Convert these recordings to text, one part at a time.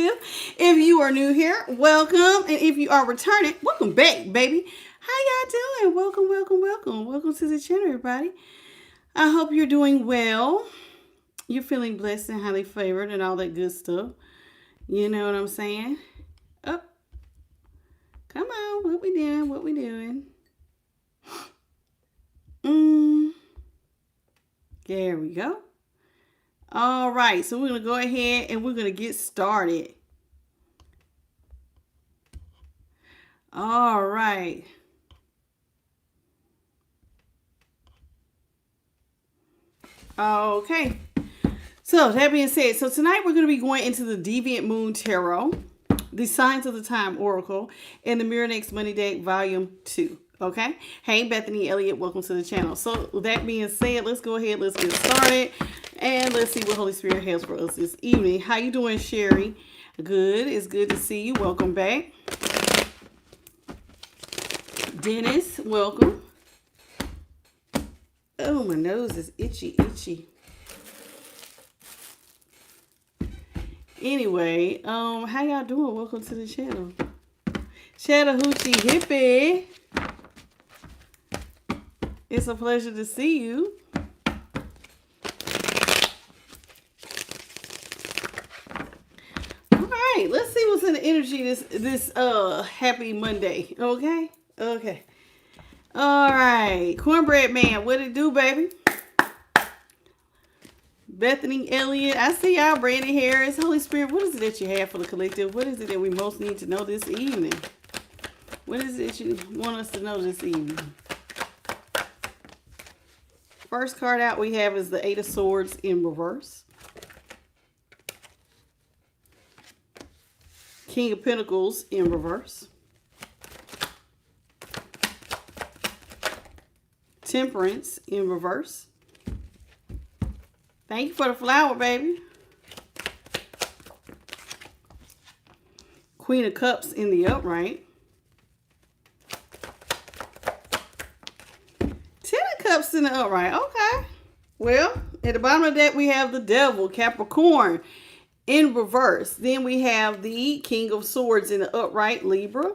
you. If you are new here, welcome. And if you are returning, welcome back, baby. How y'all doing? Welcome, welcome, welcome. Welcome to the channel, everybody. I hope you're doing well. You're feeling blessed and highly favored and all that good stuff. You know what I'm saying? Oh, come on. What we doing? What we doing? There we go. All right. So we're going to go ahead and we're going to get started. All right. Okay. So that being said, so tonight we're going to be going into the Deviant Moon Tarot, the Signs of the Time Oracle, and the Mirror Next Money Deck Volume 2. Okay. Hey, Bethany Elliott, welcome to the channel. So with that being said, let's go ahead, let's get started, and let's see what Holy Spirit has for us this evening. How you doing, Sherry? Good. It's good to see you. Welcome back. Dennis, welcome. Oh, my nose is itchy. Anyway, how y'all doing? Welcome to the channel. Chattahoochee Hippie. It's a pleasure to see you. All right, let's see what's in the energy this happy Monday. Okay? Okay. All right. Cornbread Man, what it do, baby? Bethany Elliott, I see y'all. Brandy Harris, Holy Spirit, what is it that you have for the collective? What is it that we most need to know this evening? What is it that you want us to know this evening? First card out we have is the Eight of Swords in reverse. King of Pentacles in reverse. Temperance in reverse. Thank you for the flower, baby. Queen of Cups in the upright. Ten of Cups in the upright. Okay. Well, at the bottom of that, we have the Devil, Capricorn, in reverse. Then we have the King of Swords in the upright, Libra.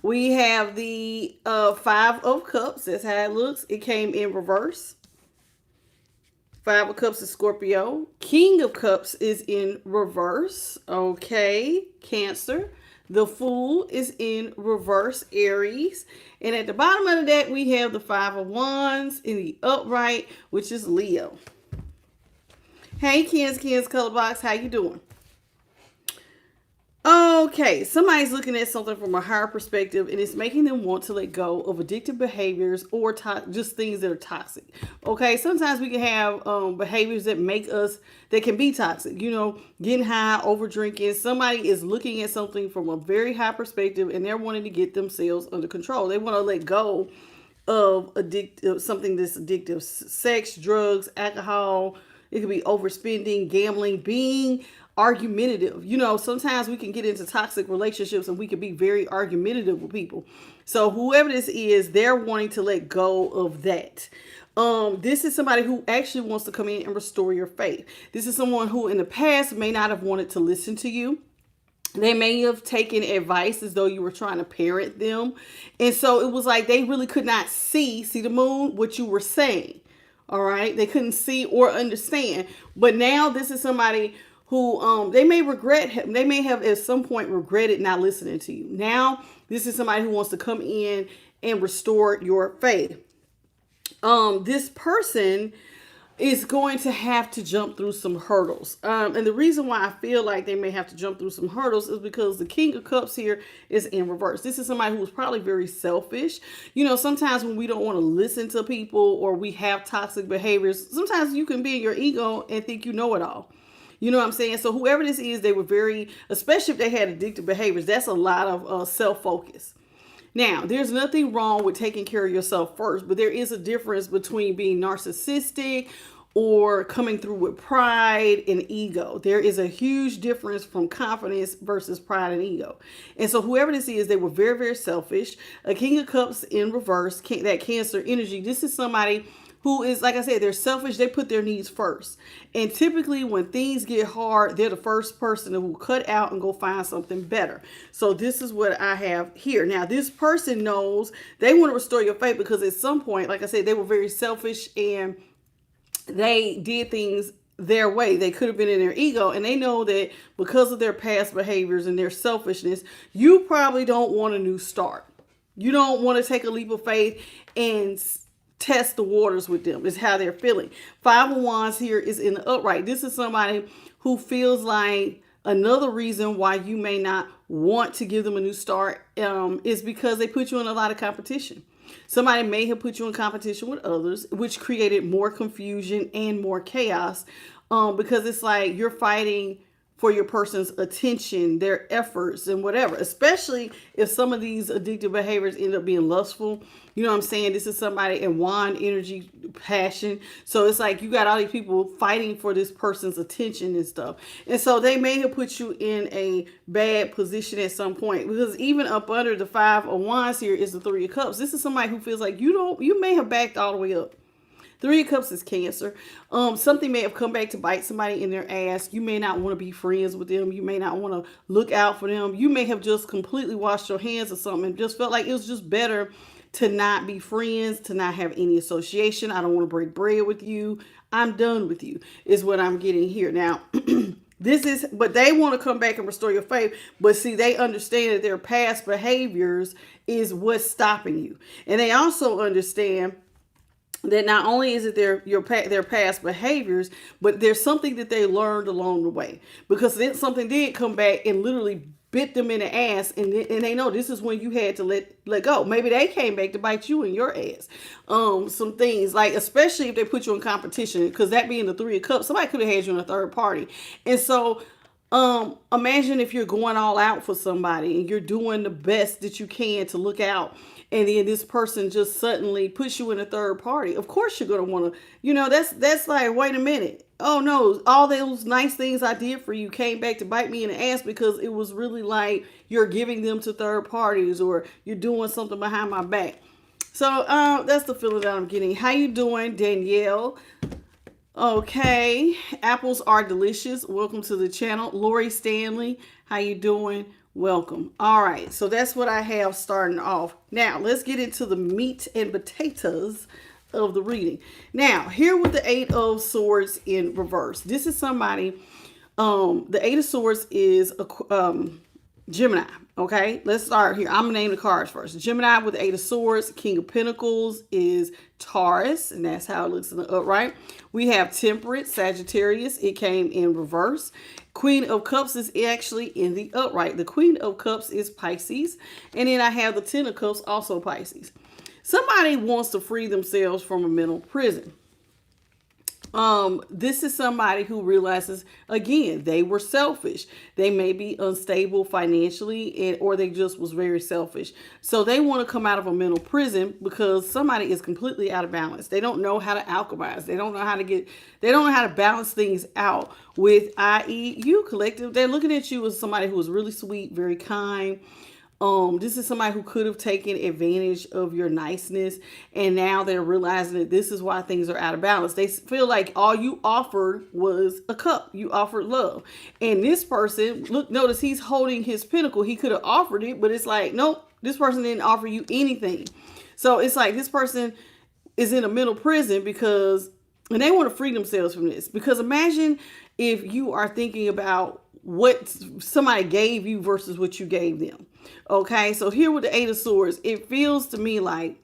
We have the Five of Cups. That's how it looks. It came in reverse. Five of Cups is Scorpio. King of Cups is in reverse. Okay. Cancer. The Fool is in reverse, Aries. And at the bottom of the deck, we have the Five of Wands in the upright, which is Leo. Hey, Ken's Color Box. How you doing? Okay, somebody's looking at something from a higher perspective and it's making them want to let go of addictive behaviors or just things that are toxic. Okay, sometimes we can have behaviors that make us, that can be toxic. You know, getting high, over drinking. Somebody is looking at something from a very high perspective and they're wanting to get themselves under control. They want to let go of something that's addictive. Sex, drugs, alcohol. It could be overspending, gambling, being argumentative. You know, sometimes we can get into toxic relationships and we can be very argumentative with people. So whoever this is, they're wanting to let go of that. This is somebody who actually wants to come in and restore your faith. This is someone who in the past may not have wanted to listen to you. They may have taken advice as though you were trying to parent them. And so it was like they really could not see the moon, what you were saying. All right. They couldn't see or understand. But now this is somebody who they may regret, they may have at some point regretted not listening to you. Now, this is somebody who wants to come in and restore your faith. This person is going to have to jump through some hurdles. And the reason why I feel like they may have to jump through some hurdles is because the King of Cups here is in reverse. This is somebody who is probably very selfish. You know, sometimes when we don't want to listen to people or we have toxic behaviors, sometimes you can be in your ego and think you know it all. You know what I'm saying? So whoever this is, they were very, especially if they had addictive behaviors, that's a lot of self-focus. Now, there's nothing wrong with taking care of yourself first, but there is a difference between being narcissistic or coming through with pride and ego. There is a huge difference from confidence versus pride and ego. And so whoever this is, they were very, very selfish. A King of Cups in reverse, that Cancer energy. This is somebody who is, like I said, they're selfish. They put their needs first. And typically when things get hard, they're the first person who will cut out and go find something better. So this is what I have here. Now, this person knows they want to restore your faith because at some point, like I said, they were very selfish and they did things their way. They could have been in their ego, and they know that because of their past behaviors and their selfishness, you probably don't want a new start. You don't want to take a leap of faith and test the waters with them. Is how they're feeling. Five of Wands here is in the upright. This is somebody who feels like another reason why you may not want to give them a new start is because they put you in a lot of competition. Somebody may have put you in competition with others, which created more confusion and more chaos because it's like you're fighting for your person's attention, their efforts, and whatever, especially if some of these addictive behaviors end up being lustful. You know what I'm saying? This is somebody in wand energy, passion. So it's like you got all these people fighting for this person's attention and stuff. And so they may have put you in a bad position at some point, because even up under the Five of Wands here is the Three of Cups. This is somebody who feels like you may have backed all the way up. Three of Cups is Cancer. Something may have come back to bite somebody in their ass. You may not want to be friends with them. You may not want to look out for them. You may have just completely washed your hands of something and just felt like it was just better to not be friends, to not have any association. I don't want to break bread with you. I'm done with you, is what I'm getting here. Now, but they want to come back and restore your faith. But see, they understand that their past behaviors is what's stopping you. And they also understand that not only is it their past behaviors, but there's something that they learned along the way. Because then something did come back and literally bit them in the ass, and they know this is when you had to let go. Maybe they came back to bite you in your ass. Some things, like especially if they put you in competition, because that being the Three of Cups, somebody could have had you in a third party. And so imagine if you're going all out for somebody and you're doing the best that you can to look out, and then this person just suddenly puts you in a third party. Of course you're going to want to, that's like, wait a minute. Oh no, all those nice things I did for you came back to bite me in the ass because it was really like you're giving them to third parties or you're doing something behind my back. So that's the feeling that I'm getting. How you doing, Danielle? Okay, apples are delicious. Welcome to the channel. Lori Stanley, how you doing? Welcome. All right, so that's what I have starting off. Now, let's get into the meat and potatoes of the reading. Now, here with the Eight of Swords in reverse. This is somebody, the Eight of Swords is a Gemini. Okay, let's start here. I'm going to name the cards first. Gemini with the Eight of Swords. King of Pentacles is Taurus, and that's how it looks in the upright. We have Temperate, Sagittarius. It came in reverse. Queen of Cups is actually in the upright. The Queen of Cups is Pisces. And then I have the Ten of Cups, also Pisces. Somebody wants to free themselves from a mental prison. This is somebody who realizes, again, they were selfish. They may be unstable financially, or they just was very selfish. So they want to come out of a mental prison because somebody is completely out of balance. They don't know how to alchemize. They don't know how to balance things out with, i.e. you, collective. They're looking at you as somebody who is really sweet, very kind. This is somebody who could have taken advantage of your niceness, and now they're realizing that this is why things are out of balance. They feel like all you offered was a cup. You offered love. And this person, look, notice he's holding his pentacle. He could have offered it, but it's like, nope, this person didn't offer you anything. So it's like this person is in a mental prison and they want to free themselves from this. Because imagine if you are thinking about what somebody gave you versus what you gave them. Okay, so here with the Eight of Swords, it feels to me like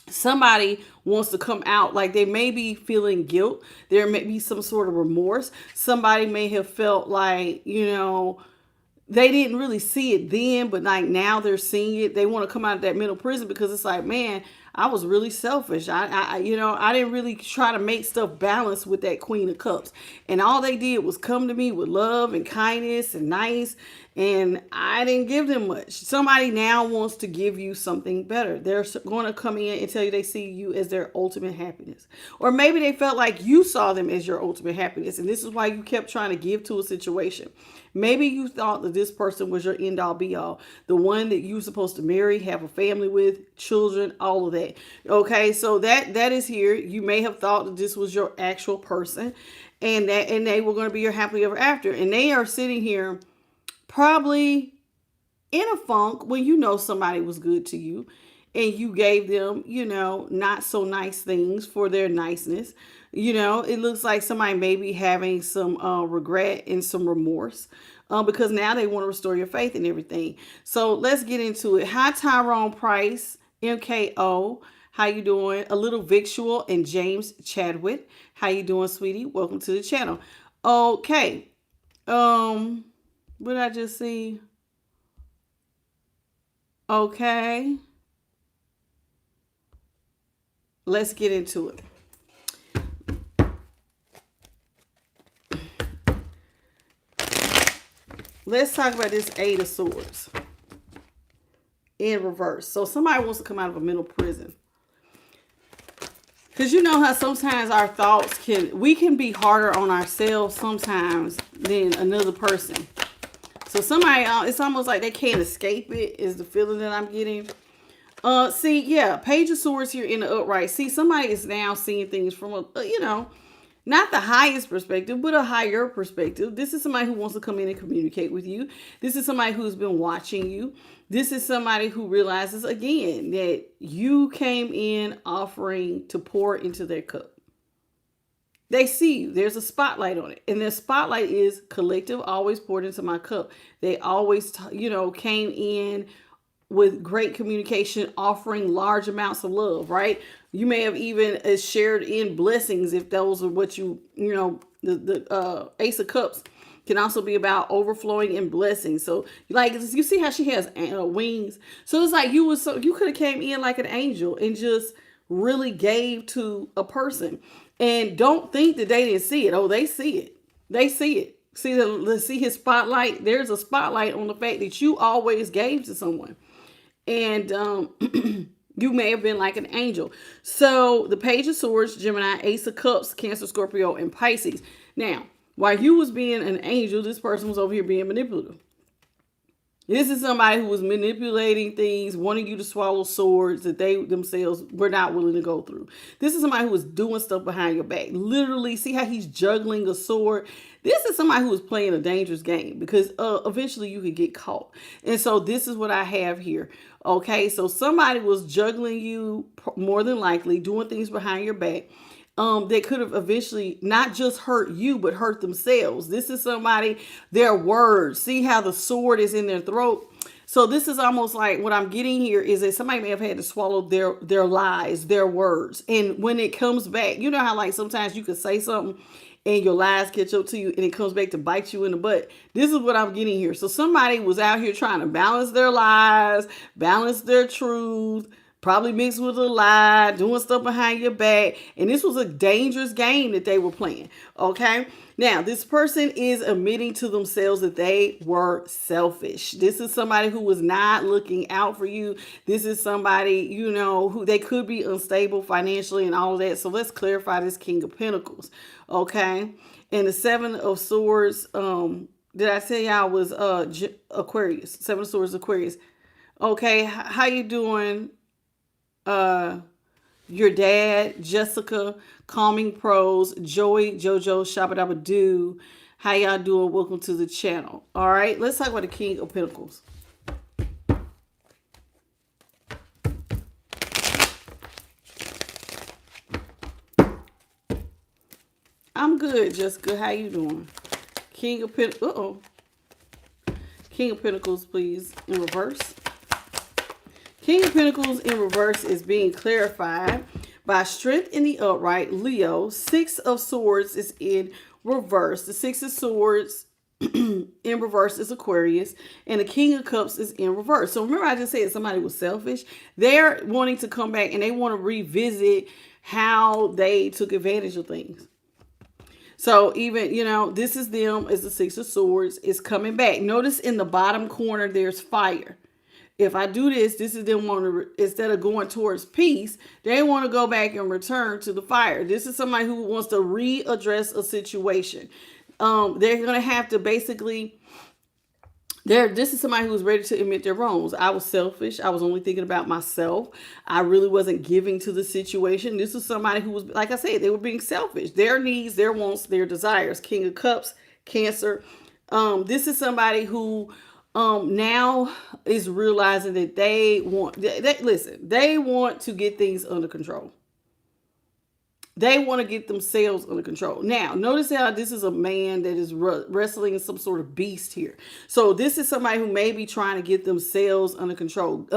somebody wants to come out, like they may be feeling guilt. There may be some sort of remorse. Somebody may have felt like, they didn't really see it then, but like now they're seeing it. They want to come out of that mental prison because it's like, man, I was really selfish. I didn't really try to make stuff balance with that Queen of Cups. And all they did was come to me with love and kindness and nice. And I didn't give them much. Somebody now wants to give you something better. They're going to come in and tell you they see you as their ultimate happiness. Or maybe they felt like you saw them as your ultimate happiness. And this is why you kept trying to give to a situation. Maybe you thought that this person was your end all be all, the one that you're supposed to marry, have a family with, children, all of that. Okay, so that is here. You may have thought that this was your actual person, and they were going to be your happily ever after, and they are sitting here probably in a funk when you know somebody was good to you and you gave them, not so nice things for their niceness. It looks like somebody may be having some regret and some remorse because now they want to restore your faith and everything. So let's get into it. Hi, Tyrone Price, MKO. How you doing? A Little Victual and James Chadwick. How you doing, sweetie? Welcome to the channel. Okay. What did I just see? Okay. Let's get into it. Let's talk about this Eight of Swords in reverse. So somebody wants to come out of a mental prison. Because you know how sometimes our thoughts we can be harder on ourselves sometimes than another person. So somebody, it's almost like they can't escape it, is the feeling that I'm getting. See, yeah, Page of Swords here in the upright. See, somebody is now seeing things from a, not the highest perspective, but a higher perspective. This is somebody who wants to come in and communicate with you. This is somebody who's been watching you. This is somebody who realizes, again, that you came in offering to pour into their cup. They see you. There's a spotlight on it. And the spotlight is collective, always poured into my cup. They always, came in with great communication, offering large amounts of love, right? You may have even shared in blessings if those are what the Ace of Cups can also be about overflowing in blessings. So like, you see how she has wings. So it's like you could have came in like an angel and just really gave to a person. And don't think that they didn't see it. Oh, they see it. They see it. See his spotlight. There's a spotlight on the fact that you always gave to someone. And you may have been like an angel. So the Page of Swords, Gemini, Ace of Cups, Cancer, Scorpio, and Pisces. Now, while you was being an angel, this person was over here being manipulative. This is somebody who was manipulating things, wanting you to swallow swords that they themselves were not willing to go through. This is somebody who was doing stuff behind your back. Literally, see how he's juggling a sword? This is somebody who was playing a dangerous game because eventually you could get caught. And so this is what I have here. Okay, so somebody was juggling you, more than likely, doing things behind your back. They could have eventually not just hurt you, but hurt themselves. This is somebody, their words. See how the sword is in their throat? So this is almost like what I'm getting here is that somebody may have had to swallow their lies, their words. And when it comes back, you know how like sometimes you could say something and your lies catch up to you and it comes back to bite you in the butt. This is what I'm getting here. So somebody was out here trying to balance their lies, balance their truth, probably mixed with a lie, doing stuff behind your back. And this was a dangerous game that they were playing. Okay. Now, this person is admitting to themselves that they were selfish. This is somebody who was not looking out for you. This is somebody, who they could be unstable financially and all of that. So let's clarify this King of Pentacles. Okay. And the Seven of Swords, did I tell y'all was Aquarius? Seven of Swords, Aquarius. Okay. How you doing? Your dad, Jessica, Calming Pros, Joey, Jojo, Shabba-Dabba-Doo. How y'all doing? Welcome to the channel. All right, let's talk about the King of Pentacles. I'm good, Jessica. How you doing? King of Pentacles. King of Pentacles, please, in reverse. King of Pentacles in reverse is being clarified by Strength in the upright, Leo. Six of Swords is in reverse. The Six of Swords in reverse is Aquarius. And the King of Cups is in reverse. So remember I just said somebody was selfish. They're wanting to come back and they want to revisit how they took advantage of things. So even, this is them as the Six of Swords is coming back. Notice in the bottom corner, there's fire. If I do this, this is them want to, instead of going towards peace, they want to go back and return to the fire. This is somebody who wants to readdress a situation. They're going to have to basically This is somebody who's ready to admit their wrongs. I was selfish. I was only thinking about myself. I really wasn't giving to the situation. This is somebody who was, like I said, they were being selfish. Their needs, their wants, their desires. King of Cups, Cancer. This is somebody who now is realizing that they want, listen, they want to get things under control. They want to get themselves under control. Now, notice how this is a man that is wrestling in some sort of beast here. So this is somebody who may be trying to get themselves under control.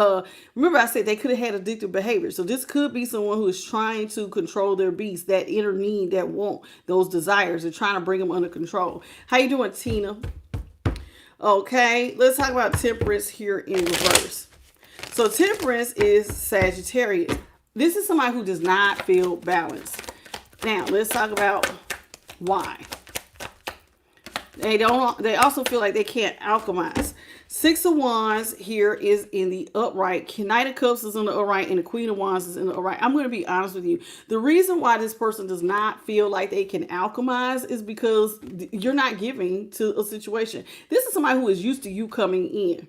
Remember I said they could have had addictive behavior. So this could be someone who is trying to control their beast, that inner need, that want, those desires. They're trying to bring them under control. How you doing, Tina? Okay, let's talk about Temperance here in reverse. So Temperance is Sagittarius. This is somebody who does not feel balanced. Now, let's talk about why. They also feel like they can't alchemize. Six of Wands here is in the upright. Knight of Cups is in the upright, and the Queen of Wands is in the upright. I'm going to be honest with you. The reason why this person does not feel like they can alchemize is because you're not giving to a situation. This is somebody who is used to you coming in.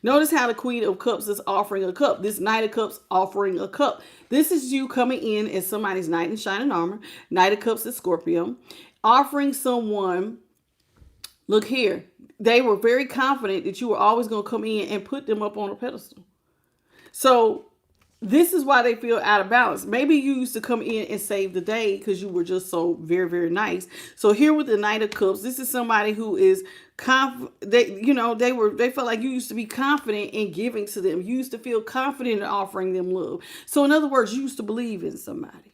Notice how the Queen of Cups is offering a cup. This Knight of Cups offering a cup. This is you coming in as somebody's knight in shining armor. Knight of Cups is Scorpio. Offering someone, look here, they were very confident that you were always going to come in and put them up on a pedestal. So this is why they feel out of balance. Maybe you used to come in and save the day because you were just so very, very nice. So here with the Knight of Cups, this is somebody who is they felt like you used to be confident in giving to them. You used to feel confident in offering them love. So in other words, you used to believe in somebody.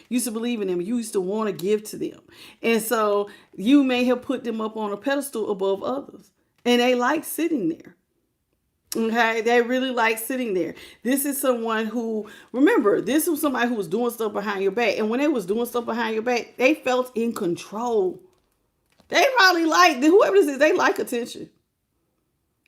You used to believe in them. You used to want to give to them. And so you may have put them up on a pedestal above others. And they like sitting there. Okay, they really like sitting there. This is someone who, remember, this was somebody who was doing stuff behind your back. And when they was doing stuff behind your back, they felt in control. They probably like, whoever this is, they like attention.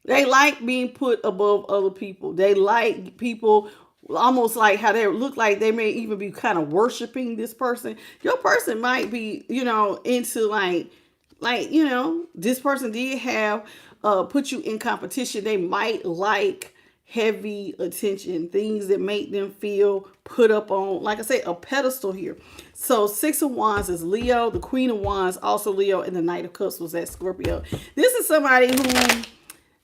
They like being put above other people. They like people almost like how they look like they may even be kind of worshiping this person. Your person might be, into like, this person did have put you in competition. They might like heavy attention, things that make them feel put up on, like I say, a pedestal here. So Six of Wands is Leo, the Queen of Wands also Leo, and the Knight of Cups was that Scorpio. This is somebody who,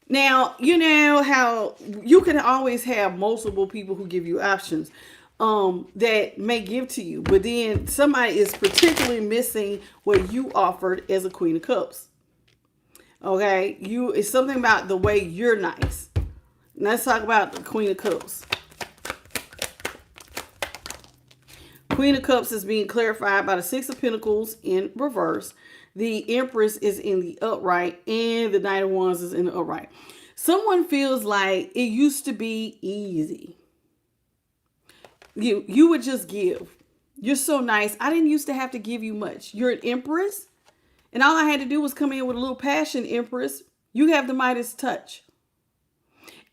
now, you know how you can always have multiple people who give you options that may give to you, but then somebody is particularly missing what you offered as a Queen of Cups. Okay, it's something about the way you're nice. Let's talk about the Queen of Cups. Queen of Cups is being clarified by the Six of Pentacles in reverse. The Empress is in the upright, and the Knight of Wands is in the upright. Someone feels like it used to be easy. You would just give. You're so nice. I didn't used to have to give you much. You're an Empress, and all I had to do was come in with a little passion, Empress. You have the Midas touch.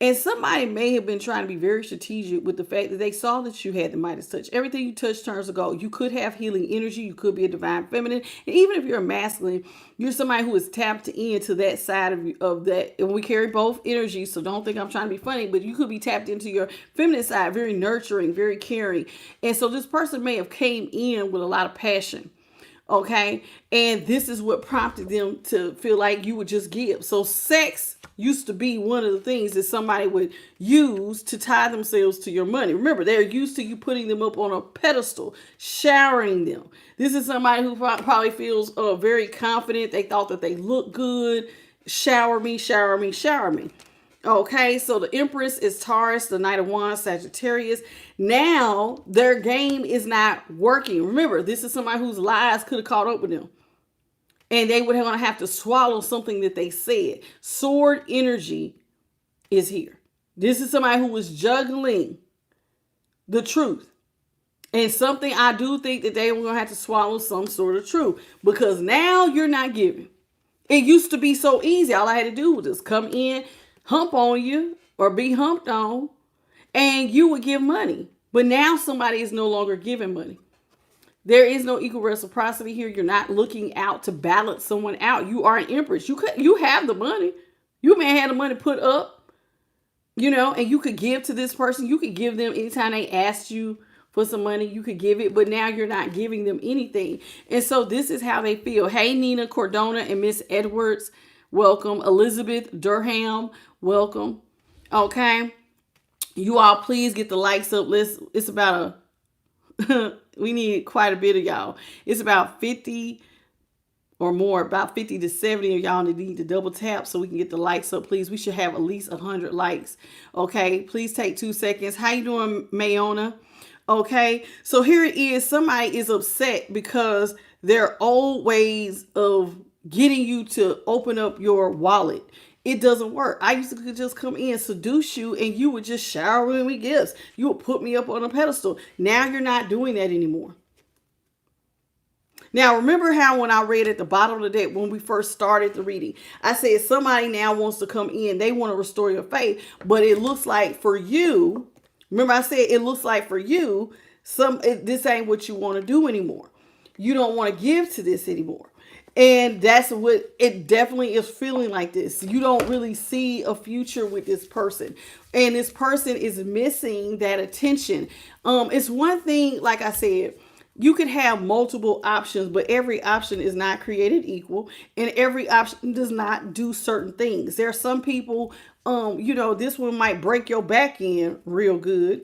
And somebody may have been trying to be very strategic with the fact that they saw that you had the Midas touch. Everything you touch turns to gold. You could have healing energy. You could be a divine feminine. And even if you're a masculine, you're somebody who is tapped into that side of that. And we carry both energies, so don't think I'm trying to be funny, but you could be tapped into your feminine side, very nurturing, very caring. And so this person may have came in with a lot of passion. Okay. And this is what prompted them to feel like you would just give. So sex used to be one of the things that somebody would use to tie themselves to your money. Remember, they're used to you putting them up on a pedestal, showering them. This is somebody who probably feels very confident. They thought that they look good. Shower me, shower me, shower me. Okay, so the Empress is Taurus, the Knight of Wands, Sagittarius. Now, their game is not working. Remember, this is somebody whose lies could have caught up with them. And they would have to swallow something that they said. Sword energy is here. This is somebody who was juggling the truth. And something I do think that they were going to have to swallow some sort of truth. Because now you're not giving. It used to be so easy. All I had to do was just come in, hump on you, or be humped on, and you would give money. But now somebody is no longer giving money. There is no equal reciprocity here. You're not looking out to balance someone out. You are an Empress. You have the money. You may have had the money put up, and you could give to this person. You could give them anytime they asked you for some money, you could give it, but now you're not giving them anything. And so this is how they feel. Hey, Nina Cordona and Miss Edwards, welcome. Elizabeth Durham, welcome. Okay. You all please get the likes up. It's about we need quite a bit of y'all. It's about 50 or more, about 50 to 70 of y'all need to double tap so we can get the likes up, please. We should have at least 100 likes. Okay, please take 2 seconds. How you doing, Mayona? Okay, so here it is. Somebody is upset because their old ways of getting you to open up your wallet, it doesn't work. I used to just come in, seduce you, and you would just shower me with gifts. You would put me up on a pedestal. Now you're not doing that anymore. Now, remember how when I read at the bottom of the deck, when we first started the reading, I said somebody now wants to come in. They want to restore your faith. But it looks like for you, remember I said it looks like for you, this ain't what you want to do anymore. You don't want to give to this anymore. And that's what it definitely is feeling like this. You don't really see a future with this person. And this person is missing that attention. It's one thing, like I said, you could have multiple options, but every option is not created equal, and every option does not do certain things. There are some people, this one might break your back in real good.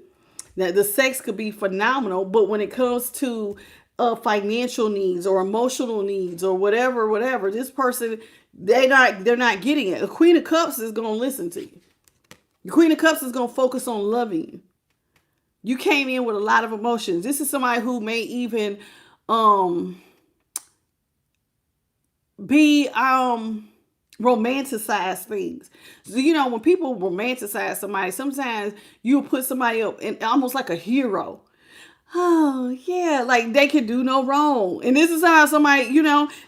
Now, the sex could be phenomenal, but when it comes to financial needs or emotional needs or whatever, this person, they're not getting it. The Queen of Cups is going to listen to you. The Queen of Cups is going to focus on loving you. You came in with a lot of emotions. This is somebody who may even be romanticize things. So, when people romanticize somebody, sometimes you put somebody up and almost like a hero. Oh, yeah, like they can do no wrong. And this is how somebody,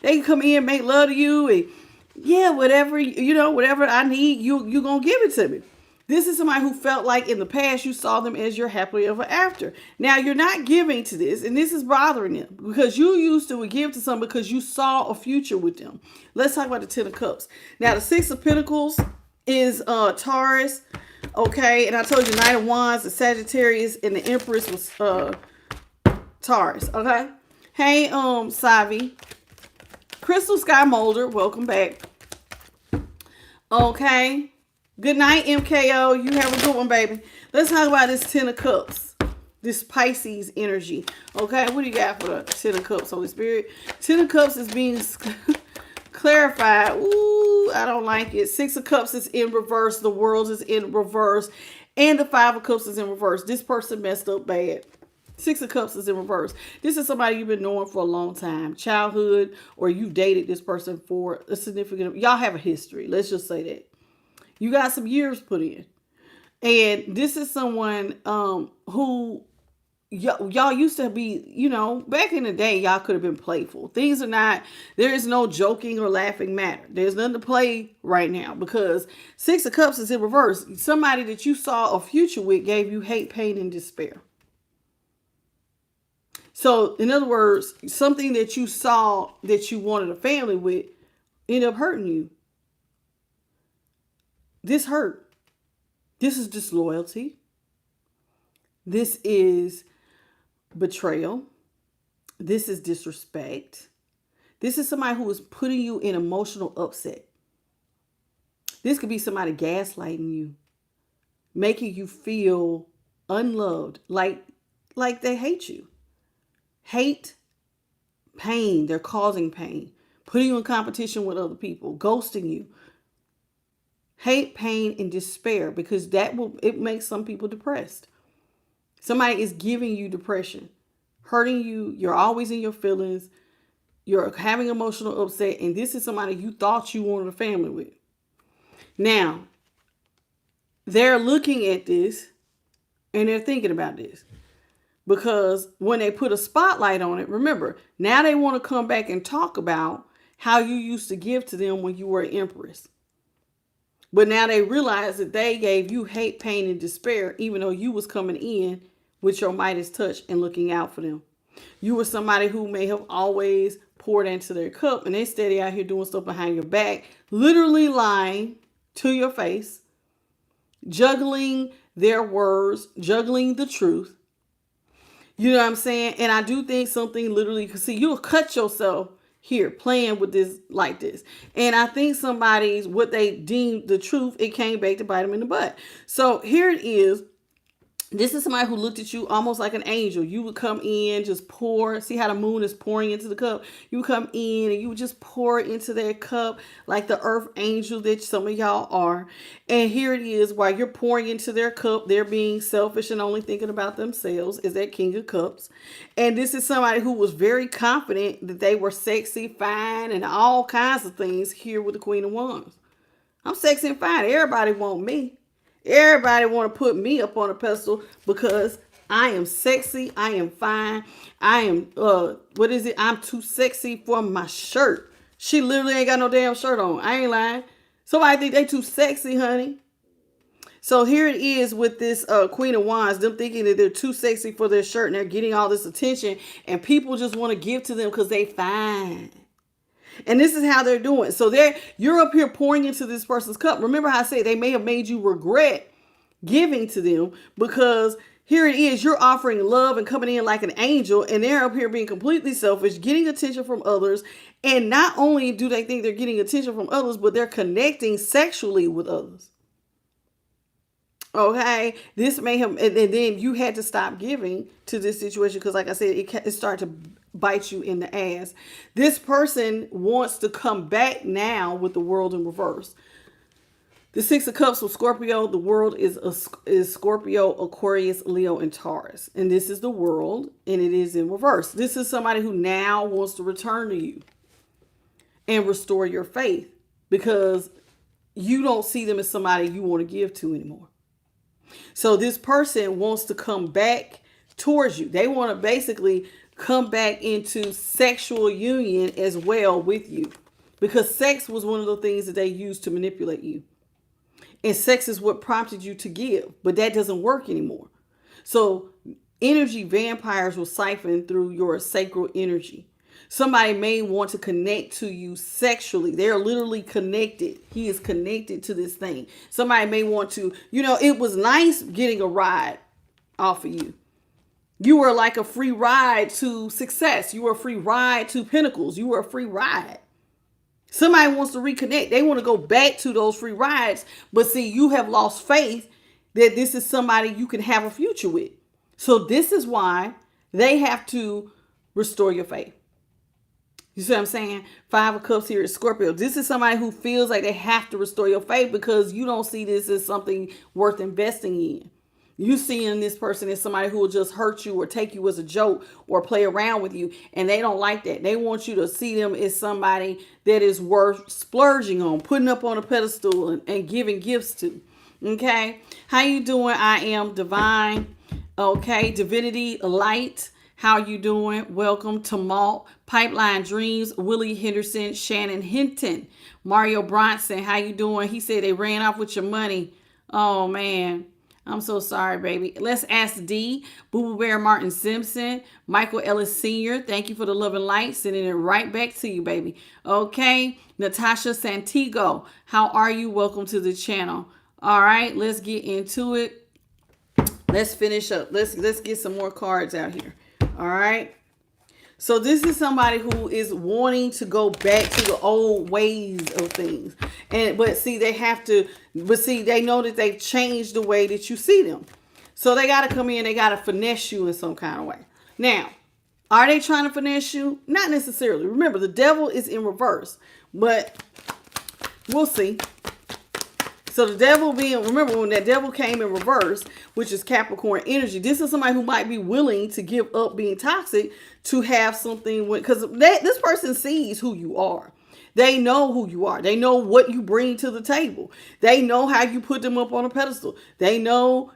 they can come in, make love to you, and yeah, whatever I need, you going to give it to me. This is somebody who felt like in the past you saw them as your happily ever after. Now you're not giving to this, and this is bothering them because you used to give to someone because you saw a future with them. Let's talk about the Ten of Cups. Now the Six of Pentacles is Taurus, okay, and I told you Knight of Wands, the Sagittarius, and the Empress was Taurus, okay. Hey, Savi, Crystal Sky Molder, welcome back. Okay. Good night, MKO. You have a good one, baby. Let's talk about this Ten of Cups. This Pisces energy. Okay, what do you got for the Ten of Cups, Holy Spirit? Ten of Cups is being clarified. Ooh, I don't like it. Six of Cups is in reverse. The World is in reverse. And the Five of Cups is in reverse. This person messed up bad. Six of Cups is in reverse. This is somebody you've been knowing for a long time. Childhood, or you've dated this person for a significant... Y'all have a history. Let's just say that. You got some years put in. And this is someone who y'all used to be, back in the day, y'all could have been playful. Things are not, there is no joking or laughing matter. There's nothing to play right now because Six of Cups is in reverse. Somebody that you saw a future with gave you hate, pain, and despair. So, in other words, something that you saw that you wanted a family with ended up hurting you. This hurt. This is disloyalty. This is betrayal. This is disrespect. This is somebody who is putting you in emotional upset. This could be somebody gaslighting you, making you feel unloved, like they hate you. Hate, pain. They're causing pain, putting you in competition with other people, ghosting you. Hate, pain, and despair, because it makes some people depressed. Somebody is giving you depression, hurting you. You're always in your feelings. You're having emotional upset. And this is somebody you thought you wanted a family with. Now, they're looking at this and they're thinking about this. Because when they put a spotlight on it, remember, now they want to come back and talk about how you used to give to them when you were an empress. But now they realize that they gave you hate, pain, and despair, even though you was coming in with your Midas touch and looking out for them. You were somebody who may have always poured into their cup, and they steady out here doing stuff behind your back, literally lying, to your face, juggling their words, juggling the truth. You know what I'm saying? And I do think something literally, because see, you'll cut yourself here playing with this like this. And I think somebody's, what they deemed the truth, it came back to bite them in the butt. So here it is. This is somebody who looked at you almost like an angel. You would come in, just pour. See how the moon is pouring into the cup? You would come in and you would just pour into their cup like the earth angel that some of y'all are. And here it is, while you're pouring into their cup, they're being selfish and only thinking about themselves, is that King of Cups. And this is somebody who was very confident that they were sexy, fine, and all kinds of things here with the Queen of Wands. I'm sexy and fine. Everybody want me. Everybody want to put me up on a pedestal because I am sexy. I am fine. I am, what is it? I'm too sexy for my shirt. She literally ain't got no damn shirt on. I ain't lying. Somebody think they too sexy, honey. So here it is with this Queen of Wands, them thinking that they're too sexy for their shirt and they're getting all this attention and people just want to give to them because they fine. And this is how they're doing. So you're up here pouring into this person's cup. Remember how I said they may have made you regret giving to them, because here it is, you're offering love and coming in like an angel, and they're up here being completely selfish, getting attention from others. And not only do they think they're getting attention from others, but they're connecting sexually with others. Okay, this may have, and then you had to stop giving to this situation because, like I said, it started to bite you in the ass. This person wants to come back now with the world in reverse. The Six of Cups with Scorpio, the world is Scorpio, Aquarius, Leo, and Taurus. And this is the world, and it is in reverse. This is somebody who now wants to return to you and restore your faith because you don't see them as somebody you want to give to anymore. So this person wants to come back towards you. They want to basically come back into sexual union as well with you, because sex was one of the things that they used to manipulate you. And sex is what prompted you to give, but that doesn't work anymore. So energy vampires will siphon through your sacral energy. Somebody may want to connect to you sexually. They're literally connected. He is connected to this thing. Somebody may want to, it was nice getting a ride off of you. You were like a free ride to success. You were a free ride to pinnacles. You were a free ride. Somebody wants to reconnect. They want to go back to those free rides. But see, you have lost faith that this is somebody you can have a future with. So this is why they have to restore your faith. You see what I'm saying? Five of Cups here is Scorpio. This is somebody who feels like they have to restore your faith because you don't see this as something worth investing in. You seeing this person as somebody who will just hurt you or take you as a joke or play around with you. And they don't like that. They want you to see them as somebody that is worth splurging on, putting up on a pedestal and giving gifts to. Okay. How you doing? I am Divine. Okay. Divinity Light. How you doing? Welcome to Malt. Pipeline Dreams. Willie Henderson. Shannon Hinton. Mario Bronson. How you doing? He said they ran off with your money. Oh, man. I'm so sorry, baby. Let's ask D. Boo Boo Bear Martin Simpson. Michael Ellis Sr. Thank you for the love and light. Sending it right back to you, baby. Okay. Natasha Santiago. How are you? Welcome to the channel. All right. Let's get into it. Let's finish up. Let's get some more cards out here. All right. So this is somebody who is wanting to go back to the old ways of things. But they know that they've changed the way that you see them. So they got to come in, they got to finesse you in some kind of way. Now, are they trying to finesse you? Not necessarily. Remember, the devil is in reverse, but we'll see. So the devil remember when that devil came in reverse, which is Capricorn energy, this is somebody who might be willing to give up being toxic to have something because this person sees who you are. They know who you are. They know what you bring to the table. They know how you put them up on a pedestal. They know.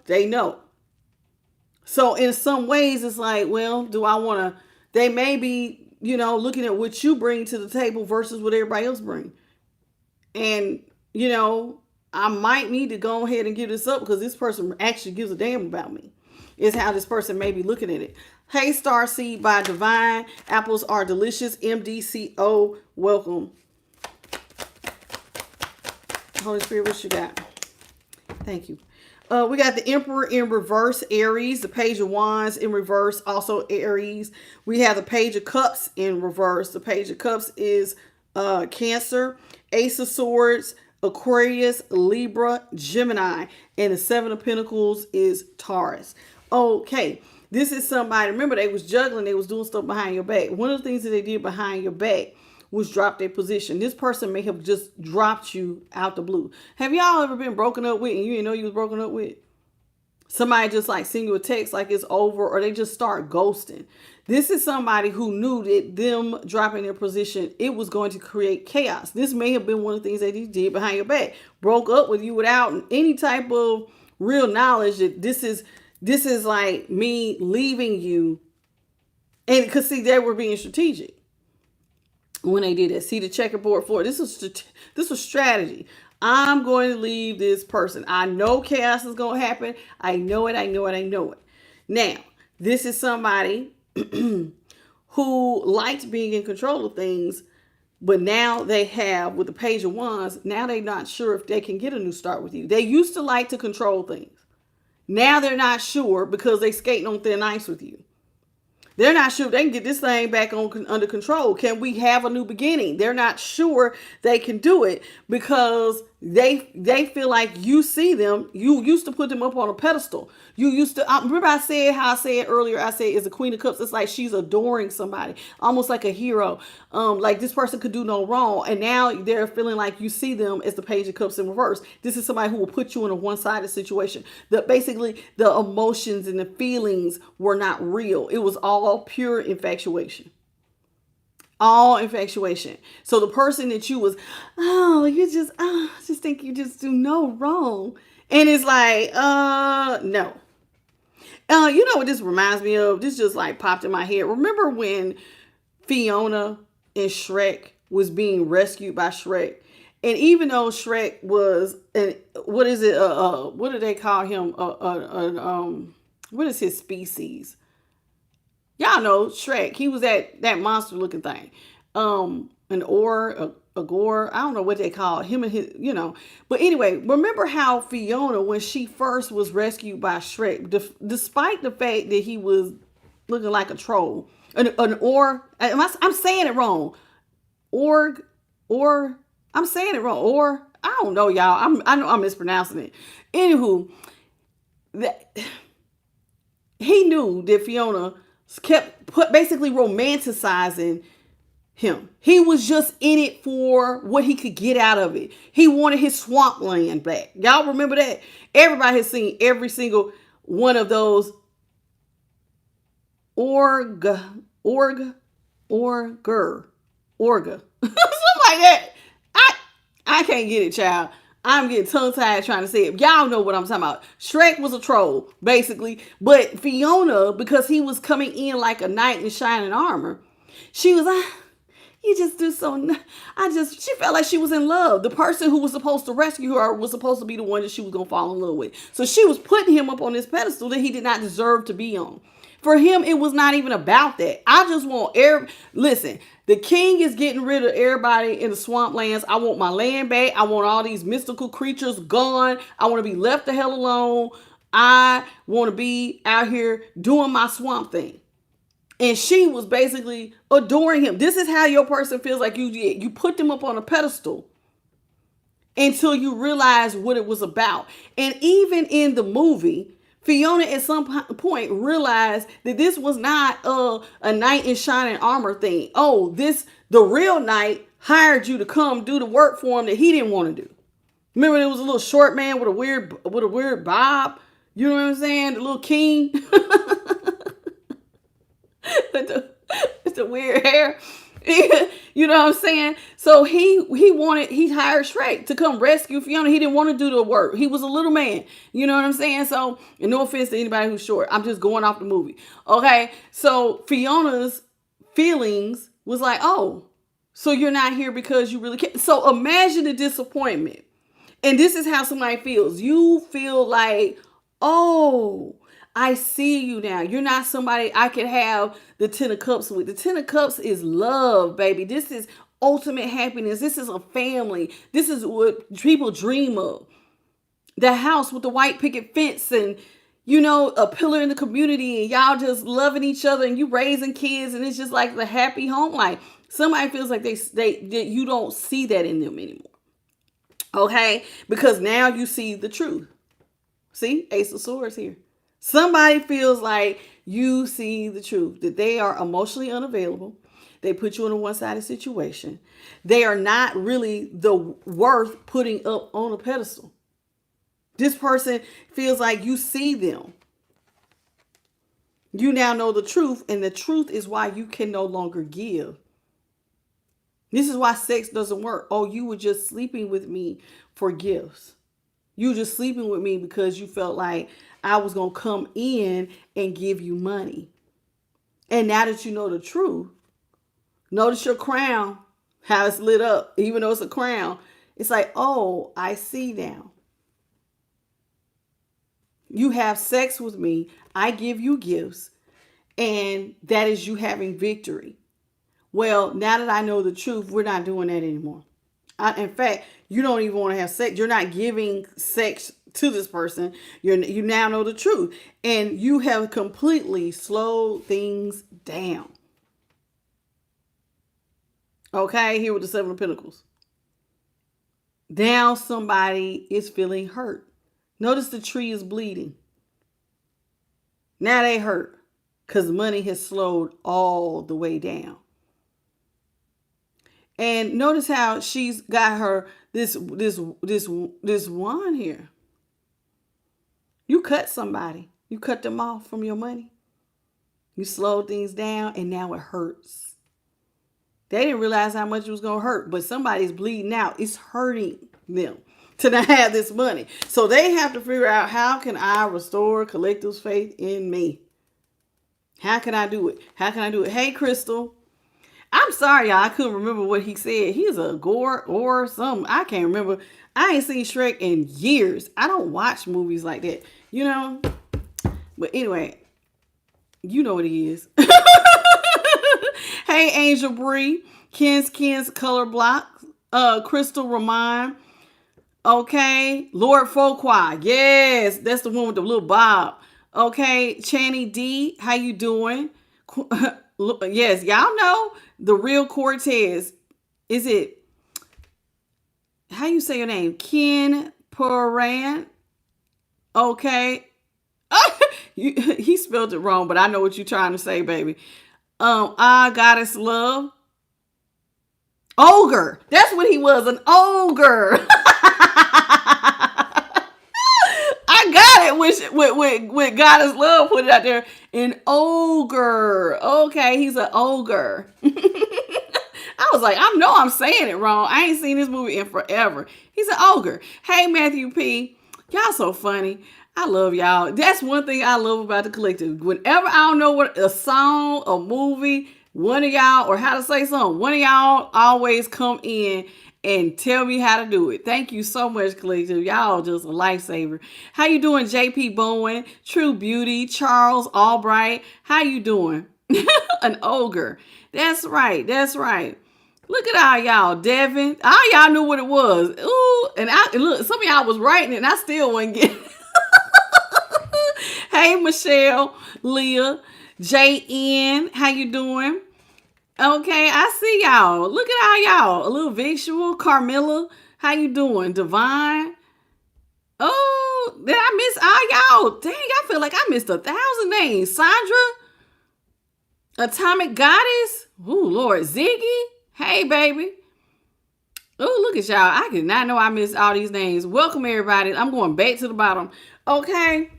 So in some ways, it's like, well, do I want to, they may be, looking at what you bring to the table versus what everybody else brings. And, I might need to go ahead and give this up because this person actually gives a damn about me. Is how this person may be looking at it. Hey, Starseed by Divine. Apples are delicious. MDCO, welcome. Holy Spirit, what you got? Thank you. We got the Emperor in reverse, Aries. The Page of Wands in reverse, also Aries. We have the Page of Cups in reverse. The Page of Cups is Cancer. Ace of Swords, Aquarius, Libra, Gemini. And the Seven of Pentacles is Taurus. Okay. This is somebody, remember they was juggling, they was doing stuff behind your back. One of the things that they did behind your back was drop their position. This person may have just dropped you out the blue. Have y'all ever been broken up with and you didn't know you was broken up with? Somebody just like send you a text like it's over, or they just start ghosting. This is somebody who knew that them dropping their position, it was going to create chaos. This may have been one of the things that they did behind your back. Broke up with you without any type of real knowledge that this is like me leaving you. And because see, they were being strategic when they did that. See the checkerboard floor. This was strategy. I'm going to leave this person. I know chaos is going to happen. I know it. I know it. I know it. Now, this is somebody who liked being in control of things, but now they have, with the Page of Wands, now they're not sure if they can get a new start with you. They used to like to control things. Now they're not sure because they skating on thin ice with you. They're not sure if they can get this thing back under control. Can we have a new beginning? They're not sure they can do it because they feel like you see them. You used to put them up on a pedestal. You used to, remember I said how I said earlier, I said is the Queen of Cups. It's like she's adoring somebody, almost like a hero. Like this person could do no wrong. And now they're feeling like you see them as the Page of Cups in reverse. This is somebody who will put you in a one-sided situation. Basically the emotions and the feelings were not real. It was all pure infatuation. All infatuation. So the person that you was, I just think you just do no wrong. And it's like, no. You know what this reminds me of? This just like popped in my head. Remember when Fiona and Shrek was being rescued by Shrek? And even though Shrek was, what is it? What do they call him? What is his species? Y'all know Shrek. He was that monster looking thing. An gore. I don't know what they call him and his, But anyway, remember how Fiona, when she first was rescued by Shrek, despite the fact that he was looking like a troll, I'm saying it wrong. I'm saying it wrong. I don't know, y'all. I know I'm mispronouncing it. Anywho, he knew that Fiona kept basically romanticizing him. He was just in it for what he could get out of it. He wanted his swampland back. Y'all remember that? Everybody has seen every single one of those Orga, something like that. I can't get it, child. I'm getting tongue-tied trying to say it. Y'all know what I'm talking about. Shrek was a troll, basically. But Fiona, because he was coming in like a knight in shining armor, she was like, you just do so. She felt like she was in love. The person who was supposed to rescue her was supposed to be the one that she was going to fall in love with. So she was putting him up on this pedestal that he did not deserve to be on. For him, it was not even about that. I just want listen, the king is getting rid of everybody in the swamplands. I want my land back. I want all these mystical creatures gone. I want to be left the hell alone. I want to be out here doing my swamp thing. And she was basically adoring him. This is how your person feels like you put them up on a pedestal until you realize what it was about. And even in the movie, Fiona at some point realized that this was not a knight in shining armor thing. Oh, the real knight hired you to come do the work for him that he didn't want to do. Remember, there was a little short man with a weird bob. You know what I'm saying? The little king with the weird hair. You know what I'm saying? So he hired Shrek to come rescue Fiona. He didn't want to do the work. He was a little man. You know what I'm saying? So, and no offense to anybody who's short. I'm just going off the movie. Okay. So Fiona's feelings was like, oh, so you're not here because you really care. So imagine the disappointment. And this is how somebody feels. You feel like, oh, I see you now. You're not somebody I could have the 10 of cups with. The 10 of cups is love, baby. This is ultimate happiness. This is a family. This is what people dream of. The house with the white picket fence and, a pillar in the community, and y'all just loving each other, and you raising kids, and it's just like the happy home life. Somebody feels like you don't see that in them anymore. Okay? Because now you see the truth. See? Ace of Swords here. Somebody feels like you see the truth, that they are emotionally unavailable. They put you in a one-sided situation. They are not really the worth putting up on a pedestal. This person feels like you see them. You now know the truth, and the truth is why you can no longer give. This is why sex doesn't work. Oh, you were just sleeping with me for gifts. You were just sleeping with me because you felt like I was going to come in and give you money. And now that you know the truth, notice your crown, how it's lit up, even though it's a crown. It's like, oh, I see now. You have sex with me. I give you gifts. And that is you having victory. Well, now that I know the truth, we're not doing that anymore. In fact, you don't even want to have sex. You're not giving sex to this person. You now know the truth. And you have completely slowed things down. Okay, here with the Seven of Pentacles. Now somebody is feeling hurt. Notice the tree is bleeding. Now they hurt because money has slowed all the way down. And notice how she's got her this wand here. You cut somebody. You cut them off from your money. You slowed things down, and now it hurts. They didn't realize how much it was going to hurt, but somebody's bleeding out. It's hurting them to not have this money. So they have to figure out, how can I restore collective's faith in me? How can I do it? How can I do it? Hey, Crystal. I'm sorry, y'all. I couldn't remember what he said. He's a gore or something. I can't remember. I ain't seen Shrek in years. I don't watch movies like that, But anyway, you know what he is. Hey, Angel Bree. Ken's Color Block. Crystal Ramon. Okay. Lord Foquai. Yes, that's the one with the little bob. Okay. Channy D. How you doing? Yes, y'all know the real Cortez. Is it, how you say your name? Ken Poran. Okay. He spelled it wrong, but I know what you're trying to say, baby. Goddess Love. Ogre. That's what he was, an ogre. I got it with Goddess Love put it out there. An ogre. Okay, he's an ogre. I was like, I know I'm saying it wrong. I ain't seen this movie in forever. He's an ogre. Hey, Matthew P. Y'all so funny. I love y'all. That's one thing I love about the collective. Whenever I don't know what a song, a movie, one of y'all, or how to say something, one of y'all always come in and tell me how to do it. Thank you so much, collective. Y'all just a lifesaver. How you doing, JP Bowen, True Beauty, Charles Albright? How you doing? An ogre. That's right. That's right. Look at all y'all, Devin. All y'all knew what it was. Ooh, and look, some of y'all was writing it, and I still wasn't getting it. Hey, Michelle, Leah, JN, how you doing? Okay, I see y'all. Look at all y'all. A little visual. Carmilla, how you doing? Divine. Oh, did I miss all y'all? Dang, I feel like I missed 1,000 names. Sandra, Atomic Goddess. Ooh, Lord, Ziggy. Hey, baby. Oh, look at y'all. I did not know I missed all these names. Welcome, everybody. I'm going back to the bottom. Okay.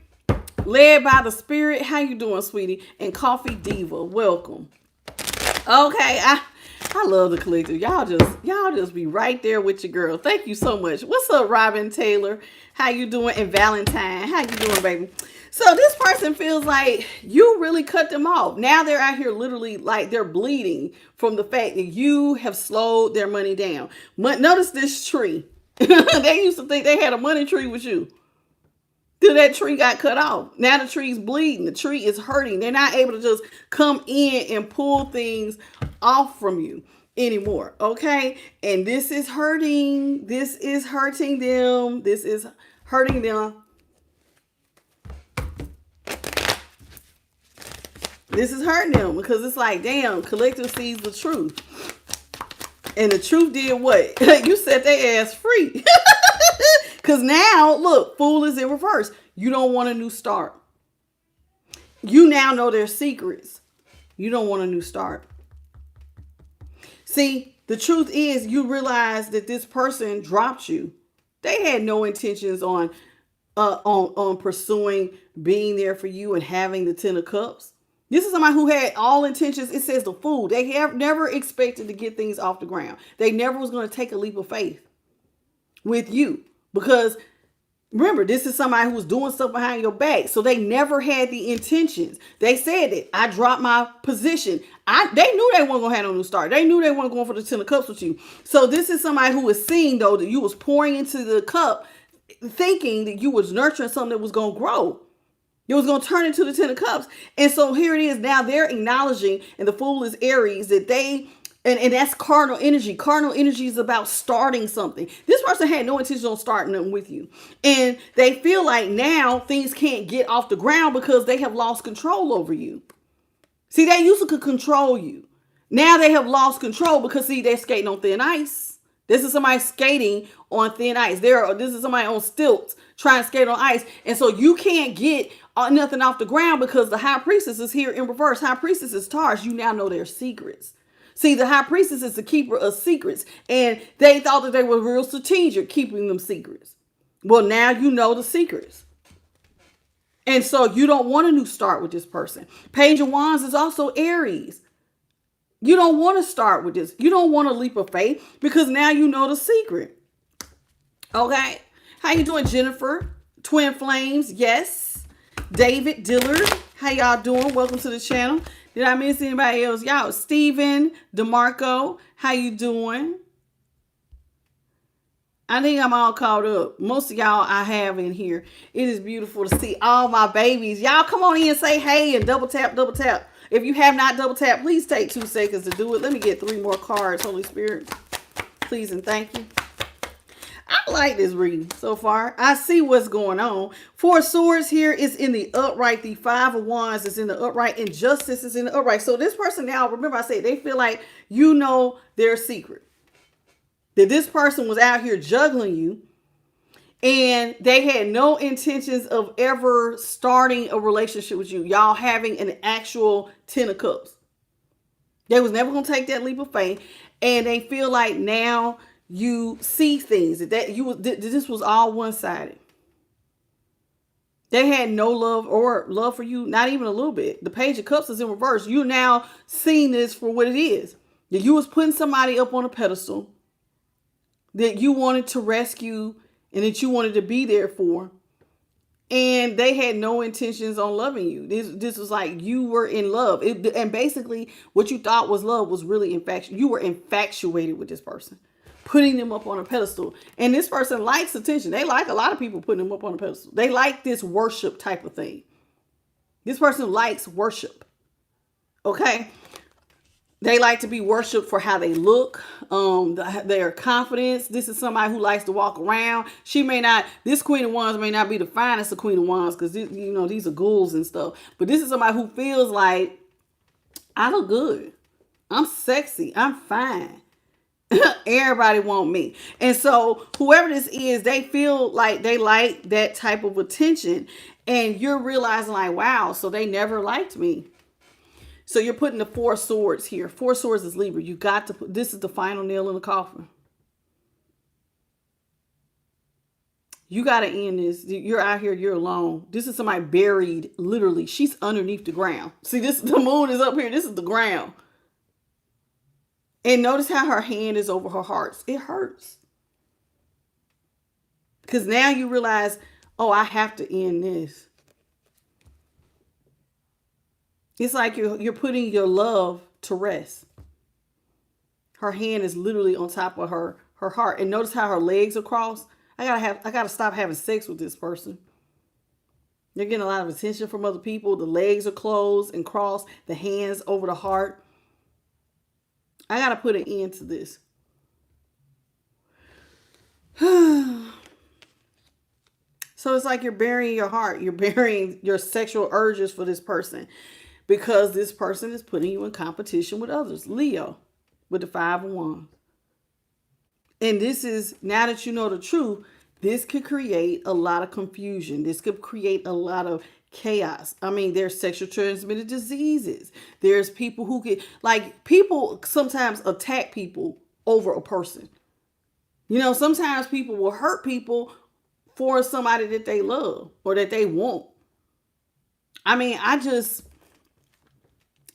Led by the Spirit. How you doing, sweetie? And Coffee Diva. Welcome. Okay. I love the collective. Y'all just be right there with your girl. Thank you so much. What's up, Robin Taylor? How you doing? And Valentine. How you doing, baby? So this person feels like you really cut them off. Now they're out here literally like they're bleeding from the fact that you have slowed their money down. Notice this tree. They used to think they had a money tree with you. Till that tree got cut off. Now the tree's bleeding. The tree is hurting. They're not able to just come in and pull things off from you. anymore. Okay. And this is hurting. This is hurting them. This is hurting them. This is hurting them because it's like, damn, collective sees the truth. And the truth did what? You set their ass free. Because now, look, fool is in reverse. You don't want a new start. You now know their secrets. You don't want a new start. See, the truth is you realize that this person dropped you. They had no intentions on pursuing being there for you and having the 10 of cups. This is somebody who had all intentions. It says the fool. They have never expected to get things off the ground. They never was going to take a leap of faith with you because remember, this is somebody who was doing stuff behind your back. So they never had the intentions. They said it. I dropped my position. They knew they weren't going to have no new start. They knew they weren't going for the 10 of cups with you. So this is somebody who was seeing, though, that you was pouring into the cup, thinking that you was nurturing something that was going to grow. It was going to turn into the 10 of cups. And so here it is. Now they're acknowledging, and the fool is Aries, that they, and that's cardinal energy. Cardinal energy is about starting something. This person had no intention on starting them with you. And they feel like now things can't get off the ground because they have lost control over you. See, they used to could control you. Now they have lost control because, see, they're skating on thin ice. This is somebody skating on thin ice. This is somebody on stilts trying to skate on ice. And so you can't get nothing off the ground because the high priestess is here in reverse. High priestess is Taurus. You now know their secrets. See, the high priestess is the keeper of secrets. And they thought that they were real strategic keeping them secrets. Well, now you know the secrets. And so you don't want a new start with this person. Page of Wands is also Aries. You don't want to start with this. You don't want a leap of faith because now you know the secret. Okay. How you doing, Jennifer? Twin Flames. Yes. David Dillard. How y'all doing? Welcome to the channel. Did I miss anybody else? Y'all, Stephen DeMarco. How you doing? I think I'm all caught up. Most of y'all I have in here. It is beautiful to see all my babies. Y'all come on in and say hey and double tap, double tap. If you have not double tapped, please take 2 seconds to do it. Let me get 3 more cards, Holy Spirit. Please and thank you. I like this reading so far. I see what's going on. 4 Swords here is in the upright. The 5 of Wands is in the upright. And Justice is in the upright. So this person now, remember I said, they feel like you know their secret. That this person was out here juggling you. And they had no intentions of ever starting a relationship with you. Y'all having an actual 10 of cups. They was never going to take that leap of faith. And they feel like now you see things. This was all one-sided. They had no love for you. Not even a little bit. The Page of Cups is in reverse. You're now seeing this for what it is. That you was putting somebody up on a pedestal. That you wanted to rescue and that you wanted to be there for. And they had no intentions on loving you. This was like you were in love. And basically what you thought was love was really infatuated. You were infatuated with this person. Putting them up on a pedestal. And this person likes attention. They like a lot of people putting them up on a pedestal. They like this worship type of thing. This person likes worship. Okay? They like to be worshipped for how they look, their confidence. This is somebody who likes to walk around. This Queen of Wands may not be the finest of Queen of Wands because, these are ghouls and stuff. But this is somebody who feels like, I look good. I'm sexy. I'm fine. Everybody want me. And so whoever this is, they feel like they like that type of attention. And you're realizing like, wow, so they never liked me. So you're putting the 4 Swords here. 4 Swords is Libra. You got to put, this is the final nail in the coffin. You got to end this. You're out here, you're alone. This is somebody buried, literally. She's underneath the ground. See, the moon is up here. This is the ground. And notice how her hand is over her heart. It hurts. Because now you realize, oh, I have to end this. It's like you're putting your love to rest. Her hand is literally on top of her heart. And notice how her legs are crossed. I gotta stop having sex with this person. They're getting a lot of attention from other people. The legs are closed and crossed. The hands over the heart. I got to put an end to this. So it's like you're burying your heart. You're burying your sexual urges for this person because this person is putting you in competition with others. Leo with the 5 of Wands. And this is, now that you know the truth, this could create a lot of confusion. This could create a lot of chaos. I mean, there's sexual transmitted diseases. There's people who get, like, people sometimes attack people over a person. You know, sometimes people will hurt people for somebody that they love or that they want. I mean,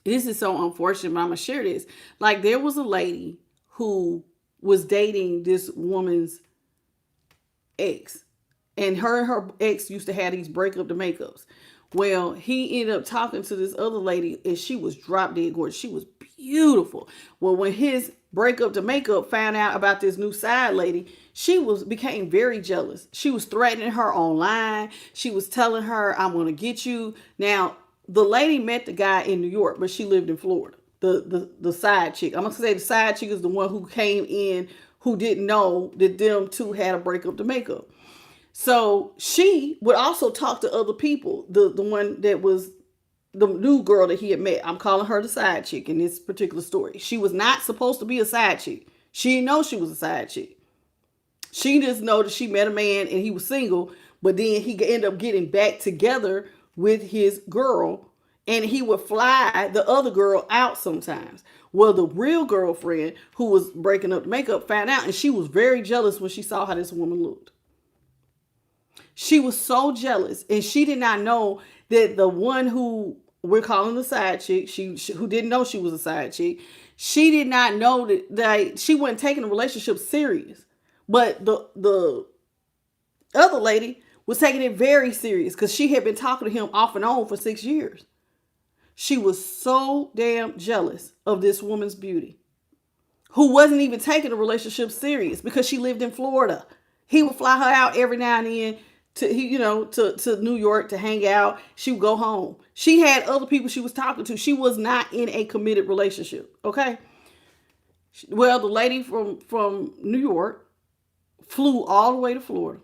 this is so unfortunate, but I'm going to share this. Like, there was a lady who was dating this woman's ex. And her ex used to have these breakup to makeups. Well, he ended up talking to this other lady, and she was drop dead gorgeous. She was beautiful. Well, when his breakup to makeup found out about this new side lady, became very jealous. She was threatening her online. She was telling her, "I'm going to get you." Now, the lady met the guy in New York, but she lived in Florida. The side chick. I'm going to say the side chick is the one who came in who didn't know that them two had a breakup to makeup. So she would also talk to other people. The one that was the new girl that he had met. I'm calling her the side chick in this particular story. She was not supposed to be a side chick. She didn't know she was a side chick. She just know that she met a man and he was single, but then he ended up getting back together with his girl, and he would fly the other girl out sometimes. Well, the real girlfriend who was breaking up the makeup found out, and she was very jealous when she saw how this woman looked. She was so jealous, and she did not know that the one who we're calling the side chick, who didn't know she was a side chick, she did not know that she wasn't taking the relationship serious. But the other lady was taking it very serious because she had been talking to him off and on for 6 years. She was so damn jealous of this woman's beauty, who wasn't even taking the relationship serious because she lived in Florida. He would fly her out every now and then to New York to hang out. She would go home. She had other people she was talking to. She was not in a committed relationship. Okay. Well, the lady from New York flew all the way to Florida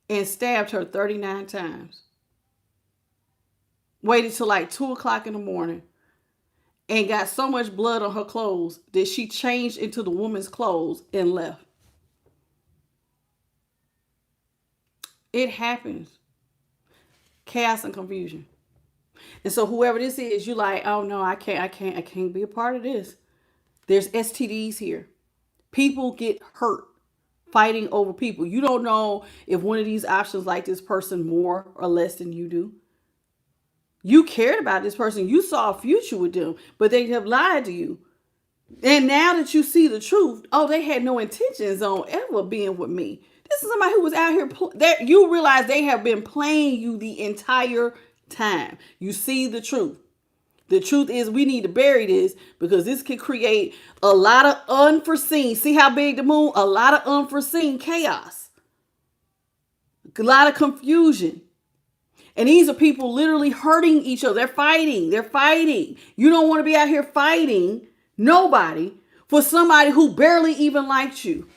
and stabbed her 39 times. Waited till like 2 o'clock in the morning and got so much blood on her clothes that she changed into the woman's clothes and left. It happens. Chaos and confusion. And so whoever this is, you're like, "Oh no, I can't be a part of this." There's STDs here. People get hurt fighting over people. You don't know if one of these options like this person more or less than you do. You cared about this person. You saw a future with them, but they have lied to you. And now that you see the truth, oh, they had no intentions on ever being with me. This is somebody who was out here. You realize they have been playing you the entire time. You see the truth. The truth is we need to bury this because this can create a lot of unforeseen. See how big the moon? A lot of unforeseen chaos. A lot of confusion. And these are people literally hurting each other. They're fighting. They're fighting. You don't want to be out here fighting nobody for somebody who barely even liked you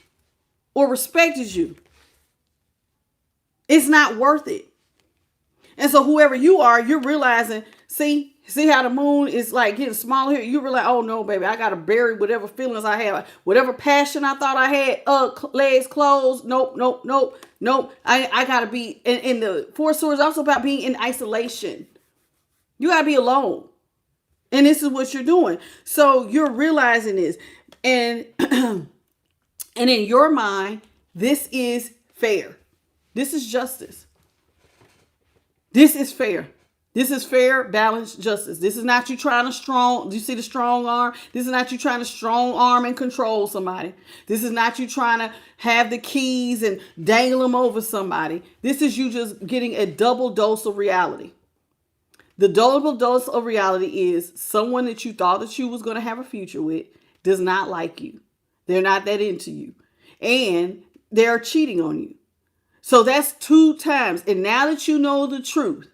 or respected you. It's not worth it. And so whoever you are, you're realizing, see how the moon is like getting smaller here? You realize, oh no, baby, I got to bury whatever feelings I have, whatever passion I thought I had, legs closed. Nope. I got to be in the Four Swords also about being in isolation. You got to be alone. And this is what you're doing. So you're realizing this. And, and in your mind, this is fair. This is justice. This is fair. This is fair, balanced justice. This is not you trying to do you see the strong arm? This is not you trying to strong arm and control somebody. This is not you trying to have the keys and dangle them over somebody. This is you just getting a double dose of reality. The double dose of reality is someone that you thought that you was going to have a future with does not like you. They're not that into you. And they're cheating on you. So that's 2 times. And now that you know the truth,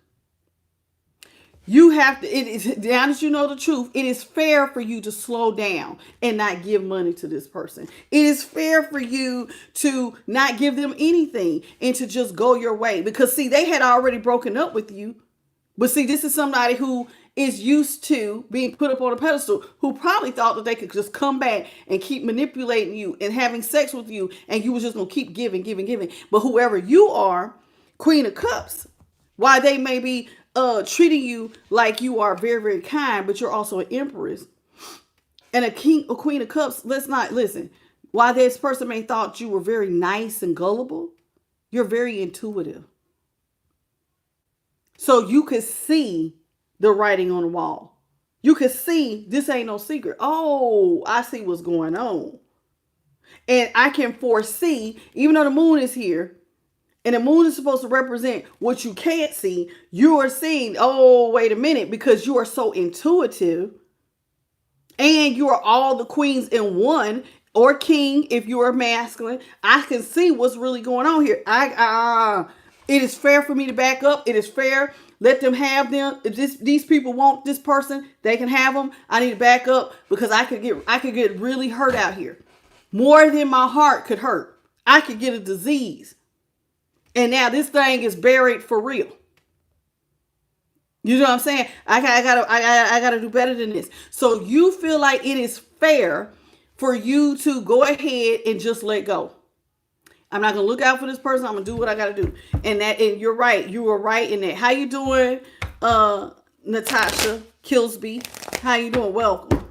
You have to, it is, now that you know the truth, it is fair for you to slow down and not give money to this person. It is fair for you to not give them anything and to just go your way. Because see, they had already broken up with you. But see, this is somebody who is used to being put up on a pedestal, who probably thought that they could just come back and keep manipulating you and having sex with you, and you was just going to keep giving, giving, giving. But whoever you are, Queen of Cups, why they may be treating you like you are very, very kind, but you're also an empress and a queen of cups. Let's not listen. While this person may thought you were very nice and gullible, you're very intuitive. So you could see the writing on the wall. You could see this ain't no secret. Oh, I see what's going on. And I can foresee, even though the moon is here, and the moon is supposed to represent what you can't see, you are seeing, oh, wait a minute, because you are so intuitive and you are all the queens in one, or king if you are masculine. I can see what's really going on here. It is fair for me to back up. It is fair. Let them have them. If these people want this person, they can have them. I need to back up because I could get really hurt out here. More than my heart could hurt. I could get a disease. And now this thing is buried for real. You know what I'm saying? I gotta do better than this. So you feel like it is fair for you to go ahead and just let go. I'm not gonna look out for this person. I'm gonna do what I gotta do. And you're right. You were right in that. How you doing, Natasha Killsby? How you doing? Welcome.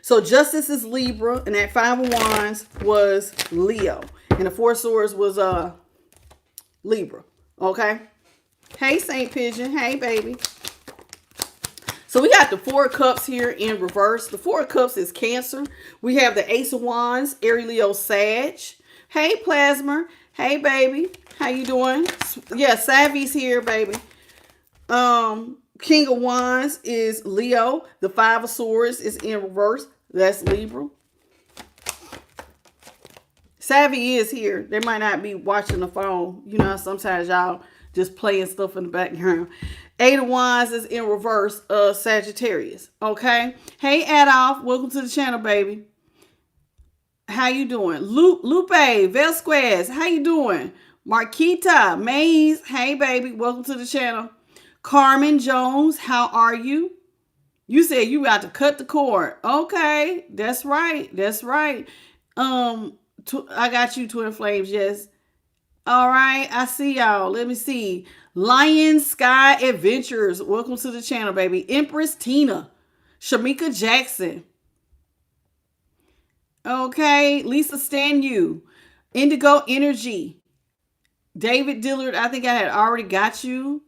So Justice is Libra, and that Five of Wands was Leo, and the Four of Swords was Libra. Okay. Hey, Saint Pigeon. Hey, baby. So we got the Four of Cups here in reverse. The Four of Cups is Cancer. We have the Ace of Wands, Aries, Leo, Sag. Hey, Plasma. Hey, baby. How you doing? Yeah, Savvy's here, baby. King of Wands is Leo. The Five of Swords is in reverse. That's Libra. Savvy is here. They might not be watching the phone. You know, sometimes y'all just playing stuff in the background. Eight of Wands is in reverse, Sagittarius. Okay. Hey, Adolf. Welcome to the channel, baby. How you doing? Lupe Velsquez. How you doing? Marquita Mays. Hey, baby. Welcome to the channel. Carmen Jones. How are you? You said you got to cut the cord. Okay. That's right. That's right. I got you, Twin Flames. Yes. All right. I see y'all. Let me see. Lion Sky Adventures. Welcome to the channel, baby. Empress Tina. Shamika Jackson. Okay. Lisa Stanu. Indigo Energy. David Dillard. I think I had already got you.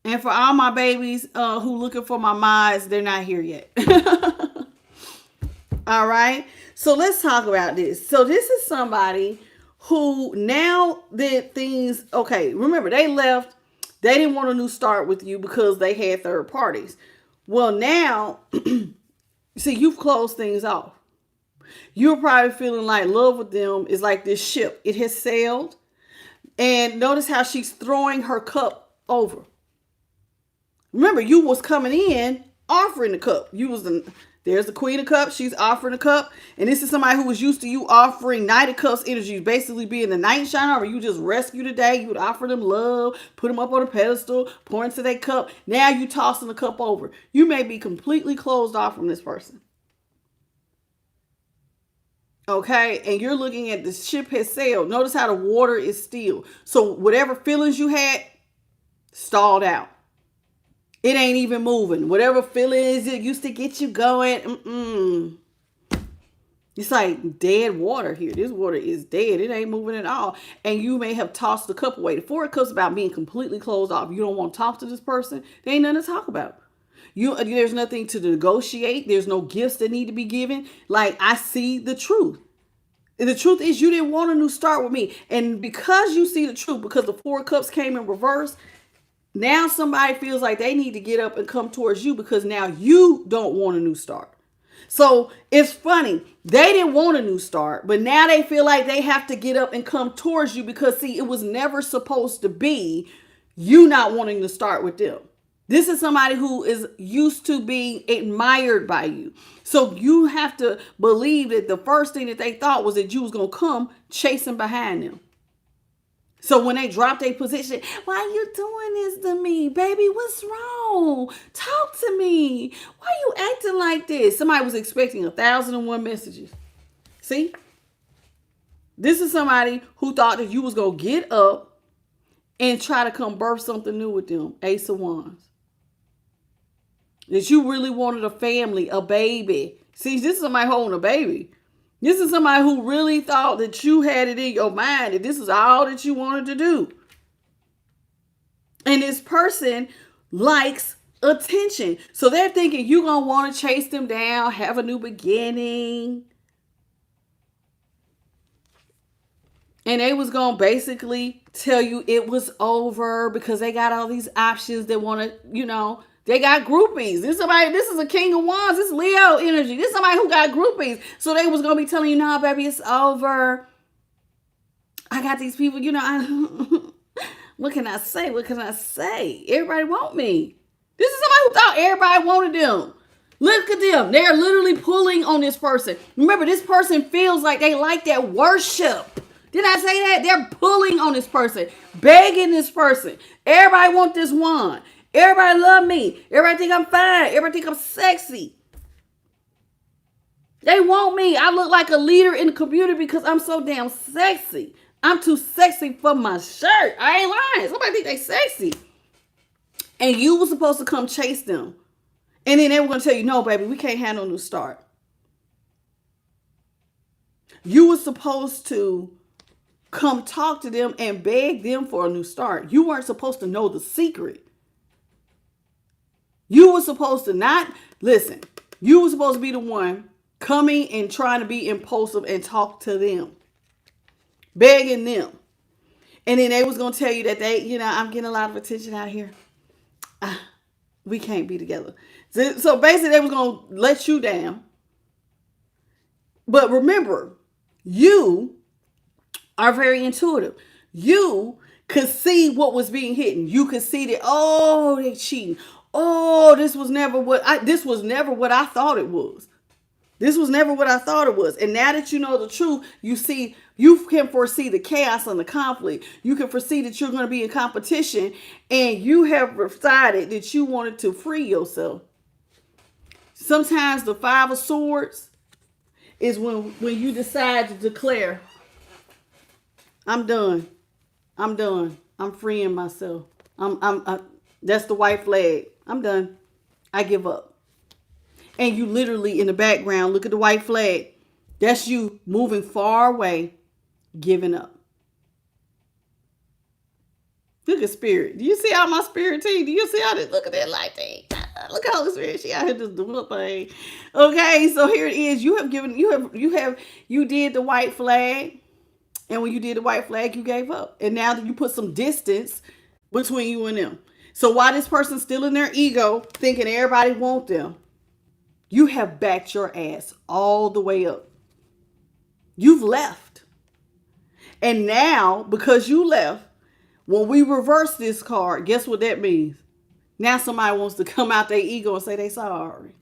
And for all my babies who looking for my mods, they're not here yet. All right. So let's talk about this. So this is somebody who now that things, okay, remember they left, they didn't want a new start with you because they had third parties. Well, now, see, you've closed things off. You're probably feeling like love with them is like this ship. It has sailed. And notice how she's throwing her cup over. Remember, you was coming in offering the cup. There's the Queen of Cups. She's offering a cup. And this is somebody who was used to you offering Knight of Cups energy, basically being the knight in shining armor. You just rescue today. You would offer them love, put them up on a pedestal, pour into their cup. Now you tossing the cup over. You may be completely closed off from this person. Okay, and you're looking at the ship has sailed. Notice how the water is still. So whatever feelings you had, stalled out. It ain't even moving. Whatever feelings it used to get you going, it's like dead water here. This water is dead. It ain't moving at all. And you may have tossed the cup away. The Four of Cups is about being completely closed off. You don't want to talk to this person. There ain't nothing to talk about. There's nothing to negotiate. There's no gifts that need to be given. Like, I see the truth. And the truth is you didn't want a new start with me. And because you see the truth, because the Four of Cups came in reverse, now somebody feels like they need to get up and come towards you because now you don't want a new start. So it's funny. They didn't want a new start, but now they feel like they have to get up and come towards you because, see, it was never supposed to be You not wanting to start with them. This is somebody who is used to being admired by you. So you have to believe that the first thing that they thought was that you was going to come chasing behind them. So when they drop their position, why are you doing this to me? Baby, what's wrong? Talk to me. Why are you acting like this? Somebody was expecting 1,001 messages. See? This is somebody who thought that you was going to get up and try to come birth something new with them. Ace of Wands. That you really wanted a family, a baby. See, this is somebody holding a baby. This is somebody who really thought that you had it in your mind, that this is all that you wanted to do. And this person likes attention. So they're thinking you're going to want to chase them down, have a new beginning. And they was going to basically tell you it was over because they got all these options that want to, they got groupies. This is a King of Wands. This is Leo energy. This is somebody who got groupies. So they was going to be telling you, nah, baby, it's over. I got these people, what can I say? What can I say? Everybody want me. This is somebody who thought everybody wanted them. Look at them. They're literally pulling on this person. Remember, this person feels like they like that worship. Did I say that? They're pulling on this person, begging this person. Everybody want this wand. Everybody love me. Everybody think I'm fine. Everybody think I'm sexy. They want me. I look like a leader in the community because I'm so damn sexy. I'm too sexy for my shirt. I ain't lying. Somebody think they sexy. And you were supposed to come chase them. And then they were going to tell you, no, baby, we can't have no new start. You were supposed to come talk to them and beg them for a new start. You weren't supposed to know the secret. You were supposed to not, listen, you were supposed to be the one coming and trying to be impulsive and talk to them. Begging them. And then they was going to tell you that I'm getting a lot of attention out here. We can't be together. So basically they was going to let you down. But remember, you are very intuitive. You could see what was being hidden. You could see that, they cheating. Oh, this was never what I thought it was. This was never what I thought it was. And now that you know the truth, you can foresee the chaos and the conflict. You can foresee that you're going to be in competition, and you have decided that you wanted to free yourself. Sometimes the 5 of Swords is when you decide to declare, I'm done. I'm done. I'm freeing myself. That's the white flag. I'm done. I give up. And you literally in the background, look at the white flag. That's you moving far away, giving up. Look at Spirit. Do you see how my Spirit team? Do you see how this? Look at that light thing. Look at Holy Spirit. She out here just doing a thing. Okay, so here it is. You did the white flag. And when you did the white flag, you gave up. And now that you put some distance between you and them. So while this person's still in their ego, thinking everybody want them, you have backed your ass all the way up. You've left. And now, because you left, when we reverse this card, guess what that means? Now somebody wants to come out their ego and say they sorry.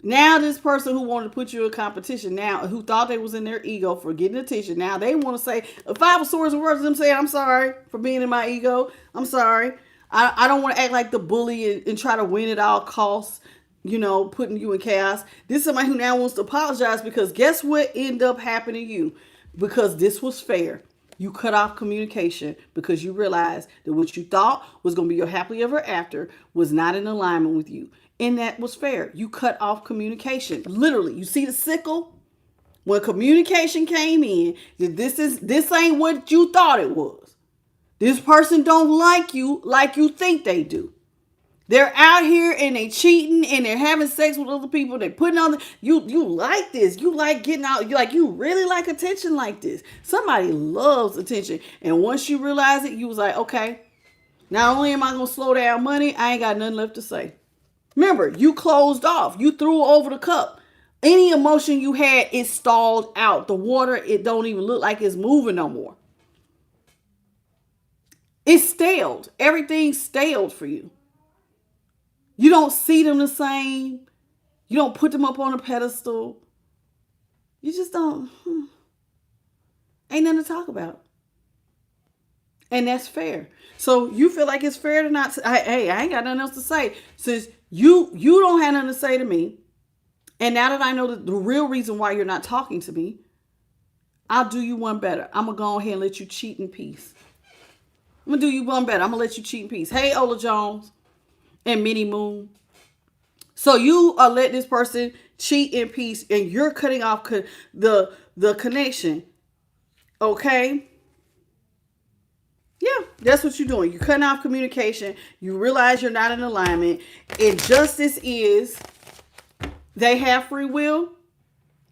Now this person who wanted to put you in competition, now who thought they was in their ego for getting attention, now they want to say, 5 of Swords reverses them saying, I'm sorry for being in my ego. I'm sorry. I don't want to act like the bully and try to win at all costs, putting you in chaos. This is somebody who now wants to apologize because guess what ended up happening to you? Because this was fair. You cut off communication because you realized that what you thought was going to be your happily ever after was not in alignment with you. And that was fair. You cut off communication. Literally, you see the sickle? When communication came in, this ain't what you thought it was. This person don't like you think they do. They're out here and they cheating and they're having sex with other people. They're putting on you like this. You like getting out. You really like attention like this. Somebody loves attention. And once you realize it, you was like, okay, not only am I going to slow down money, I ain't got nothing left to say. Remember, you closed off. You threw over the cup. Any emotion you had, it stalled out. The water, it don't even look like it's moving no more. It's staled. Everything's staled for you. You don't see them the same. You don't put them up on a pedestal. You just don't. Ain't nothing to talk about. And that's fair. So you feel like it's fair to not. Hey, I ain't got nothing else to say. Since you don't have nothing to say to me, and now that I know the real reason why you're not talking to me, I'll do you one better. I'm gonna go ahead and let you cheat in peace. I'm gonna do you one better. I'm gonna let you cheat in peace. Hey, Ola Jones and Minnie Moon. So you are letting this person cheat in peace, and you're cutting off the connection. Okay. Yeah, that's what you're doing. You're cutting off communication. You realize you're not in alignment. And justice is, they have free will.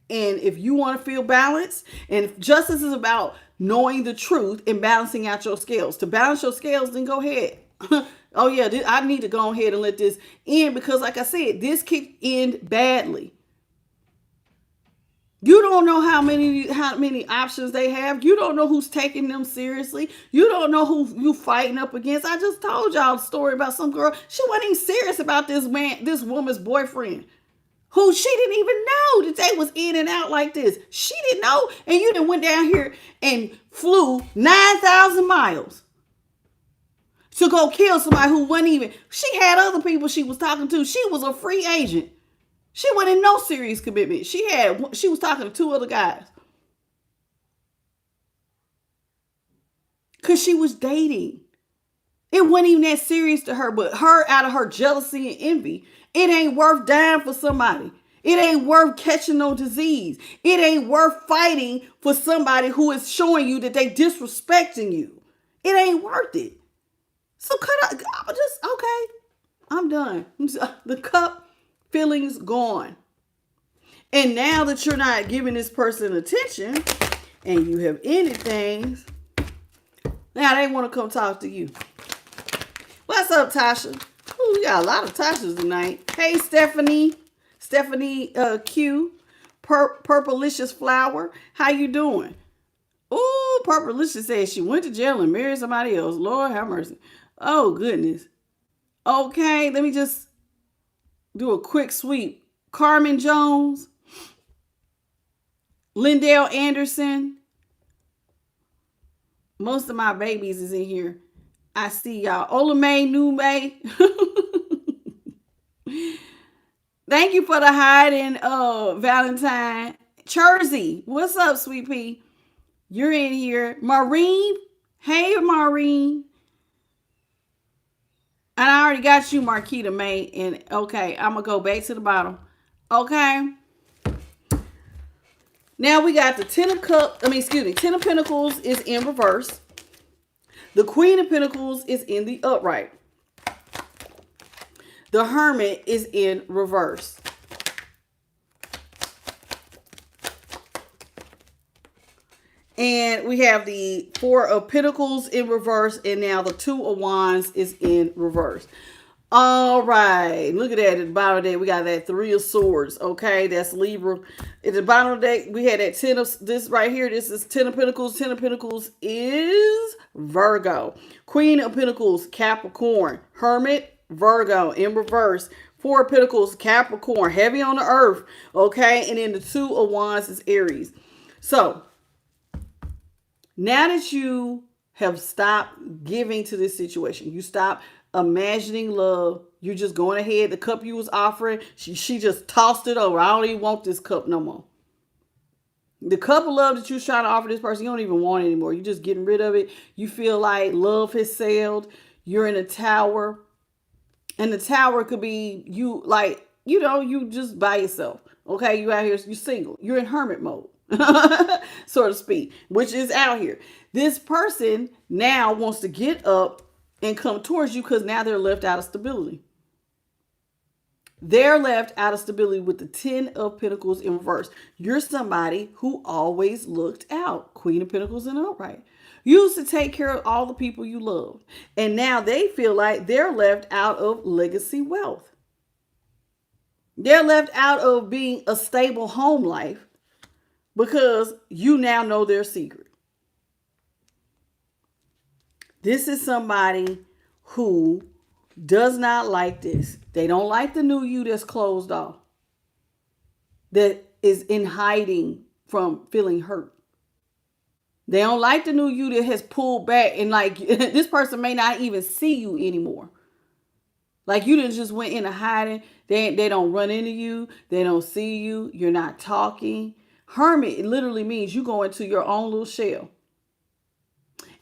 And if you want to feel balanced, and if justice is about knowing the truth and balancing out your scales. To balance your scales, then go ahead. Oh yeah, I need to go ahead and let this end, because like I said, this could end badly. You don't know how many options they have. You don't know who's taking them seriously. You don't know who you fighting up against. I just told y'all a story about some girl. She wasn't even serious about this woman's boyfriend, who she didn't even know that they was in and out like this. She didn't know, and you done went down here and flew 9,000 miles to go kill somebody who wasn't even. She had other people she was talking to. She was a free agent. She wasn't in no serious commitment. She was talking to 2 other guys. Because she was dating. It wasn't even that serious to her, but her, out of her jealousy and envy, it ain't worth dying for somebody. It ain't worth catching no disease. It ain't worth fighting for somebody who is showing you that they disrespecting you. It ain't worth it. So I'm done. The cup feelings gone. And now that you're not giving this person attention and you have ended things, now they want to come talk to you. What's up, Tasha? Ooh, we got a lot of Tashas tonight. Hey, Stephanie Q, Purplicious Flower. How you doing? Ooh, Purplicious says she went to jail and married somebody else. Lord have mercy. Oh, goodness. Okay, let me just do a quick sweep. Carmen Jones, Lindell Anderson. Most of my babies is in here. I see y'all. Olamay Nume. Thank you for the hiding, Valentine. Chersey, what's up, sweet pea? You're in here. Maureen. Hey, Maureen. And I already got you, Marquita May. And okay, I'm gonna go back to the bottom. Okay. Now we got the Ten of Pentacles is in reverse. The Queen of Pentacles is in the upright. The Hermit is in reverse. And we have the Four of Pentacles in reverse, and now the Two of Wands is in reverse. All right, look at that. At the bottom of the deck, we got that Three of Swords. Okay, that's Libra. At the bottom of the deck, we had that Ten of, this right here, this is Ten of Pentacles. Ten of Pentacles is Virgo. Queen of Pentacles, Capricorn. Hermit, Virgo, in reverse. Four of Pentacles, Capricorn, heavy on the earth. Okay, and then the Two of Wands is Aries. So, now that you have stopped giving to this situation, you stop imagining love, you're just going ahead. The cup you was offering, she just tossed it over. I don't even want this cup no more. The cup of love that you was trying to offer this person, you don't even want it anymore. You're just getting rid of it. You feel like love has sailed. You're in a tower. And the tower could be you, like, you just by yourself. Okay, you out here, you're single. You're in hermit mode. So to speak, which is out here. This person now wants to get up and come towards you because now they're left out of stability. They're left out of stability with the Ten of Pentacles in reverse. You're somebody who always looked out. Queen of Pentacles in upright. You used to take care of all the people you loved. And now they feel like they're left out of legacy wealth. They're left out of being a stable home life, because you now know their secret. This is somebody who does not like this. They don't like the new you that's closed off, that is in hiding from feeling hurt. They don't like the new you that has pulled back, and like this person may not even see you anymore. Like you didn't just went into hiding. They don't run into you. They don't see you. You're not talking. Hermit, it literally means you go into your own little shell.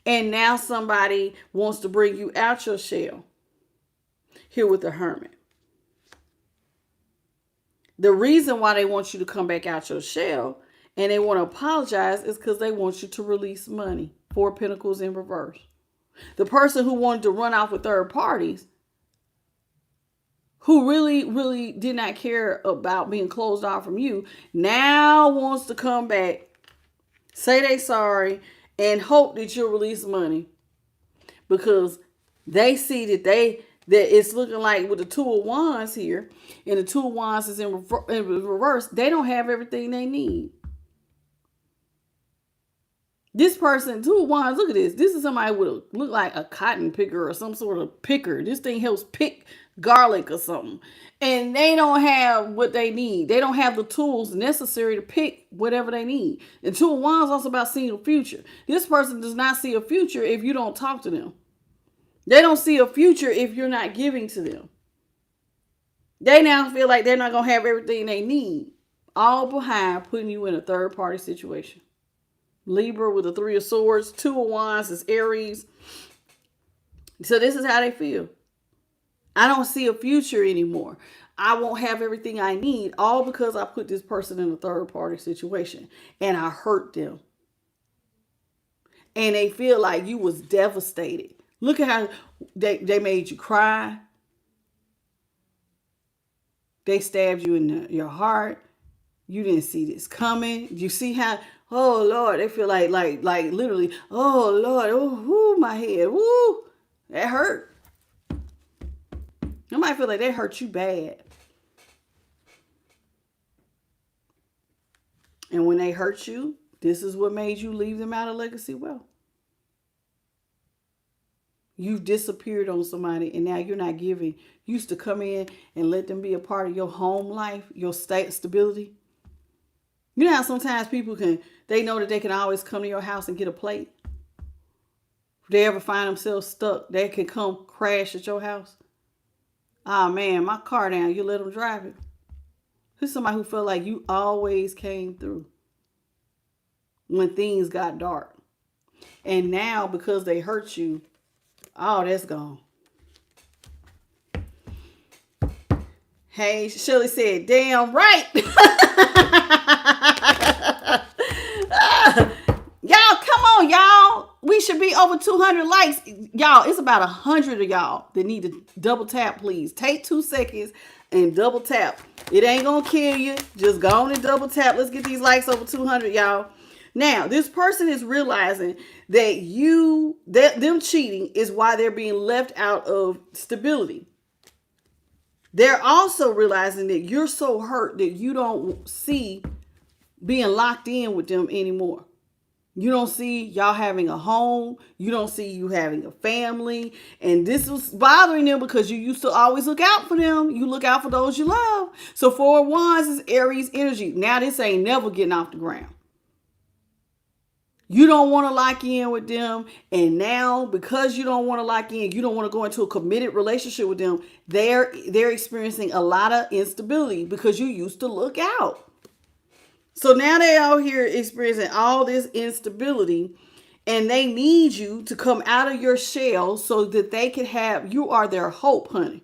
And now somebody wants to bring you out your shell. Here with the Hermit. The reason why they want you to come back out your shell and they want to apologize is because they want you to release money. 4 Pentacles in reverse. The person who wanted to run off with third parties, who really did not care about being closed off from you, now wants to come back, say they sorry, and hope that you'll release money. Because they see that it's looking like with the 2 of Wands here, and the 2 of Wands is in reverse, they don't have everything they need. This person, 2 of Wands, look at this. This is somebody with look like a cotton picker or some sort of picker. This thing helps pick garlic or something. And they don't have what they need. They don't have the tools necessary to pick whatever they need. And 2 of Wands is also about seeing a future. This person does not see a future if you don't talk to them. They don't see a future if you're not giving to them. They now feel like they're not going to have everything they need. All behind putting you in a third party situation. Libra with the 3 of Swords. 2 of Wands is Aries. So this is how they feel. I don't see a future anymore. I won't have everything I need, all because I put this person in a third party situation and I hurt them. And they feel like you was devastated. Look at how they made you cry. They stabbed you in your heart. You didn't see this coming. You see how, oh Lord, they feel like literally, oh Lord, oh, my head, woo, that hurt. You might feel like they hurt you bad. And when they hurt you, this is what made you leave them out of legacy wealth. You've disappeared on somebody and now you're not giving. You used to come in and let them be a part of your home life, your stability. You know how sometimes people they know that they can always come to your house and get a plate. If they ever find themselves stuck, they can come crash at your house. Oh man, my car down, you let them drive it. This is somebody who felt like you always came through when things got dark. And now because they hurt you, oh, that's gone. Hey, Shirley said, damn right. Y'all, come on, y'all. We should be over 200 likes. Y'all, it's about 100 of y'all that need to double tap, please. Take 2 seconds and double tap. It ain't going to kill you. Just go on and double tap. Let's get these likes over 200, y'all. Now, this person is realizing that them cheating is why they're being left out of stability. They're also realizing that you're so hurt that you don't see being locked in with them anymore. You don't see y'all having a home. You don't see you having a family. And this was bothering them because you used to always look out for them. You look out for those you love. So 4 of Wands is Aries energy. Now this ain't never getting off the ground. You don't want to lock in with them. And now because you don't want to lock in, you don't want to go into a committed relationship with them, they're experiencing a lot of instability because you used to look out. So now they're out here experiencing all this instability and they need you to come out of your shell so that they can you are their hope, honey.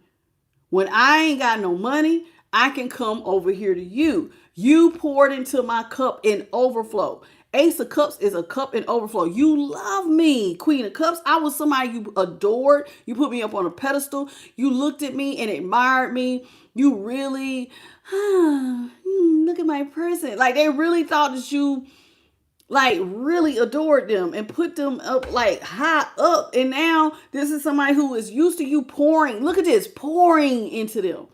When I ain't got no money, I can come over here to you. You poured into my cup in overflow. Ace of Cups is a cup in overflow. You love me, Queen of Cups. I was somebody you adored. You put me up on a pedestal. You looked at me and admired me. You really, look at my person. Like they really thought that you really adored them and put them up high up. And now this is somebody who is used to you pouring. Look at this, pouring into them.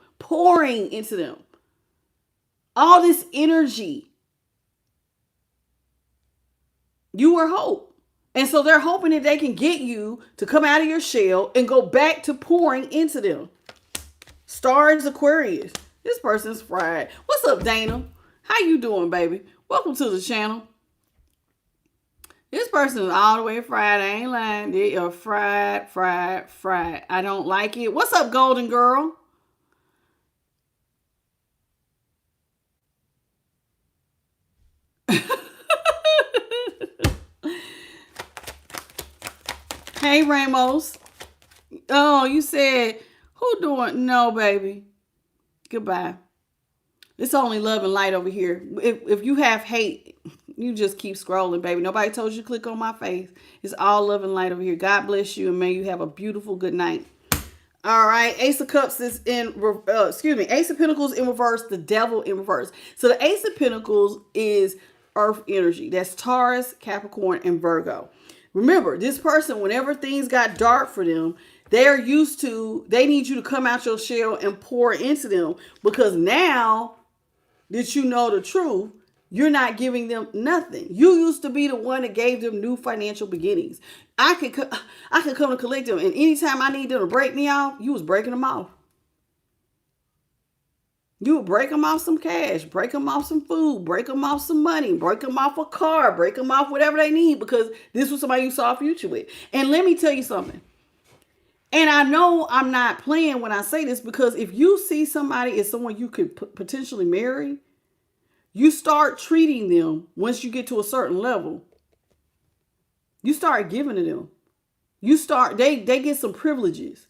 All this energy. You were hope. And so they're hoping that they can get you to come out of your shell and go back to pouring into them. Stars Aquarius. This person's fried. What's up, Dana? How you doing, baby? Welcome to the channel. This person is all the way fried. I ain't lying. They are fried. I don't like it. What's up, Golden Girl? Hey, Ramos. Oh, you said, who doing? No, baby. Goodbye. It's only love and light over here. If you have hate, you just keep scrolling, baby. Nobody told you to click on my face. It's all love and light over here. God bless you, and may you have a beautiful good night. All right, Ace of Cups is Ace of Pentacles in reverse, the Devil in reverse. So the Ace of Pentacles is Earth energy. That's Taurus, Capricorn, and Virgo. Remember, this person, whenever things got dark for them, they need you to come out your shell and pour into them, because now that you know the truth, you're not giving them nothing. You used to be the one that gave them new financial beginnings. I could come and collect them, and anytime I need them to break me off, you was breaking them off. You would break them off some cash, break them off some food, break them off some money, break them off a car, break them off whatever they need, because this was somebody you saw a future with. And let me tell you something. And I know I'm not playing when I say this, because if you see somebody as someone you could potentially marry, you start treating them, once you get to a certain level, you start giving to them. They get some privileges,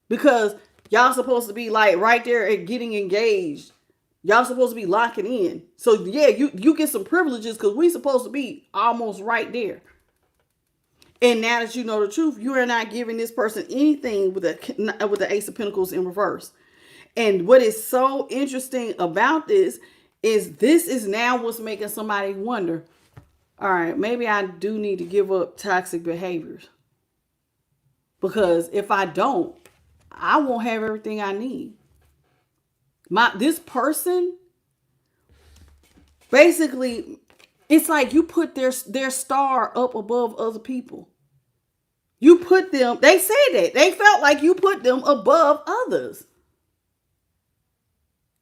because y'all supposed to be like right there at getting engaged. Y'all supposed to be locking in. So yeah, you get some privileges, because we supposed to be almost right there. And now that you know the truth, you are not giving this person anything with the Ace of Pentacles in reverse. And what is so interesting about this is now what's making somebody wonder, all right, maybe I do need to give up toxic behaviors. Because if I don't, I won't have everything I need. This person, basically, it's like you put their star up above other people. You put them, they said that. They felt like you put them above others.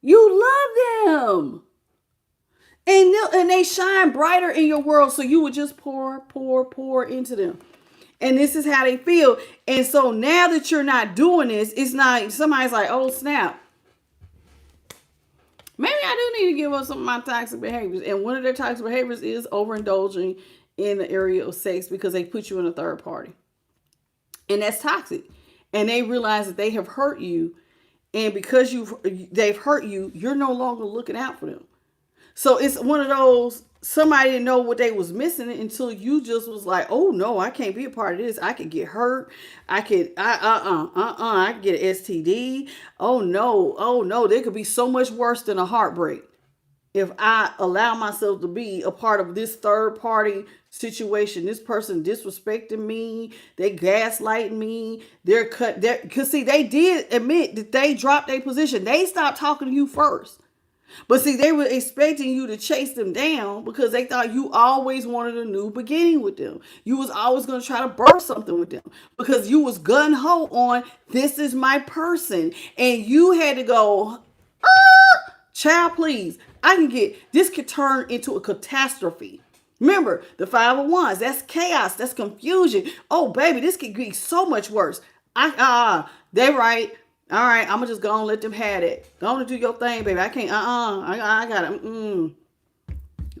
You love them. And they shine brighter in your world, so you would just pour into them. And this is how they feel. And so now that you're not doing this, it's not, somebody's like, oh, snap. Maybe I do need to give up some of my toxic behaviors. And one of their toxic behaviors is overindulging in the area of sex, because they put you in a third party. And that's toxic. And they realize that they have hurt you. And because they've hurt you, you're no longer looking out for them. So it's one of those, somebody didn't know what they was missing until you just was like, oh no, I can't be a part of this. I could get hurt. I could, I could get an STD. Oh no, there could be so much worse than a heartbreak if I allow myself to be a part of this third party situation. This person disrespecting me, they gaslighting me, because see, they did admit that they dropped their position. They stopped talking to you first. But see, they were expecting you to chase them down, because they thought you always wanted a new beginning with them. You was always going to try to birth something with them, because you was gung-ho on, this is my person. And you had to go, child, please. This could turn into a catastrophe. Remember, the 5 of Wands, that's chaos, that's confusion. Oh, baby, this could be so much worse. They right. All right, I'm going to just go and let them have it. Go on and do your thing, baby. I can't, I got to,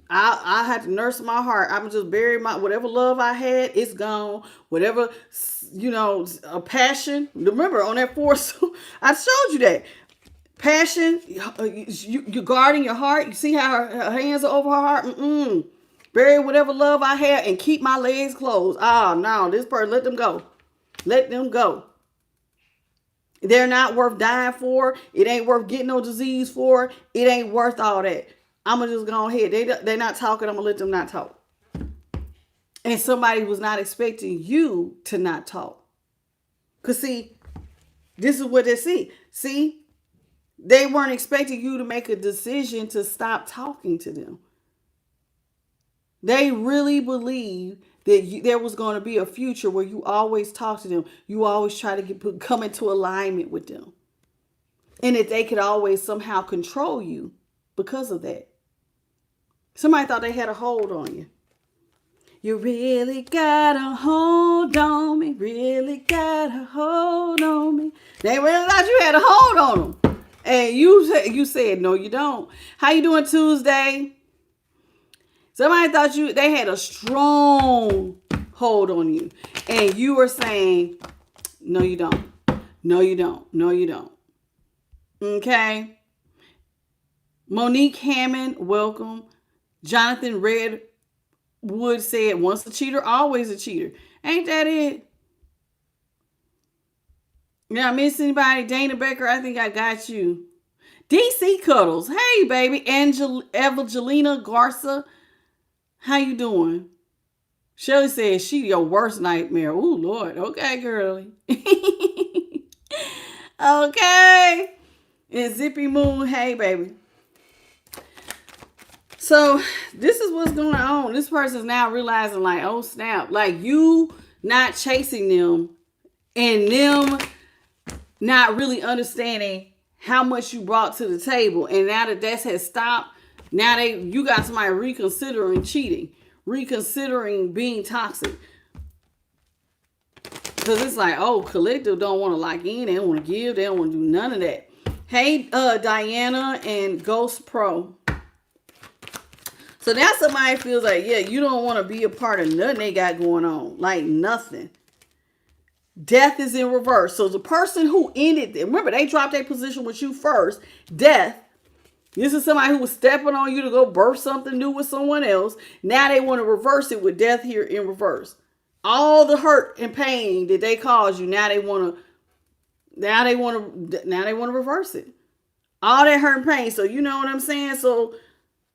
I had to nurse my heart. I'm just bury whatever love I had, it's gone. Whatever, a passion. Remember, on that force, I showed you that. Passion, you're guarding your heart. You see how her hands are over her heart? Bury whatever love I had and keep my legs closed. No, this person, let them go. Let them go. They're not worth dying for. It ain't worth getting no disease for. It ain't worth all that. I'm going to just go ahead. They're not talking. I'm going to let them not talk. And somebody was not expecting you to not talk. Because see, this is what they see. See, they weren't expecting you to make a decision to stop talking to them. They really believe that there was going to be a future where you always talk to them. You always try to come into alignment with them. And that they could always somehow control you because of that. Somebody thought they had a hold on you. You really got a hold on me. Really got a hold on me. They really thought you had a hold on them. And you said, no, you don't. How you doing Tuesday? Somebody thought they had a strong hold on you. And you were saying, no, you don't. No, you don't. No, you don't. Okay. Monique Hammond, welcome. Jonathan Redwood said, once a cheater, always a cheater. Ain't that it? Did I miss anybody? Dana Becker, I think I got you. DC Cuddles, hey baby. Evangelina Garza, how you doing? Shelly says she your worst nightmare. Ooh, Lord. Okay, girly. Okay. And Zippy Moon, hey baby. So this is what's going on. This person's now realizing like, oh snap, like you not chasing them and them not really understanding how much you brought to the table. And now that has stopped, now you got somebody reconsidering cheating, reconsidering being toxic. Because it's like, oh, collective don't want to lock in, they don't want to give, they don't want to do none of that. Hey, Diana and Ghost Pro. So now somebody feels like, yeah, you don't want to be a part of nothing they got going on. Like nothing. Death is in reverse. So the person who ended it, remember, they dropped their position with you first. Death. This is somebody who was stepping on you to go birth something new with someone else. Now they want to reverse it with death here in reverse. All the hurt and pain that they caused you, now they want to reverse it. All that hurt and pain. So you know what I'm saying? So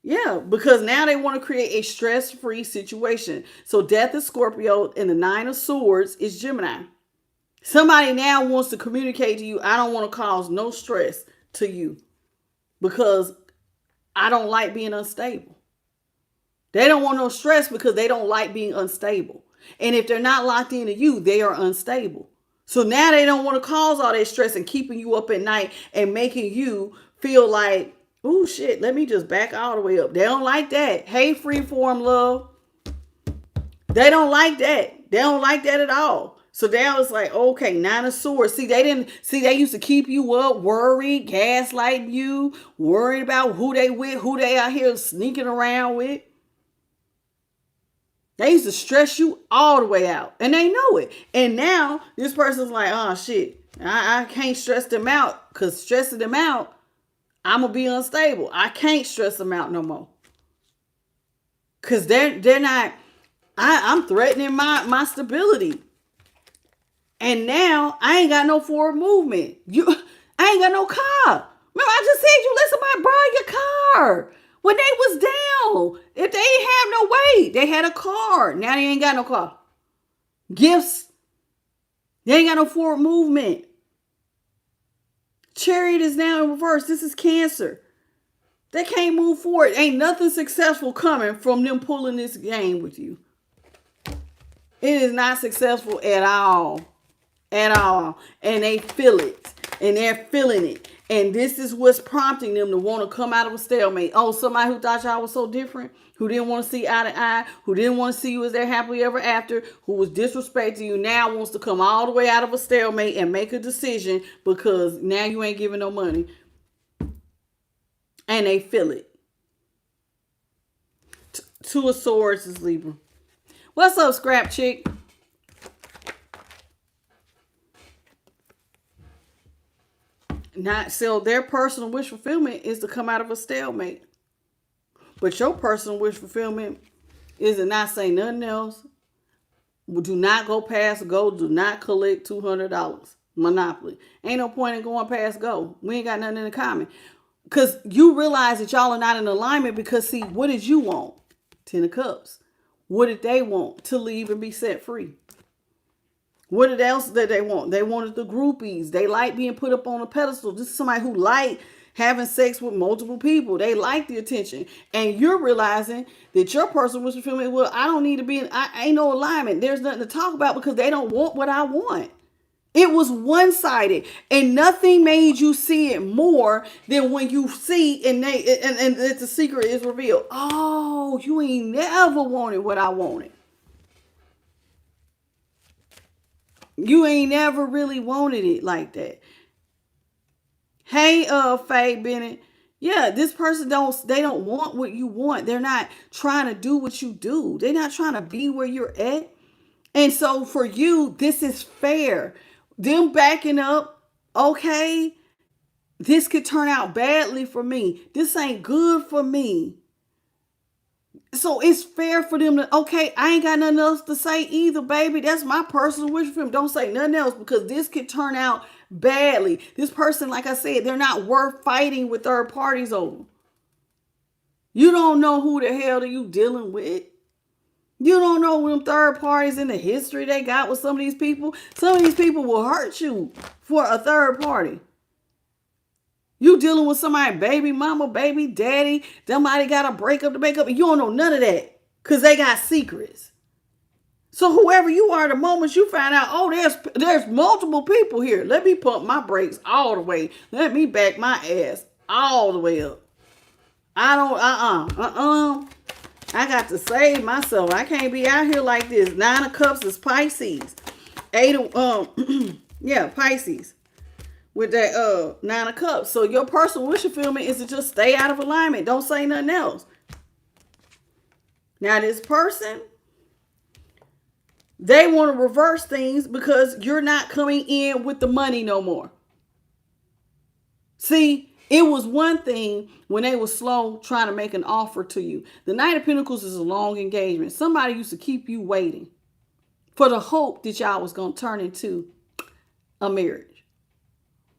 yeah, because now they want to create a stress-free situation. So death is Scorpio and the 9 of Swords is Gemini. Somebody now wants to communicate to you, I don't want to cause no stress to you because I don't like being unstable. They don't want no stress because they don't like being unstable. And if they're not locked into you, they are unstable. So now they don't want to cause all that stress and keeping you up at night and making you feel like, oh shit, let me just back all the way up. They don't like that. Hey, freeform love. They don't like that. They don't like that at all. So they was like, okay, 9 of Swords. See, they used to keep you up, worried, gaslighting you, worried about who they with, who they out here sneaking around with. They used to stress you all the way out. And they know it. And now this person's like, oh shit, I can't stress them out. Because stressing them out, I'm going to be unstable. I can't stress them out no more. Because they're not, I'm threatening my stability. And now I ain't got no forward movement. I ain't got no car. Remember, I just said you let somebody borrow your car. When they was down, if they didn't have no weight, they had a car. Now they ain't got no car. Gifts. They ain't got no forward movement. Chariot is now in reverse. This is Cancer. They can't move forward. Ain't nothing successful coming from them pulling this game with you. It is not successful at all. At all. And they feel it. And they're feeling it. And this is what's prompting them to want to come out of a stalemate. Oh, somebody who thought y'all was so different, who didn't want to see eye to eye, who didn't want to see you as their happily ever after, who was disrespecting you, now wants to come all the way out of a stalemate and make a decision because now you ain't giving no money. And they feel it. 2 of Swords is Libra. What's up, Scrap Chick? Not so their personal wish fulfillment is to come out of a stalemate. But your personal wish fulfillment is to not say nothing else. Do not go past go. Do not collect $200. Monopoly. Ain't no point in going past go. We ain't got nothing in common. Because you realize that y'all are not in alignment because, see, what did you want? 10 of Cups. What did they want? To leave and be set free. What else did they want? They wanted the groupies. They like being put up on a pedestal. This is somebody who like having sex with multiple people. They like the attention. And you're realizing that your person was fulfillment, well, I don't need to be I ain't no alignment. There's nothing to talk about because they don't want what I want. It was one-sided, and nothing made you see it more than when you see and the secret is revealed. Oh, you ain't never wanted what I wanted. You ain't never really wanted it like that. Hey, Faye Bennett. Yeah, this person they don't want what you want. They're not trying to do what you do. They're not trying to be where you're at. And so for you, this is fair. Them backing up, okay, this could turn out badly for me. This ain't good for me. So it's fair for them to, okay, I ain't got nothing else to say either, baby. That's my personal wish for them. Don't say nothing else because this could turn out badly. This person, like I said, they're not worth fighting with third parties over. You don't know who the hell are you dealing with. You don't know them third parties in the history they got with some of these people. Some of these people will hurt you for a third party. You dealing with somebody, baby mama, baby daddy, somebody got to break up to make up, and you don't know none of that because they got secrets. So whoever you are, the moment you find out, oh, there's multiple people here. Let me pump my brakes all the way. Let me back my ass all the way up. I don't, I got to save myself. I can't be out here like this. 9 of Cups is Pisces. Pisces. With that 9 of Cups. So your personal wish fulfillment is to just stay out of alignment. Don't say nothing else. Now this person, they want to reverse things because you're not coming in with the money no more. See, it was one thing when they were slow trying to make an offer to you. The Knight of Pentacles is a long engagement. Somebody used to keep you waiting for the hope that y'all was going to turn into a marriage.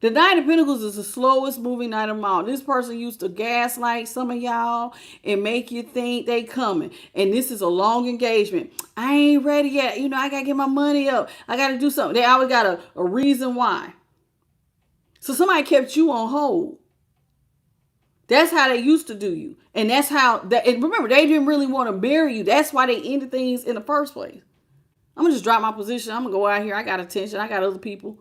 The Knight of Pentacles is the slowest moving knight of them all. This person used to gaslight some of y'all and make you think they coming. And this is a long engagement. I ain't ready yet. You know, I got to get my money up. I got to do something. They always got a reason why. So somebody kept you on hold. That's how they used to do you. And that's how, and remember, they didn't really want to marry you. That's why they ended things in the first place. I'm going to just drop my position. I'm going to go out here. I got attention. I got other people.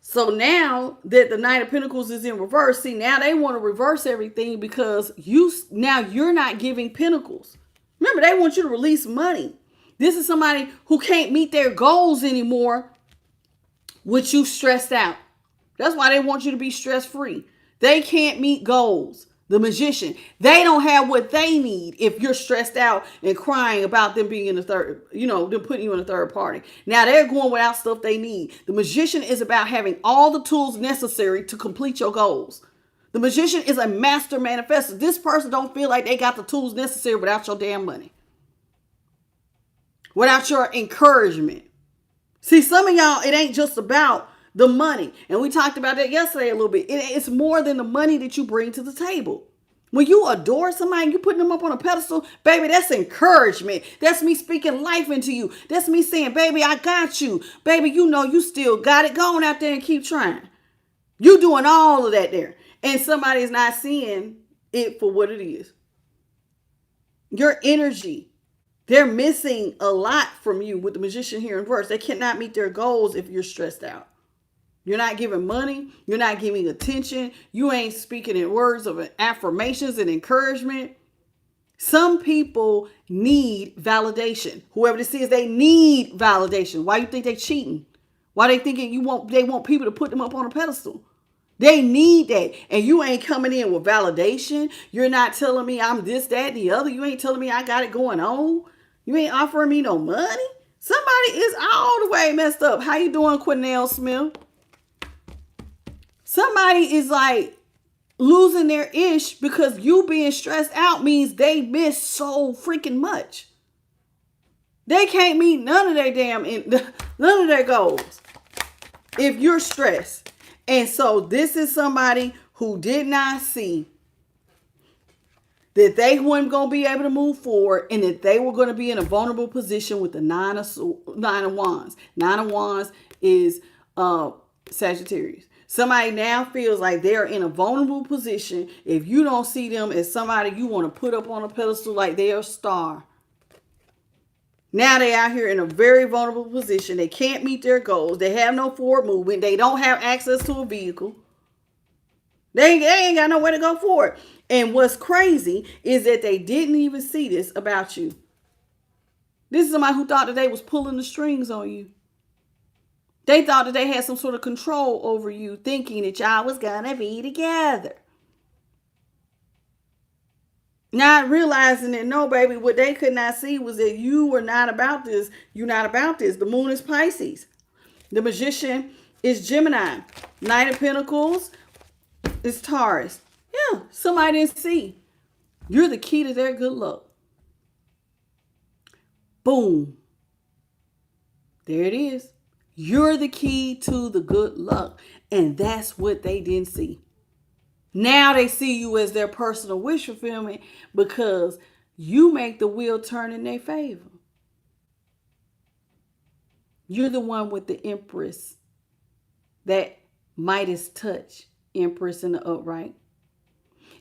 So now that the Knight of Pentacles is in reverse, see, now they want to reverse everything because you're not giving pentacles. Remember, they want you to release money. This is somebody who can't meet their goals anymore with you stressed out. That's why they want you to be stress-free. They can't meet goals. The Magician, they don't have what they need if you're stressed out and crying about them being in the third, them putting you in a third party. Now they're going without stuff they need. The Magician is about having all the tools necessary to complete your goals. The Magician is a master manifester. This person don't feel like they got the tools necessary without your damn money. Without your encouragement. See, some of y'all, it ain't just about the money. And we talked about that yesterday a little bit. It's more than the money that you bring to the table. When you adore somebody, you putting them up on a pedestal, baby, that's encouragement. That's me speaking life into you. That's me saying, baby, I got you. Baby, you still got it. Go on out there and keep trying. You doing all of that there. And somebody's not seeing it for what it is. Your energy. They're missing a lot from you with the Magician here in reverse. They cannot meet their goals if you're stressed out. You're not giving money. You're not giving attention. You ain't speaking in words of affirmations and encouragement. Some people need validation. Whoever this is, they need validation. Why you think they cheating? Why they thinking they want people to put them up on a pedestal? They need that. And you ain't coming in with validation. You're not telling me I'm this, that, the other. You ain't telling me I got it going on. You ain't offering me no money. Somebody is all the way messed up. How you doing, Quinnell Smith? Somebody is like losing their ish because you being stressed out means they miss so freaking much. They can't meet none of their goals if you're stressed. And so this is somebody who did not see that they weren't going to be able to move forward and that they were going to be in a vulnerable position with the Nine of Wands. Nine of Wands is Sagittarius. Somebody now feels like they're in a vulnerable position if you don't see them as somebody you want to put up on a pedestal like they're a star. Now they out here in a very vulnerable position. They can't meet their goals. They have no forward movement. They don't have access to a vehicle. They ain't got nowhere to go forward. And what's crazy is that they didn't even see this about you. This is somebody who thought that they was pulling the strings on you. They thought that they had some sort of control over you, thinking that y'all was gonna be together. Not realizing that, no, baby, what they could not see was that you were not about this. You're not about this. The moon is Pisces. The Magician is Gemini. Knight of Pentacles is Taurus. Yeah, somebody didn't see. You're the key to their good luck. Boom. There it is. You're the key to the good luck. And that's what they didn't see. Now they see you as their personal wish fulfillment because you make the wheel turn in their favor. You're the one with the Empress, that Midas touch, Empress in the upright.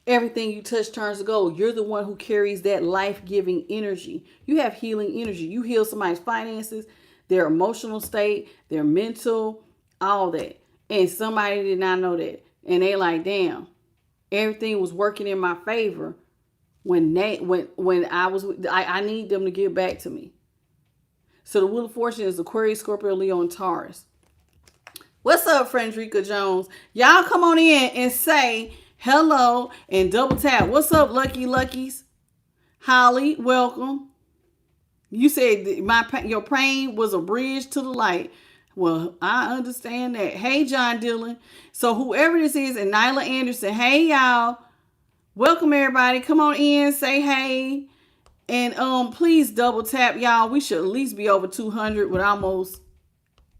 Everything you touch turns to gold. You're the one who carries that life-giving energy. You have healing energy. You heal somebody's finances, their emotional state, their mental, all that. And somebody did not know that. And they like, damn, everything was working in my favor when I need them to give back to me. So the Wheel of Fortune is Aquarius, Scorpio, Leo, and Taurus. What's up, Frederica Jones? Y'all come on in and say hello and double tap. What's up, Lucky Luckies? Holly, welcome. You said your pain was a bridge to the light. Well, I understand that. Hey, John Dillon. So whoever this is, and Nyla Anderson, hey, y'all. Welcome, everybody. Come on in, say hey. And please double tap, y'all. We should at least be over 200 with almost,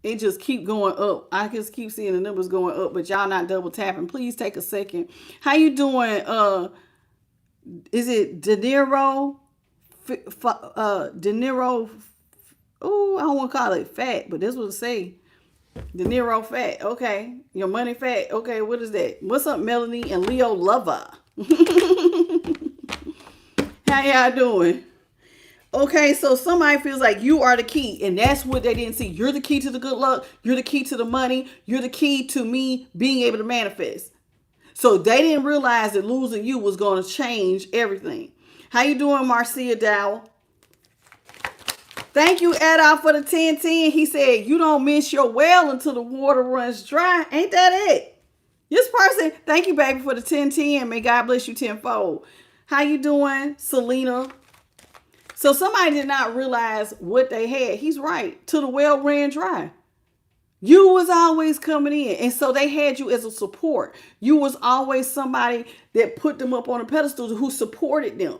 it just keep going up. I just keep seeing the numbers going up, but y'all not double tapping. Please take a second. How you doing? Is it De Niro? De Niro. Oh, I don't want to call it fat, but that's what it say. De Niro fat. Okay. Your money fat. Okay, what is that? What's up, Melanie and Leo Lover? How y'all doing? Okay, so somebody feels like you are the key, and that's what they didn't see. You're the key to the good luck. You're the key to the money. You're the key to me being able to manifest. So they didn't realize that losing you was going to change everything. How you doing, Marcia Dow? Thank you, Adolf, for the 1010. He said, you don't miss your well until the water runs dry. Ain't that it? This person, thank you, baby, for the 1010. May God bless you tenfold. How you doing, Selena? So somebody did not realize what they had. He's right. Till the well ran dry. You was always coming in. And so they had you as a support. You was always somebody that put them up on a pedestal who supported them.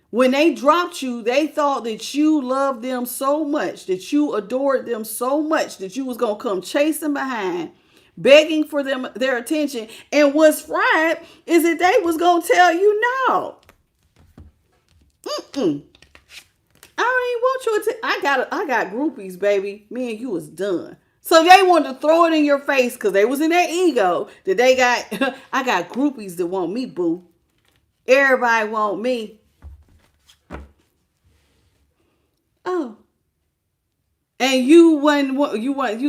When they dropped you, they thought that you loved them so much, that you adored them so much, that you was going to come chasing behind, begging for them their attention. And what's right is that they was going to tell you no. I don't even want you I got groupies, baby. Me and you was done. So they wanted to throw it in your face because they was in their ego that they got, I got groupies that want me, boo. Everybody want me. Oh. And you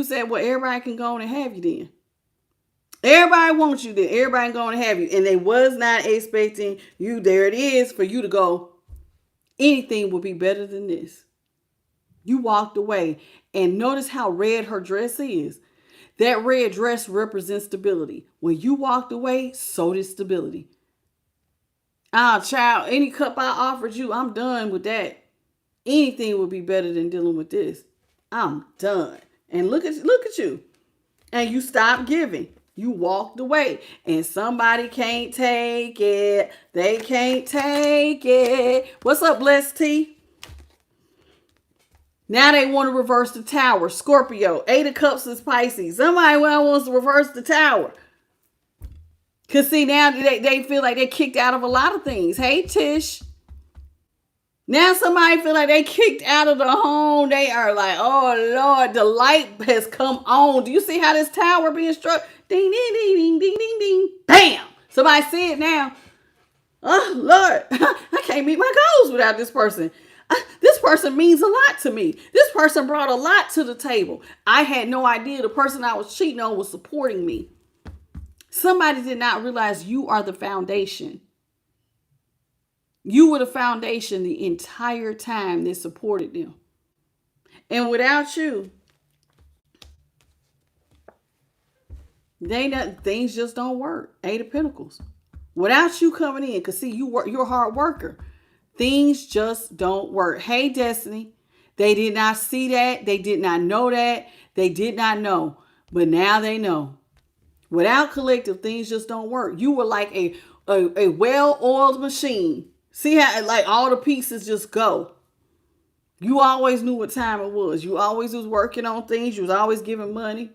said, well, everybody can go on and have you then. Everybody wants you then. Everybody going to have you. And they was not expecting you. There it is for you to go. Anything would be better than this. You walked away. And notice how red her dress is. That red dress represents stability. When you walked away, so did stability. Child, any cup I offered you, I'm done with that. Anything would be better than dealing with this. I'm done. And look at you. And you stopped giving. You walked away. And somebody can't take it. They can't take it. What's up, Blessed T? Now they want to reverse the tower. Scorpio. 8 of Cups is Pisces. Somebody wants to reverse the tower. Because see, now they feel like they're kicked out of a lot of things. Hey, Tish. Now somebody feel like they kicked out of the home. They are like, oh Lord, the light has come on. Do you see how this tower being struck? Ding, ding, ding, ding, ding, ding, ding. Bam! Somebody see it now. Oh Lord, I can't meet my goals without this person. This person means a lot to me. This person brought a lot to the table. I had no idea the person I was cheating on was supporting me. Somebody did not realize you are the foundation. You were the foundation the entire time that supported them. And without you, things just don't work. Eight of Pentacles. Without you coming in, because see, you're a hard worker. Things just don't work. Hey, Destiny. They did not see that. They did not know that. They did not know. But now they know. Without collective, things just don't work. You were like a well-oiled machine. See how like all the pieces just go. You always knew what time it was. You always was working on things. You was always giving money.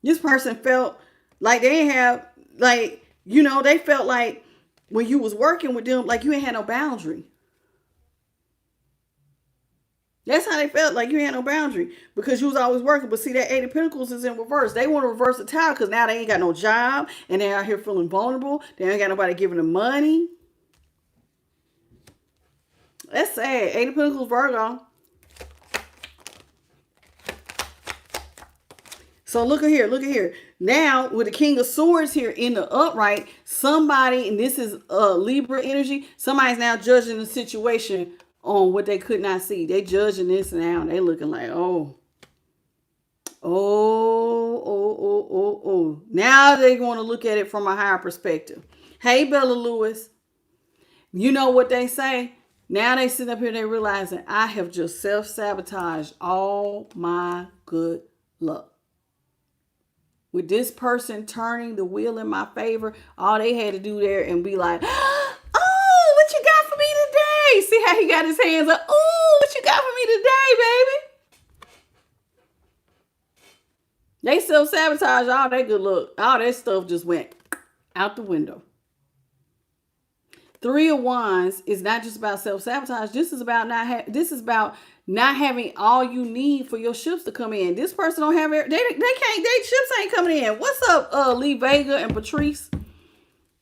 This person felt like they didn't have, like, they felt like when you was working with them, like you ain't had no boundary. That's how they felt, like you had no boundary because you was always working. But see, that Eight of Pentacles is in reverse. They want to reverse the tower because now they ain't got no job and they're out here feeling vulnerable. They ain't got nobody giving them money. That's sad. Eight of Pentacles, Virgo. So look at here. Now with the King of Swords here in the upright, somebody, and this is Libra energy, somebody's now judging the situation on what they could not see. They judging this now and they looking like, oh. Now they want to look at it from a higher perspective. Hey, Bella Lewis. You know what they say? Now they sit up here and they realizing I have just self-sabotaged all my good luck. With this person turning the wheel in my favor, all they had to do there and be like, oh, what you got for me today? See how he got his hands up? Oh, what you got for me today, baby? They self-sabotage all that good luck. All that stuff just went out the window. Three of Wands is not just about self-sabotage. This is about not having all you need for your ships to come in. This person don't have they ships ain't coming in. What's up, Lee Vega and Patrice?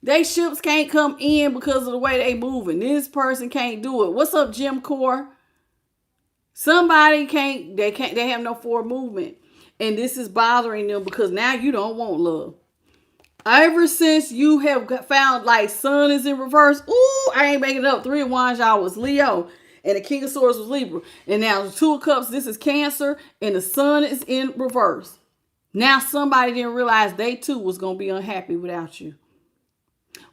They ships can't come in because of the way they moving. This person can't do it. What's up, Jim Core? Somebody they have no forward movement. And this is bothering them because now you don't want love. Ever since you have found like Sun is in reverse, ooh, I ain't making it up. Three of Wands, y'all was Leo. And the King of Swords was Libra. And now the Two of Cups, this is Cancer. And the Sun is in reverse. Now somebody didn't realize they too was going to be unhappy without you.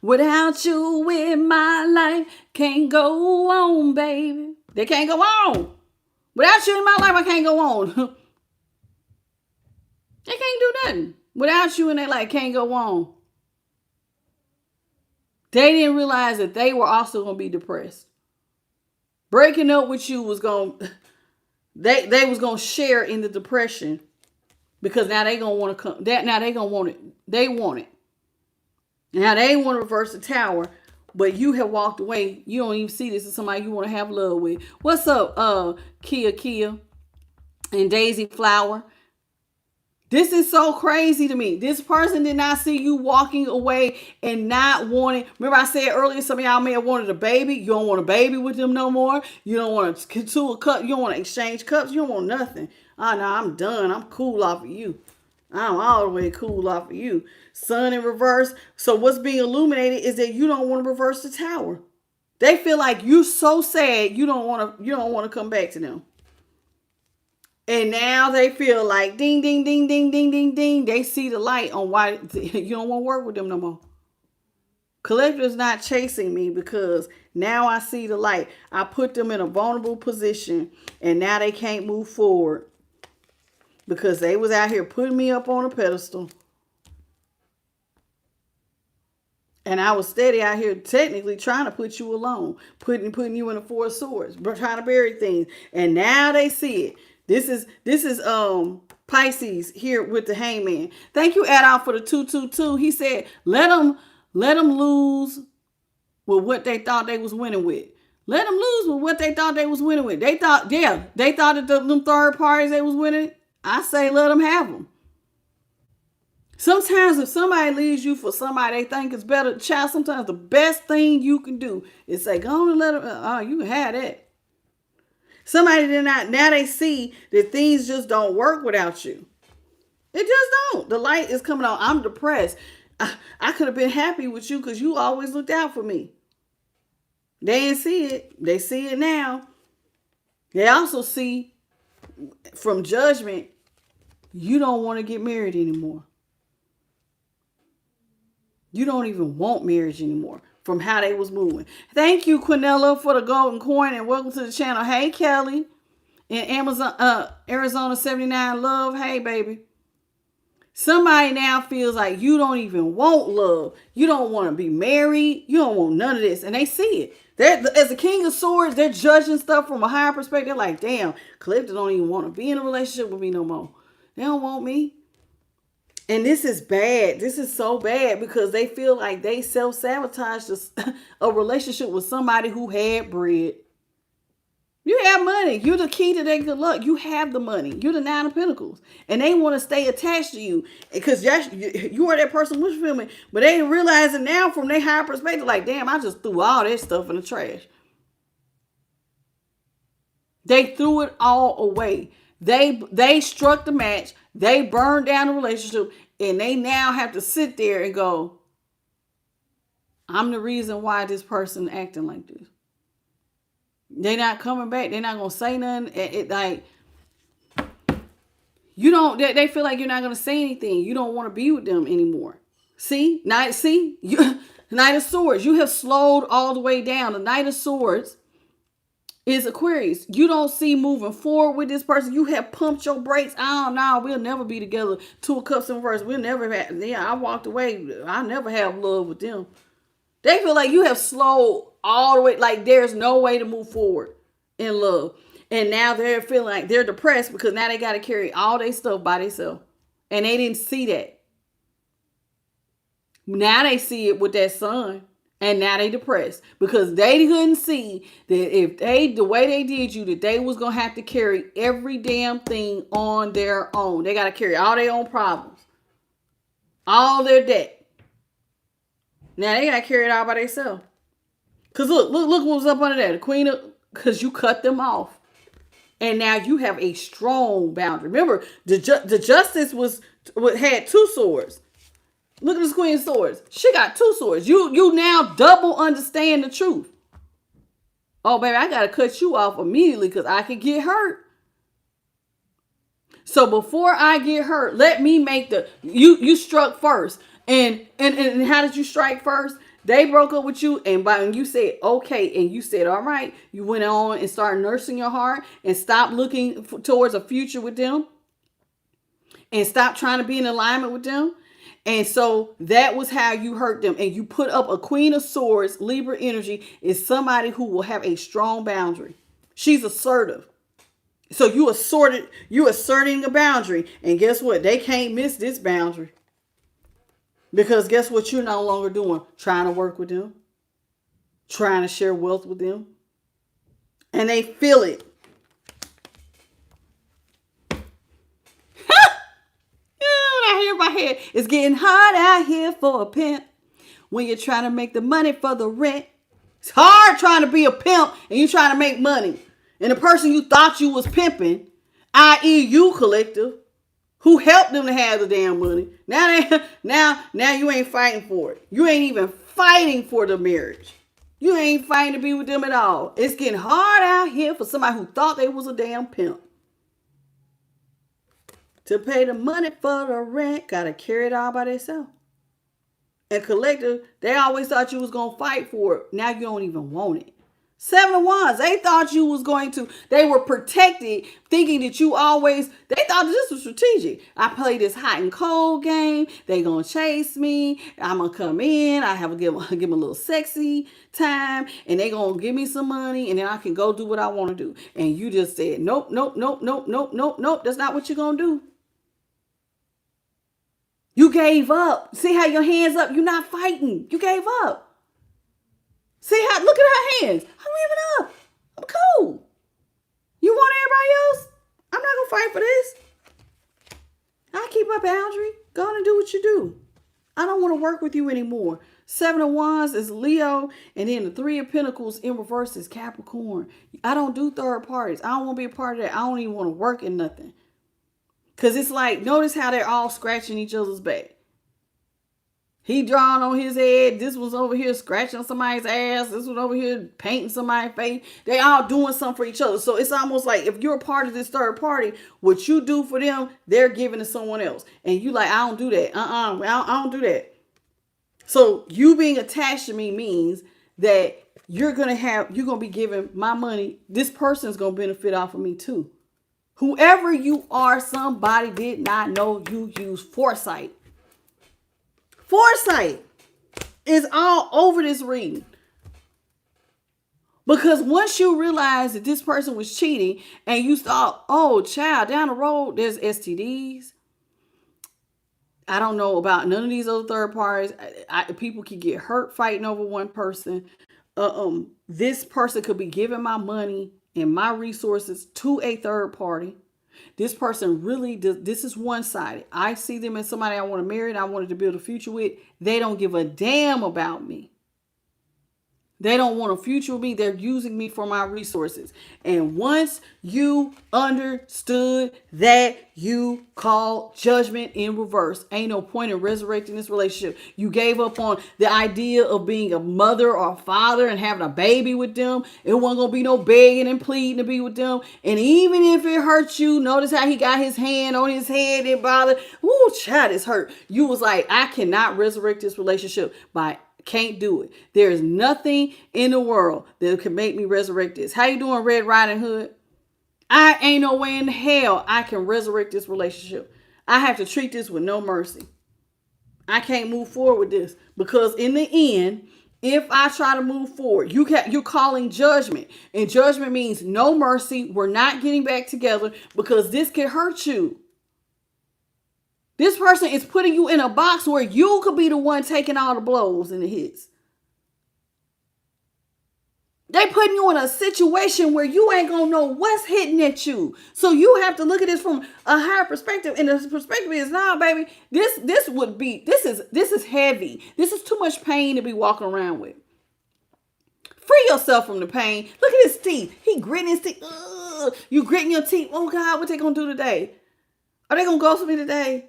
Without you in my life, can't go on, baby. They can't go on. Without you in my life, I can't go on. They can't do nothing. Without you in their life, can't go on. They didn't realize that they were also going to be depressed. Breaking up with you was they was going to share in the depression because now they going to want to come. Now they going to want it. They want it. Now they want to reverse the tower, but you have walked away. You don't even see this as somebody you want to have love with. What's up, Kia and Daisy Flower? This is so crazy to me. This person did not see you walking away and not wanting. Remember I said earlier, some of y'all may have wanted a baby. You don't want a baby with them no more. You don't want to cup. You don't want to exchange cups. You don't want nothing. Oh, no, I'm done. I'm cool off of you. I'm all the way cool off of you. Sun in reverse. So what's being illuminated is that you don't want to reverse the tower. They feel like you're so sad you don't want to come back to them. And now they feel like ding, ding, ding, ding, ding, ding, ding. They see the light on why you don't want to work with them no more. Collective is not chasing me because now I see the light. I put them in a vulnerable position and now they can't move forward because they was out here putting me up on a pedestal. And I was steady out here technically trying to put you alone, putting you in the Four of Swords, trying to bury things. And now they see it. This is Pisces here with the Hangman. Thank you, Adolf, for the 222. He said, let them lose with what they thought they was winning with. Let them lose with what they thought they was winning with. They thought that them third parties they was winning. I say let them have them. Sometimes if somebody leaves you for somebody they think is better, child, sometimes the best thing you can do is say, go on and let them, you can have that. Somebody did not, now they see that things just don't work without you. It just don't. The light is coming on. I'm depressed. I could have been happy with you because you always looked out for me. They didn't see it. They see it now. They also see from judgment, you don't want to get married anymore. You don't even want marriage anymore from how they was moving. Thank you, Quinella, for the golden coin, and welcome to the channel. Hey, Kelly in Arizona 79 love. Hey, baby. Somebody now feels like you don't even want love. You don't want to be married. You don't want none of this. And they see it. As a king of swords, they're judging stuff from a higher perspective. They're like, damn, Clifton don't even want to be in a relationship with me no more. They don't want me. And this is bad. This is so bad because they feel like they self-sabotaged a relationship with somebody who had bread. You have money. You're the key to their good luck. You have the money. You're the 9 of Pentacles. And they want to stay attached to you because you are that person who's filming. But they realize it now from their higher perspective. Like, damn, I just threw all that stuff in the trash. They threw it all away. They struck the match. They burned down the relationship. And they now have to sit there and go, I'm the reason why this person acting like this. They're not coming back. They're not going to say nothing. They feel like you're not going to say anything. You don't want to be with them anymore. See? Knight of Swords. You have slowed all the way down. The Knight of Swords is Aquarius. You don't see moving forward with this person. You have pumped your brakes. Oh, no, we'll never be together. 2 of Cups in reverse. We'll never have. Yeah, I walked away. I never have love with them. They feel like you have slowed all the way, like there's no way to move forward in love. And now they're feeling like they're depressed because now they got to carry all their stuff by themselves. And they didn't see that. Now they see it with that son. And now they depressed because they couldn't see that if the way they did you, that they was going to have to carry every damn thing on their own. They got to carry all their own problems, all their debt. Now they got to carry it all by themselves. Because look what was up under there. The Queen of, because you cut them off. And now you have a strong boundary. Remember, the Justice had 2 swords. Look at this Queen of Swords. She got 2 swords. You now double understand the truth. Oh, baby, I got to cut you off immediately because I could get hurt. So before I get hurt, let me make you struck first. And how did you strike first? They broke up with you, and when you said okay, and you said all right, you went on and started nursing your heart and stopped looking towards a future with them and stopped trying to be in alignment with them. And so that was how you hurt them. And you put up a Queen of Swords. Libra energy is somebody who will have a strong boundary. She's assertive. So you asserting a boundary. And guess what? They can't miss this boundary. Because guess what you're no longer doing? Trying to work with them. Trying to share wealth with them. And they feel it. I hear my head. It's getting hard out here for a pimp. When you're trying to make the money for the rent. It's hard trying to be a pimp and you're trying to make money. And the person you thought you was pimping, i.e. you, collective, who helped them to have the damn money. Now you ain't fighting for it. You ain't even fighting for the marriage. You ain't fighting to be with them at all. It's getting hard out here for somebody who thought they was a damn pimp. To pay the money for the rent, gotta carry it all by themselves. And collective, they always thought you was gonna fight for it. Now you don't even want it. 7 of Wands, they thought you was going to, they were protected, thinking that they thought this was strategic. I play this hot and cold game. They gonna chase me. I'm gonna come in. I have to give them a little sexy time, and they gonna give me some money, and then I can go do what I want to do. And you just said, nope. That's not what you're gonna do. You gave up. See how your hands up? You're not fighting. You gave up. See how, look at her hands. I'm giving up. I'm cool. You want everybody else? I'm not going to fight for this. I keep my boundary. Go on and do what you do. I don't want to work with you anymore. 7 of Wands is Leo, and then the 3 of Pentacles in reverse is Capricorn. I don't do third parties. I don't want to be a part of that. I don't even want to work in nothing. Because it's like, notice how they're all scratching each other's back. He drawing on his head. This was over here scratching somebody's ass. This one over here painting somebody's face. They all doing something for each other. So it's almost like if you're a part of this third party, what you do for them, they're giving to someone else. And you like, I don't do that. I don't do that. So you being attached to me means that you're going to be giving my money. This person's going to benefit off of me too. Whoever you are, somebody did not know you use foresight. Foresight is all over this reading. Because once you realize that this person was cheating and you thought, oh, child, down the road, there's STDs. I don't know about none of these other third parties. People can get hurt fighting over one person. This person could be giving my money and my resources to a third party. This person really does. This is one-sided. I see them as somebody I want to marry and I wanted to build a future with. They don't give a damn about me. They don't want a future with me. They're using me for my resources. And once you understood that, you call judgment in reverse. Ain't no point in resurrecting this relationship. You gave up on the idea of being a mother or a father and having a baby with them. It wasn't going to be no begging and pleading to be with them. And even if it hurts you, notice how he got his hand on his head and bothered. Ooh, child, it's hurt. You was like, I cannot resurrect this relationship by can't do it. There is nothing in the world that can make me resurrect this. How you doing, Red Riding Hood? I ain't no way in hell I can resurrect this relationship. I have to treat this with no mercy. I can't move forward with this because in the end, if I try to move forward, you're calling judgment. And judgment means no mercy. We're not getting back together because this can hurt you. This person is putting you in a box where you could be the one taking all the blows and the hits. They putting you in a situation where you ain't gonna know what's hitting at you. So you have to look at this from a higher perspective. And the perspective is, nah, baby, this is heavy. This is too much pain to be walking around with. Free yourself from the pain. Look at his teeth. He gritting his teeth. Ugh. You gritting your teeth. Oh God, what they gonna do today? Are they gonna ghost me today?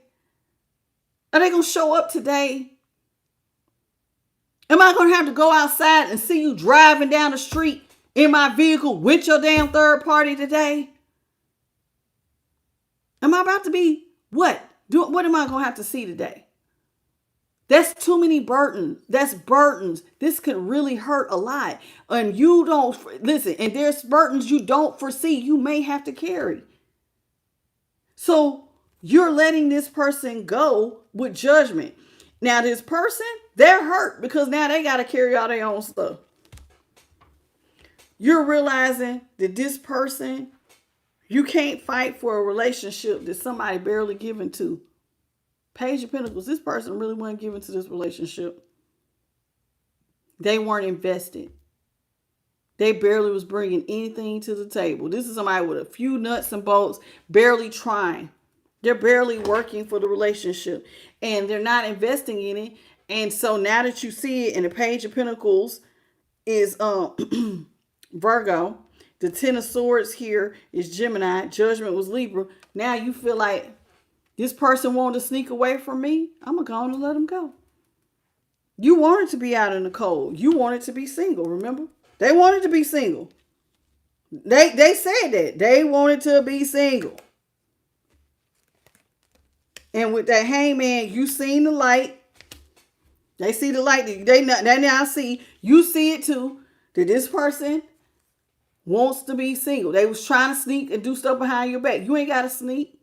Are they going to show up today? Am I going to have to go outside and see you driving down the street in my vehicle with your damn third party today? Am I about to be what? What am I going to have to see today? That's too many burdens. That's burdens. This could really hurt a lot. And you don't, listen, and there's burdens you don't foresee you may have to carry. So you're letting this person go with judgment. Now, this person, they're hurt because now they got to carry all their own stuff. You're realizing that this person, you can't fight for a relationship that somebody barely given to. Page of Pentacles, this person really wasn't given to this relationship. They weren't invested. They barely was bringing anything to the table. This is somebody with a few nuts and bolts, barely trying. They're barely working for the relationship and they're not investing in it. And so now that you see it in the Page of Pentacles is Virgo. The 10 of Swords here is Gemini. Judgment was Libra. Now you feel like this person wanted to sneak away from me. I'm going to go on and let them go. You wanted to be out in the cold. You wanted to be single, remember? They wanted to be single. They said that. They wanted to be single. And with that hangman, you seen the light. They see the light. They now see. You see it too. That this person wants to be single. They was trying to sneak and do stuff behind your back. You ain't got to sneak.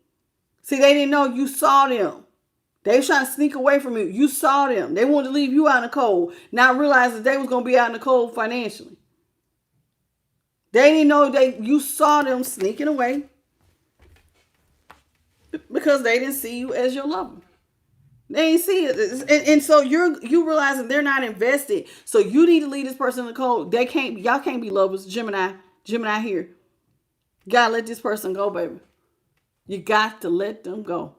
See, they didn't know you saw them. They was trying to sneak away from you. You saw them. They wanted to leave you out in the cold. Not realizing they was going to be out in the cold financially. They didn't know you saw them sneaking away. Because they didn't see you as your lover. They ain't see it. And so you realizing they're not invested. So you need to leave this person in the cold. Y'all can't be lovers. Gemini here. Gotta let this person go, baby. You got to let them go.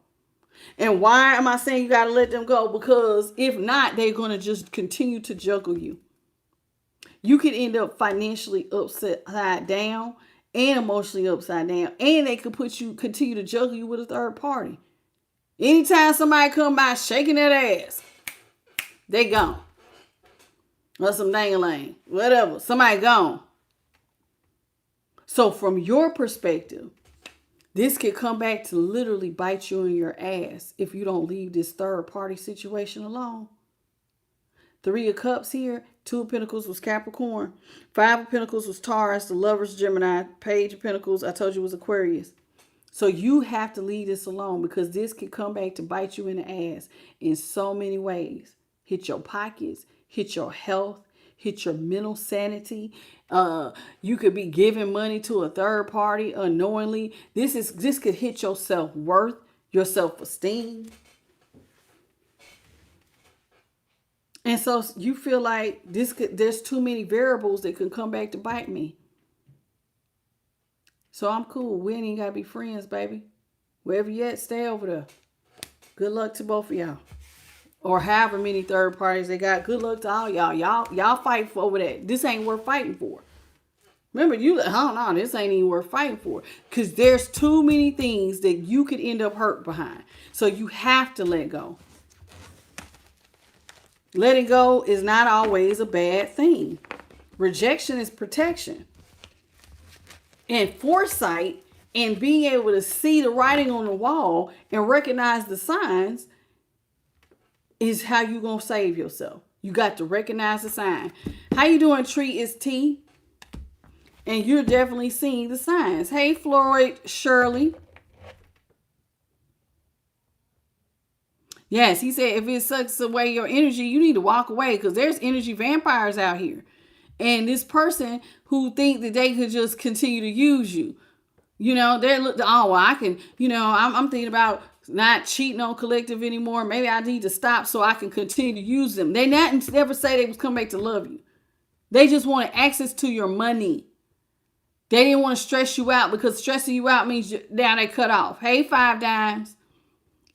And why am I saying you gotta let them go? Because if not, they're gonna just continue to juggle you. You could end up financially upside down and emotionally upside down. And they could continue to juggle you with a third party. Anytime somebody come by shaking that ass, they gone. Or some dang-a-lang. Whatever. Somebody gone. So from your perspective, this could come back to literally bite you in your ass if you don't leave this third party situation alone. 3 of Cups here. 2 of Pentacles was Capricorn. 5 of Pentacles was Taurus. The Lovers, Gemini. Page of Pentacles, I told you, was Aquarius. So you have to leave this alone because this could come back to bite you in the ass in so many ways. Hit your pockets, hit your health, hit your mental sanity. You could be giving money to a third party unknowingly. This could hit your self-worth, your self-esteem. And so you feel like there's too many variables that can come back to bite me. So I'm cool. We ain't even gotta be friends, baby. Wherever you at, stay over there. Good luck to both of y'all. Or however many third parties they got. Good luck to all y'all. Y'all fight for over that. This ain't worth fighting for. Remember, this ain't even worth fighting for. Because there's too many things that you could end up hurt behind. So you have to let go. Letting go is not always a bad thing. Rejection is protection. And foresight and being able to see the writing on the wall and recognize the signs is how you going to save yourself. You got to recognize the sign. How you doing, Tree? Is T. And you're definitely seeing the signs. Hey, Floyd, Shirley. Yes, he said if it sucks away your energy, you need to walk away because there's energy vampires out here. And this person who think that they could just continue to use you, they're I can, I'm thinking about not cheating on collective anymore. Maybe I need to stop so I can continue to use them. They never say they was come back to love you. They just wanted access to your money. They didn't want to stress you out because stressing you out means now they cut off. Hey, 5 dimes.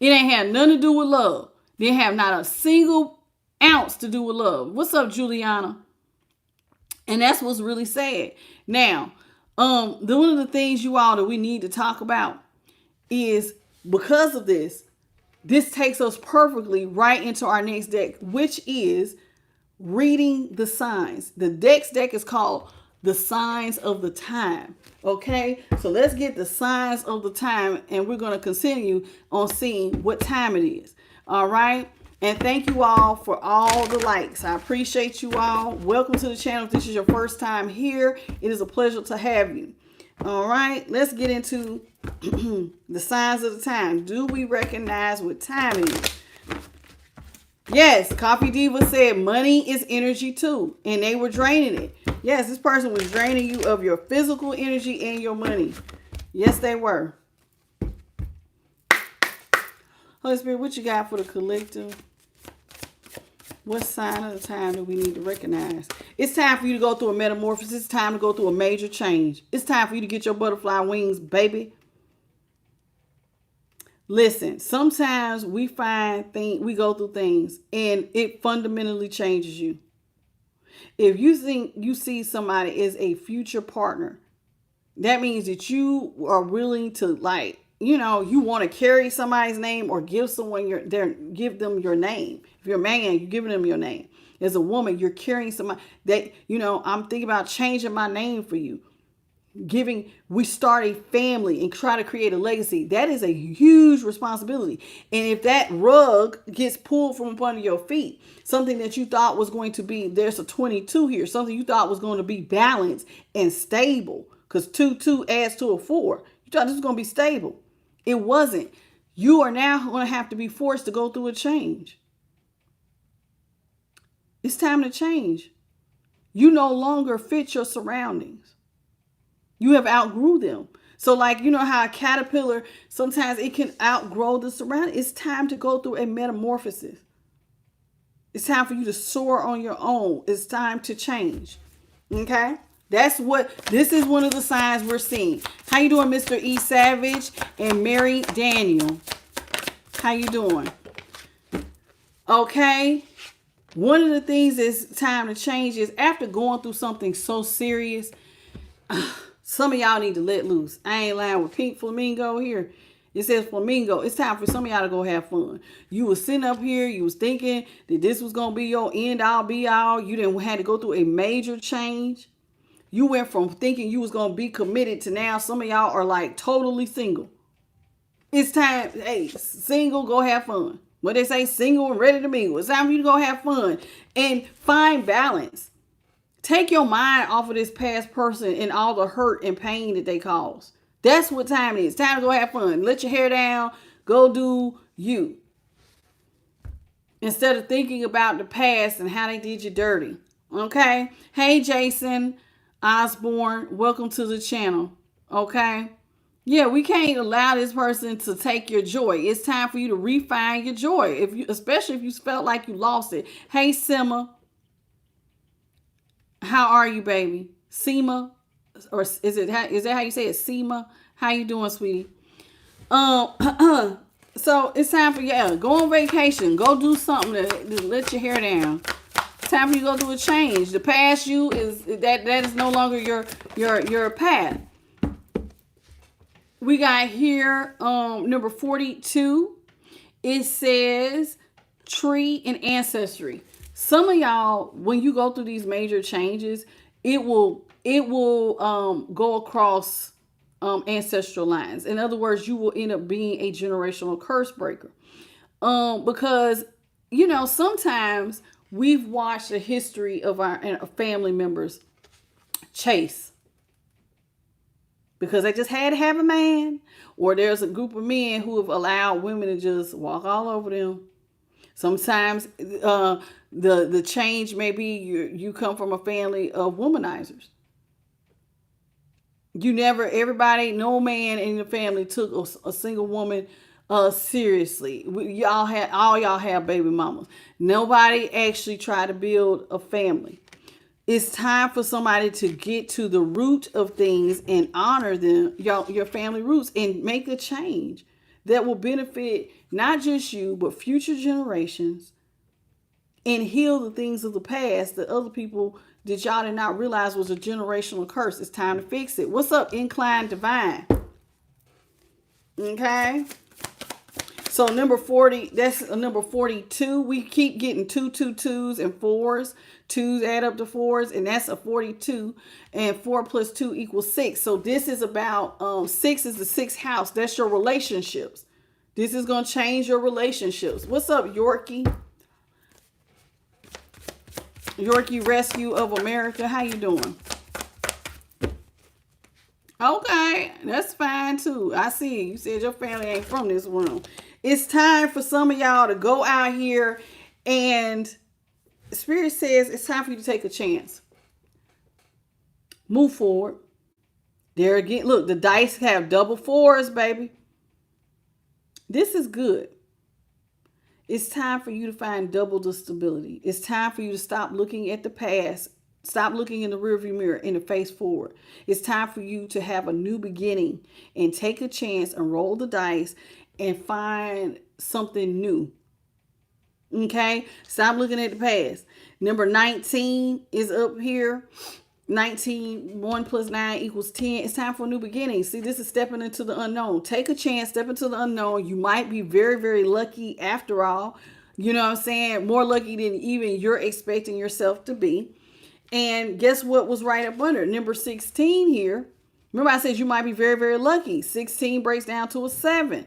It ain't had nothing to do with love. They have not a single ounce to do with love. What's up, Juliana? And that's what's really sad. Now, one of the things you all that we need to talk about is because of this takes us perfectly right into our next deck, which is reading the signs. The next deck is called the signs of the time. Okay, so let's get the signs of the time, and we're going to continue on seeing what time it is. All right. And thank you all for all the likes. I appreciate you all. Welcome to the channel. If this is your first time here, it is a pleasure to have you. All right, let's get into the signs of the time. Do we recognize what time it is? Yes, Coffee Diva said money is energy too, and they were draining it. Yes, this person was draining you of your physical energy and your money. Yes, they were. Holy Spirit, what you got for the collective? What sign of the time do we need to recognize? It's time for you to go through a metamorphosis. It's time to go through a major change. It's time for you to get your butterfly wings, baby. Listen, sometimes we we go through things and it fundamentally changes you. If you think you see somebody as a future partner, that means that you are willing to you want to carry somebody's name or give someone give them your name. If you're a man, you're giving them your name. As a woman, you're carrying somebody that, I'm thinking about changing my name for you. We start a family and try to create a legacy. That is a huge responsibility. And if that rug gets pulled from up under your feet, something that you thought was going to be, there's a 22 here, something you thought was going to be balanced and stable, because 2 adds to a 4. You thought this was going to be stable. It wasn't. You are now going to have to be forced to go through a change. It's time to change. You no longer fit your surroundings. You have outgrew them. So like, you know how a caterpillar, sometimes it can outgrow the surrounding. It's time to go through a metamorphosis. It's time for you to soar on your own. It's time to change. Okay? This is one of the signs we're seeing. How you doing, Mr. E. Savage and Mary Daniel? How you doing? Okay? One of the things that's time to change is after going through something so serious, some of y'all need to let loose. I ain't lying with Pink Flamingo here. It says flamingo. It's time for some of y'all to go have fun. You was sitting up here. You was thinking that this was going to be your end all be all. You didn't had to go through a major change. You went from thinking you was going to be committed to now some of y'all are like totally single. It's time. Hey, single, go have fun. What they say, single and ready to mingle. It's time for you to go have fun and find balance. Take your mind off of this past person and all the hurt and pain that they caused. That's what time it is. Time to go have fun. Let your hair down. Go do you. Instead of thinking about the past and how they did you dirty. Okay? Hey, Jason Osborne. Welcome to the channel. Okay? Yeah, we can't allow this person to take your joy. It's time for you to refine your joy. Especially if you felt like you lost it. Hey, Sima. How are you, baby? Sima, or is that how you say it? Sima, how you doing, sweetie? So it's time for go on vacation, go do something to let your hair down. It's time for you to go through a change. The past you that is no longer your path. We got here number 42. It says tree and ancestry. Some of y'all, when you go through these major changes, it will go across ancestral lines. In other words, you will end up being a generational curse breaker. Because, sometimes we've watched the history of our family members chase. Because they just had to have a man. Or there's a group of men who have allowed women to just walk all over them. Sometimes the change may be you come from a family of womanizers. No man in the family took a single woman seriously. Y'all have baby mamas. Nobody actually tried to build a family. It's time for somebody to get to the root of things and honor them, your family roots, and make a change that will benefit not just you, but future generations, and heal the things of the past that other people that y'all did not realize was a generational curse. It's time to fix it. What's up, Incline Divine? Okay. So number 40, that's number 42. We keep getting 2, 2, 2s and 4s. 2s add up to 4s, and that's a 42. And 4 plus 2 equals 6. So this is about 6 is the 6th house. That's your relationships. This is going to change your relationships. What's up, Yorkie? Yorkie Rescue of America. How you doing? Okay, that's fine too. I see you said your family ain't from this room. It's time for some of y'all to go out here, and Spirit says it's time for you to take a chance. Move forward. There again, look, the dice have double 4s, baby. This is good. It's time for you to find double the stability. It's time for you to stop looking at the past. Stop looking in the rearview mirror and to face forward. It's time for you to have a new beginning and take a chance and roll the dice and find something new. Okay? Stop looking at the past. Number 19 is up here. 19, 1 plus 9 equals 10. It's time for a new beginning. See, this is stepping into the unknown. Take a chance, step into the unknown. You might be very, very lucky after all. You know what I'm saying? More lucky than even you're expecting yourself to be. And guess what was right up under? Number 16 here. Remember I said you might be very, very lucky. 16 breaks down to a 7.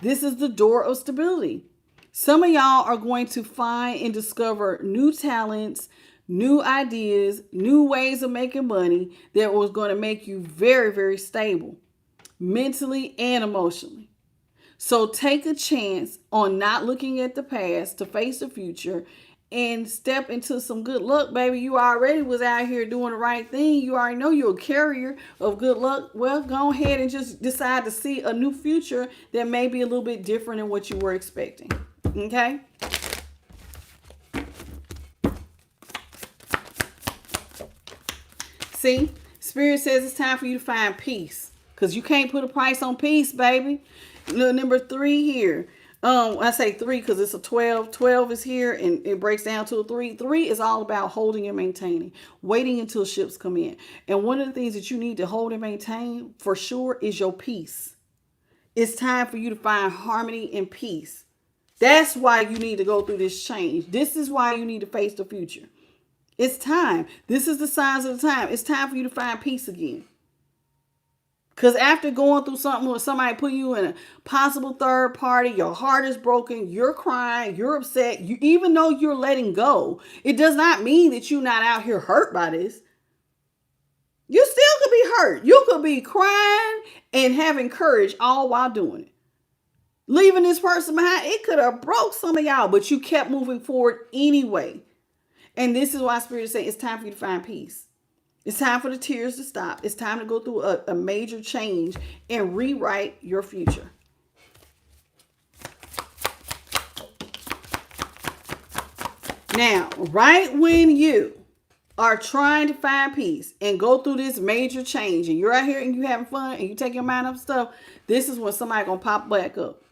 This is the door of stability. Some of y'all are going to find and discover new talents, new ideas, new ways of making money that was going to make you very, very stable, mentally and emotionally. So take a chance on not looking at the past to face the future and step into some good luck, baby. You already was out here doing the right thing. You already know you're a carrier of good luck. Well, go ahead and just decide to see a new future that may be a little bit different than what you were expecting. Okay? See? Spirit says it's time for you to find peace. Because you can't put a price on peace, baby. Number 3 here. I say 3 because it's a 12. 12 is here and it breaks down to a 3. 3 is all about holding and maintaining, waiting until ships come in. And one of the things that you need to hold and maintain for sure is your peace. It's time for you to find harmony and peace. That's why you need to go through this change. This is why you need to face the future. It's time. This is the signs of the time. It's time for you to find peace again. Because after going through something where somebody put you in a possible third party, your heart is broken, you're crying, you're upset, even though you're letting go, it does not mean that you're not out here hurt by this. You still could be hurt. You could be crying and having courage all while doing it. Leaving this person behind, it could have broke some of y'all, but you kept moving forward anyway. And this is why Spirit is saying it's time for you to find peace. It's time for the tears to stop. It's time to go through a major change and rewrite your future. Now, right when you are trying to find peace and go through this major change and you're out here and you having fun and you take your mind off stuff, this is when somebody gonna pop back up.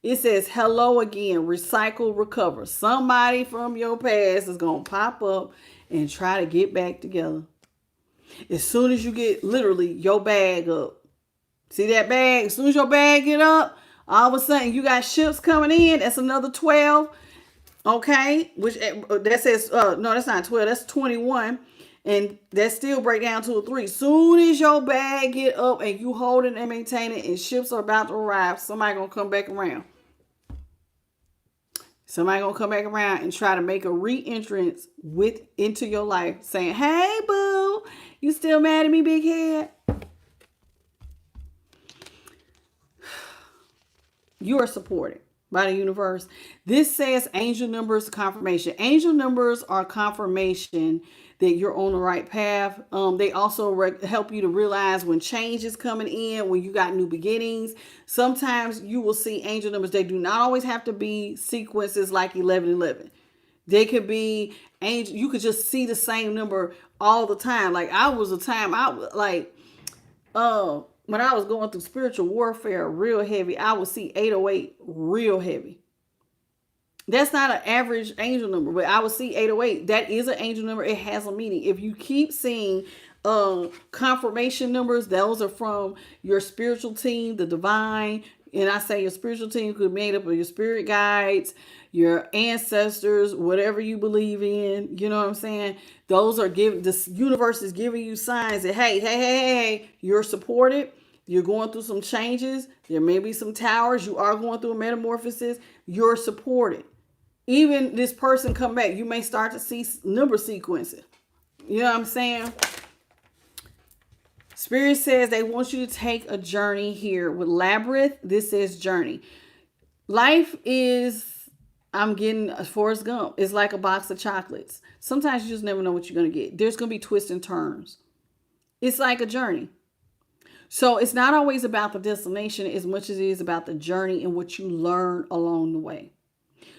It says, hello again, recycle, recover. Somebody from your past is gonna pop up and try to get back together. As soon as you get literally your bag up. See that bag? As soon as your bag get up, all of a sudden you got ships coming in. That's another 12. Okay. Which that says, no, that's not 12. That's 21. And that still break down to a 3. Soon as your bag get up and you hold it and maintain it and ships are about to arrive, somebody gonna come back around. Somebody gonna come back around and try to make a re-entrance into your life saying, hey, boo, you still mad at me, big head? You are supported by the universe. This says angel numbers confirmation. Angel numbers are confirmation that you're on the right path. They also help you to realize when change is coming in, when you got new beginnings. Sometimes you will see angel numbers. They do not always have to be sequences like 1111. They could be angel. You could just see the same number all the time. Like when I was going through spiritual warfare real heavy, I would see 808 real heavy. That's not an average angel number, but I would see 808. That is an angel number. It has a meaning. If you keep seeing confirmation numbers, those are from your spiritual team, the divine. And I say your spiritual team could be made up of your spirit guides, your ancestors, whatever you believe in. You know what I'm saying? Those are the universe is giving you signs that, hey, you're supported. You're going through some changes. There may be some towers. You are going through a metamorphosis. You're supported. Even this person come back, you may start to see number sequences. You know what I'm saying? Spirit says they want you to take a journey here. With Labyrinth, this says journey. Life is, I'm getting a Forrest Gump. It's like a box of chocolates. Sometimes you just never know what you're going to get. There's going to be twists and turns. It's like a journey. So it's not always about the destination as much as it is about the journey and what you learn along the way.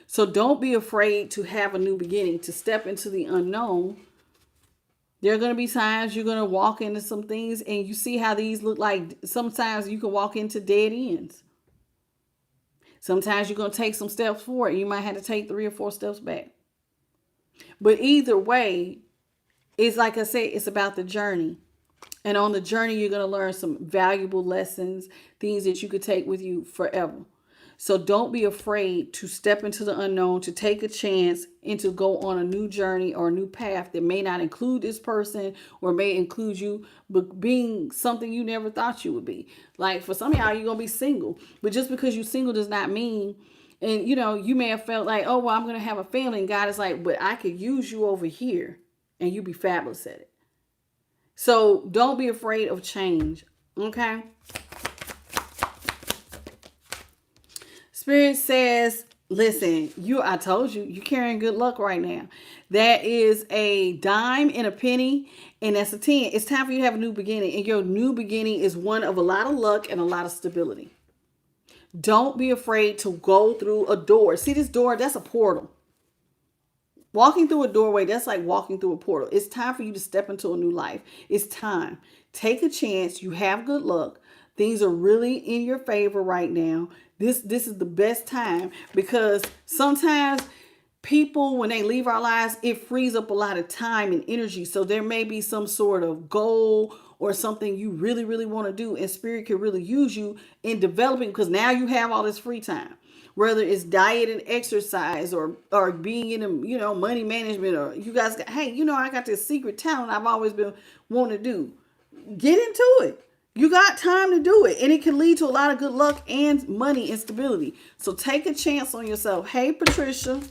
So don't be afraid to have a new beginning, to step into the unknown. There are going to be times you're going to walk into some things and you see how these look like. Sometimes you can walk into dead ends. Sometimes you're going to take some steps forward. You might have to take 3 or 4 steps back. But either way, it's like I said, it's about the journey. And on the journey, you're going to learn some valuable lessons, things that you could take with you forever. So don't be afraid to step into the unknown, to take a chance and to go on a new journey or a new path that may not include this person or may include you, but being something you never thought you would be. Like for some of y'all, you're going to be single. But just because you're single does not mean, and you may have felt like, oh, well, I'm going to have a family. And God is like, but I could use you over here and you be fabulous at it. So don't be afraid of change. Okay. Spirit says Listen, I told you, you're carrying good luck right now. That is a dime and a penny, and that's a 10. It's time for you to have a new beginning, and your new beginning is one of a lot of luck and a lot of stability. Don't be afraid to go through a door. See this door? That's a portal. Walking through a doorway, that's like walking through a portal. It's time for you to step into a new life. It's time. Take a chance. You have good luck. Things are really in your favor right now. This is the best time, because sometimes people, when they leave our lives, it frees up a lot of time and energy. So there may be some sort of goal or something you really, really want to do, and spirit can really use you in developing, because now you have all this free time. Whether it's diet and exercise, or being in money management, or you guys got, hey, I got this secret talent I've always been wanting to do. Get into it. You got time to do it, and it can lead to a lot of good luck and money and stability. So take a chance on yourself. Hey, Patricia.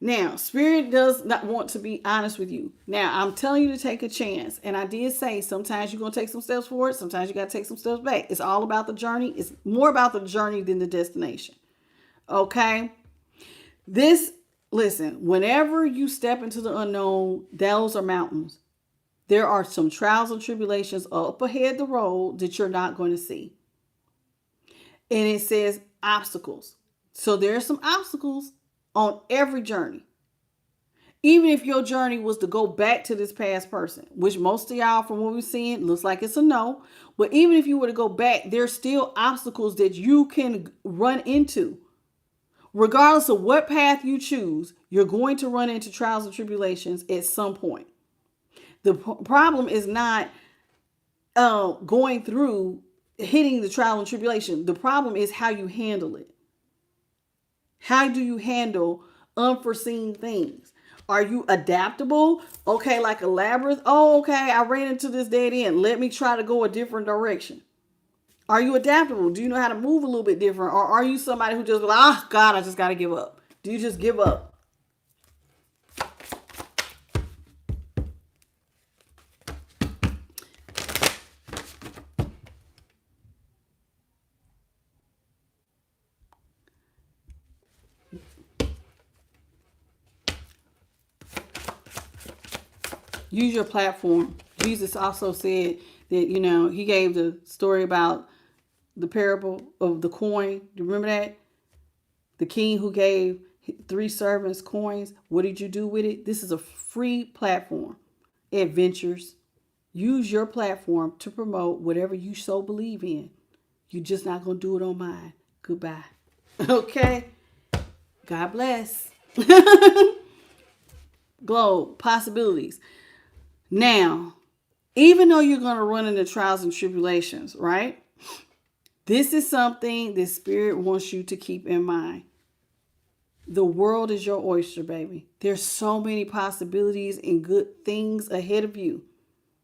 Now, Spirit does not want to be honest with you. Now, I'm telling you to take a chance. And I did say sometimes you're going to take some steps forward. Sometimes you got to take some steps back. It's all about the journey. It's more about the journey than the destination. Okay? Listen, whenever you step into the unknown, those are mountains. There are some trials and tribulations up ahead the road that you're not going to see. And it says obstacles. So there are some obstacles on every journey. Even if your journey was to go back to this past person, which most of y'all from what we're seeing looks like it's a no. But even if you were to go back, there's still obstacles that you can run into. Regardless of what path you choose, you're going to run into trials and tribulations at some point. The problem is not going through hitting the trial and tribulation. The problem is how you handle it. How do you handle unforeseen things? Are you adaptable? Okay, like a labyrinth. Oh, okay, I ran into this dead end. Let me try to go a different direction. Are you adaptable? Do you know how to move a little bit different? Or are you somebody who just like, God, I just got to give up? Do you just give up? Use your platform. Jesus also said that, he gave the story about the parable of the coin. Do you remember that? The king who gave 3 servants coins. What did you do with it? This is a free platform. Adventures. Use your platform to promote whatever you so believe in. You're just not going to do it on mine. Goodbye. Okay? God bless. Globe. Possibilities. Now, even though you're going to run into trials and tribulations, right? This is something that Spirit wants you to keep in mind. The world is your oyster, baby. There's so many possibilities and good things ahead of you.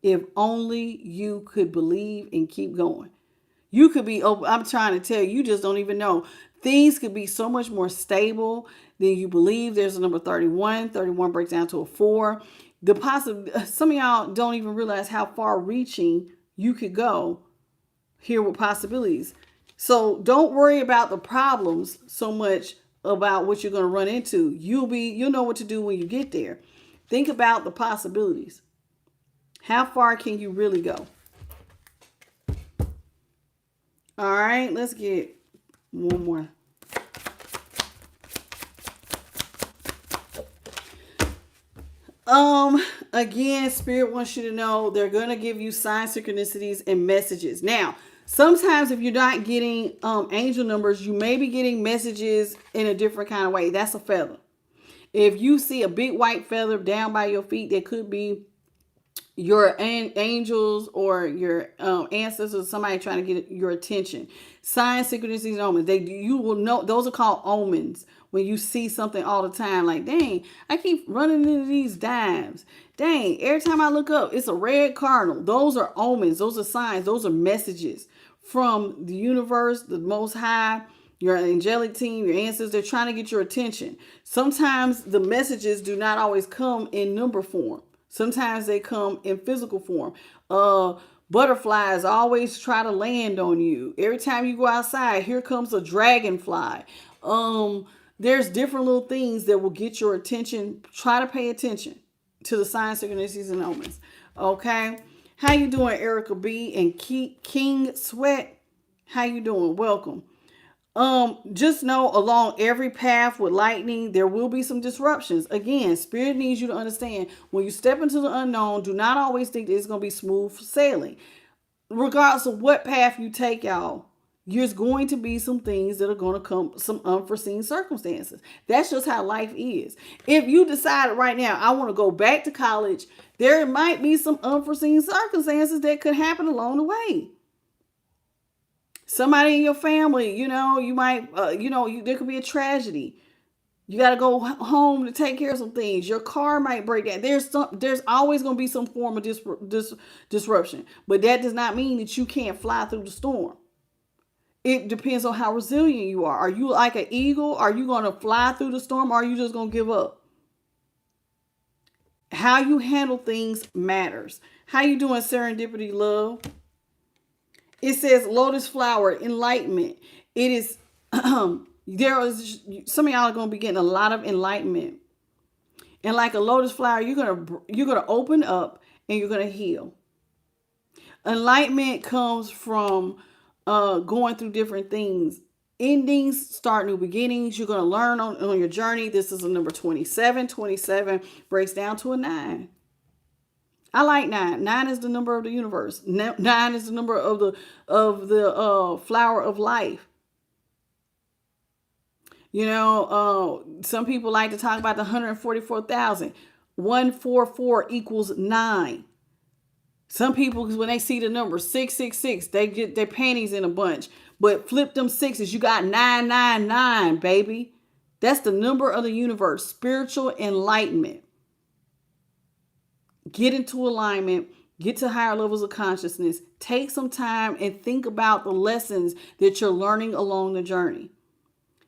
If only you could believe and keep going. You could be, I'm trying to tell you, you just don't even know. Things could be so much more stable than you believe. There's a number 31. 31 breaks down to a 4. Some of y'all don't even realize how far reaching you could go here with possibilities. So don't worry about the problems so much about what you're going to run into. You'll know what to do when you get there. Think about the possibilities. How far can you really go? All right, let's get one more. Again, Spirit wants you to know they're going to give you signs, synchronicities, and messages. Now, sometimes if you're not getting angel numbers, you may be getting messages in a different kind of way. That's a feather. If you see a big white feather down by your feet, that could be your angels or your ancestors, somebody trying to get your attention. Signs, synchronicities, and omens. You will know those are called omens. When you see something all the time, like, dang, I keep running into these dimes. Dang, every time I look up, it's a red cardinal. Those are omens. Those are signs. Those are messages from the universe, the Most High, your angelic team, your ancestors. They're trying to get your attention. Sometimes the messages do not always come in number form. Sometimes they come in physical form. Butterflies always try to land on you. Every time you go outside, here comes a dragonfly. There's different little things that will get your attention. Try to pay attention to the signs, synchronicities, and omens. Okay? How you doing, Erica B and King Sweat? How you doing? Welcome. Just know along every path with lightning, there will be some disruptions. Again, Spirit needs you to understand when you step into the unknown, do not always think that it's going to be smooth sailing. Regardless of what path you take, y'all, there's going to be some things that are going to come, some unforeseen circumstances. That's just how life is. If you decide right now, I want to go back to college, there might be some unforeseen circumstances that could happen along the way. Somebody in your family, you might, there could be a tragedy. You got to go home to take care of some things. Your car might break down. There's always going to be some form of disruption. But that does not mean that you can't fly through the storm. It depends on how resilient you are. Are you like an eagle? Are you going to fly through the storm? Or are you just going to give up? How you handle things matters. How you doing, Serendipity Love? It says lotus flower, enlightenment. It is, some of y'all are going to be getting a lot of enlightenment. And like a lotus flower, you're going to open up and you're going to heal. Enlightenment comes from going through different things. Endings start new beginnings. You're going to learn on your journey. This is a number 27. 27 breaks down to a 9. I like 9. 9 is the number of the universe. 9 is the number of the flower of life. Some people like to talk about the 144,000. 144 equals 9. Some people, when they see the number 666, they get their panties in a bunch. But flip them sixes, you got 999, baby. That's the number of the universe. Spiritual enlightenment. Get into alignment, get to higher levels of consciousness, take some time and think about the lessons that you're learning along the journey.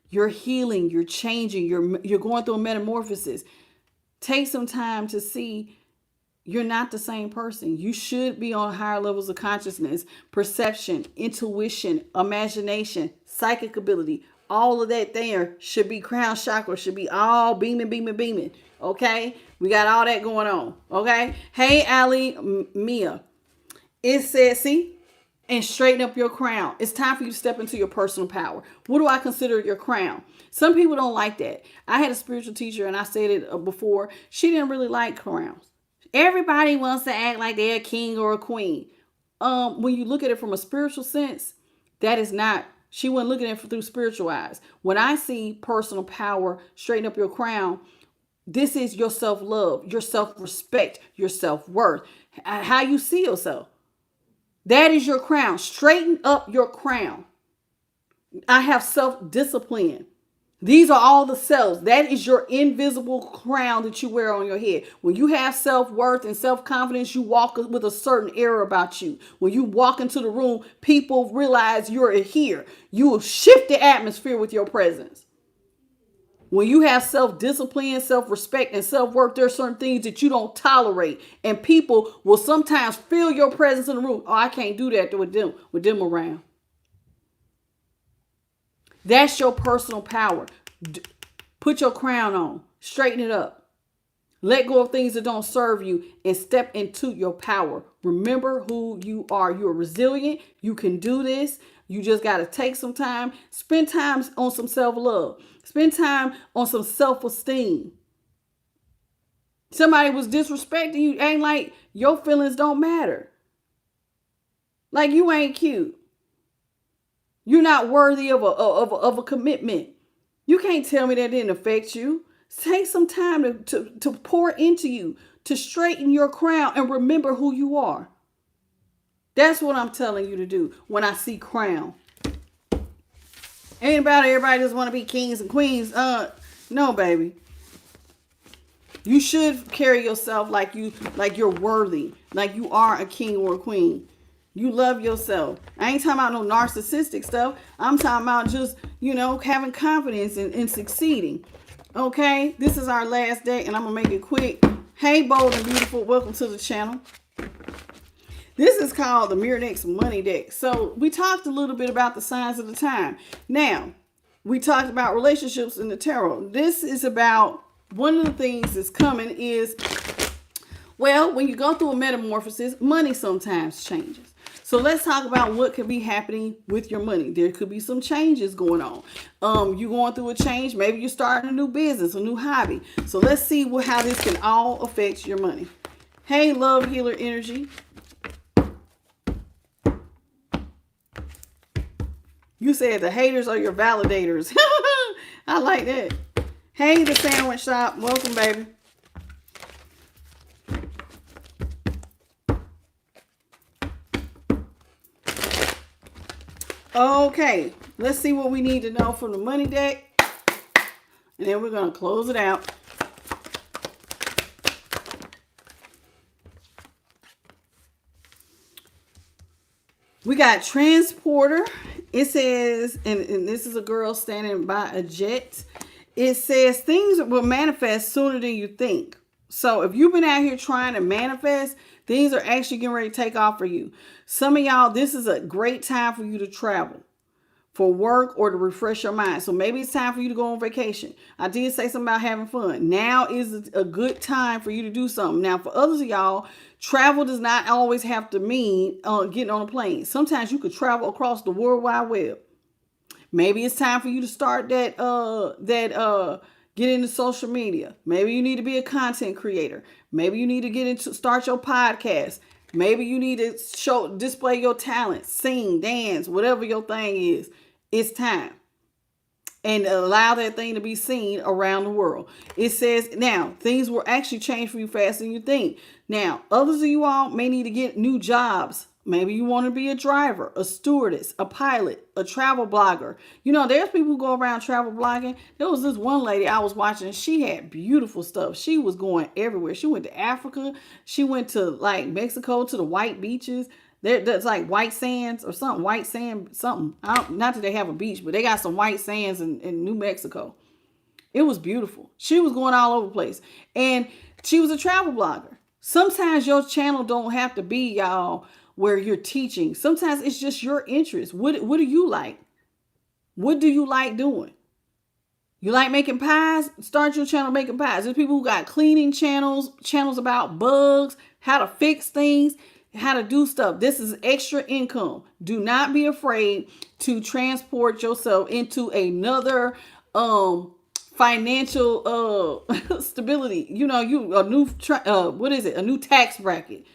You're healing, you're changing, you're going through a metamorphosis. Take some time to see you're not the same person. You should be on higher levels of consciousness, perception, intuition, imagination, psychic ability. All of that there should be crown chakra, should be all beaming. Okay? We got all that going on. Okay? Hey, Ali Mia. It says, see? And straighten up your crown. It's time for you to step into your personal power. What do I consider your crown? Some people don't like that. I had a spiritual teacher, and I said it before. She didn't really like crowns. Everybody wants to act like they're a king or a queen. When you look at it from a spiritual sense, that is not. She wasn't looking at it through spiritual eyes. When I see personal power, straighten up your crown, this is your self-love, your self-respect, your self-worth, how you see yourself. That is your crown. Straighten up your crown. I have self-discipline. These are all the selves. That is your invisible crown that you wear on your head. When you have self-worth and self-confidence, you walk with a certain air about you. When you walk into the room, people realize you're here. You will shift the atmosphere with your presence. When you have self-discipline, self-respect, and self-worth, there are certain things that you don't tolerate. And people will sometimes feel your presence in the room. Oh, I can't do that with them around. That's your personal power. Put your crown on. Straighten it up. Let go of things that don't serve you and step into your power. Remember who you are. You're resilient. You can do this. You just got to take some time. Spend time on some self-love. Spend time on some self-esteem. Somebody was disrespecting you. Ain't like your feelings don't matter. Like you ain't cute. You're not worthy of a commitment. You can't tell me that didn't affect you. Take some time to pour into you, to straighten your crown and remember who you are. That's what I'm telling you to do when I see crown. Ain't about everybody just want to be kings and queens. No, baby. You should carry yourself like you're worthy, like you are a king or a queen. You love yourself. I ain't talking about no narcissistic stuff. I'm talking about just, having confidence and succeeding. Okay, this is our last day and I'm going to make it quick. Hey, bold and beautiful. Welcome to the channel. This is called the Mirror Next Money Deck. So we talked a little bit about the signs of the time. Now, we talked about relationships in the tarot. This is about one of the things that's coming is, well, when you go through a metamorphosis, money sometimes changes. So let's talk about what could be happening with your money. There could be some changes going on. You're going through a change. Maybe you're starting a new business, a new hobby. So let's see how this can all affect your money. Hey, love healer energy. You said the haters are your validators. I like that. Hey, the sandwich shop. Welcome, baby. Okay, let's see what we need to know from the money deck. And then we're going to close it out. We got transporter. It says, and this is a girl standing by a jet. It says things will manifest sooner than you think. So if you've been out here trying to manifest, things are actually getting ready to take off for you. Some of y'all, this is a great time for you to travel for work or to refresh your mind. So maybe it's time for you to go on vacation. I did say something about having fun. Now is a good time for you to do something. Now, for others of y'all, travel does not always have to mean getting on a plane. Sometimes you could travel across the World Wide Web. Maybe it's time for you to start get into social media. Maybe you need to be a content creator. Maybe you need to start your podcast. Maybe you need to display your talent, sing, dance, whatever your thing is. It's time. And allow that thing to be seen around the world. It says, now, things will actually change for you faster than you think. Now, others of you all may need to get new jobs. Maybe you want to be a driver, a stewardess, a pilot, a travel blogger. You know, there's people who go around travel blogging. There was this one lady I was watching. She had beautiful stuff. She was going everywhere. She went to Africa. She went to like Mexico to the white beaches. There's like white sands or something. White sand, something. Not that they have a beach, but they got some white sands in New Mexico. It was beautiful. She was going all over the place. And she was a travel blogger. Sometimes your channel don't have to be, y'all, where you're teaching. Sometimes it's just your interest. What do you like? What do you like doing? You like making pies? Start your channel making pies. There's people who got cleaning channels about bugs, how to fix things, how to do stuff. This is extra income. Do not be afraid to transport yourself into another financial stability. You know, a new tax bracket.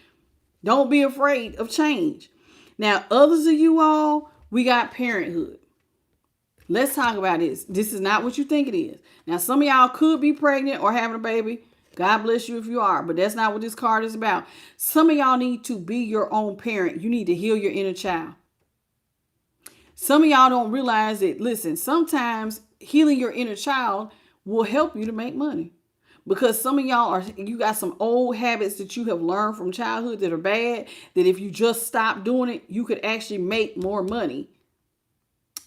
Don't be afraid of change. Now, others of you all, we got parenthood. Let's talk about this. This is not what you think it is. Now, some of y'all could be pregnant or having a baby. God bless you if you are, but that's not what this card is about. Some of y'all need to be your own parent. You need to heal your inner child. Some of y'all don't realize that, listen, sometimes healing your inner child will help you to make money. Because some of y'all you got some old habits that you have learned from childhood that are bad, that if you just stop doing it, you could actually make more money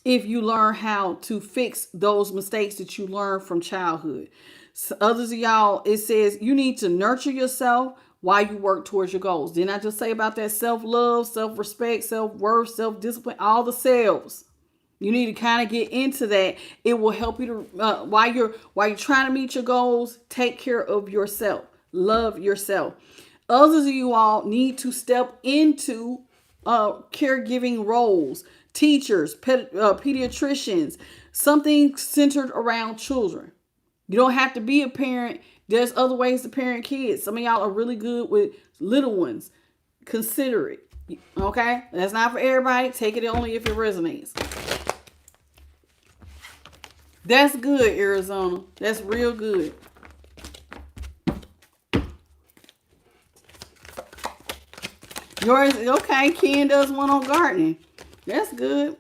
if you learn how to fix those mistakes that you learned from childhood. So others of y'all, it says you need to nurture yourself while you work towards your goals. Didn't I just say about that self-love, self-respect, self-worth, self-discipline, all the selves? You need to kind of get into that. It will help you to, while you're trying to meet your goals, take care of yourself. Love yourself. Others of you all need to step into caregiving roles. Teachers, pediatricians, something centered around children. You don't have to be a parent. There's other ways to parent kids. Some of y'all are really good with little ones. Consider it. Okay? That's not for everybody. Take it only if it resonates. That's good, Arizona. That's real good. Yours, okay. Ken does one on gardening. That's good.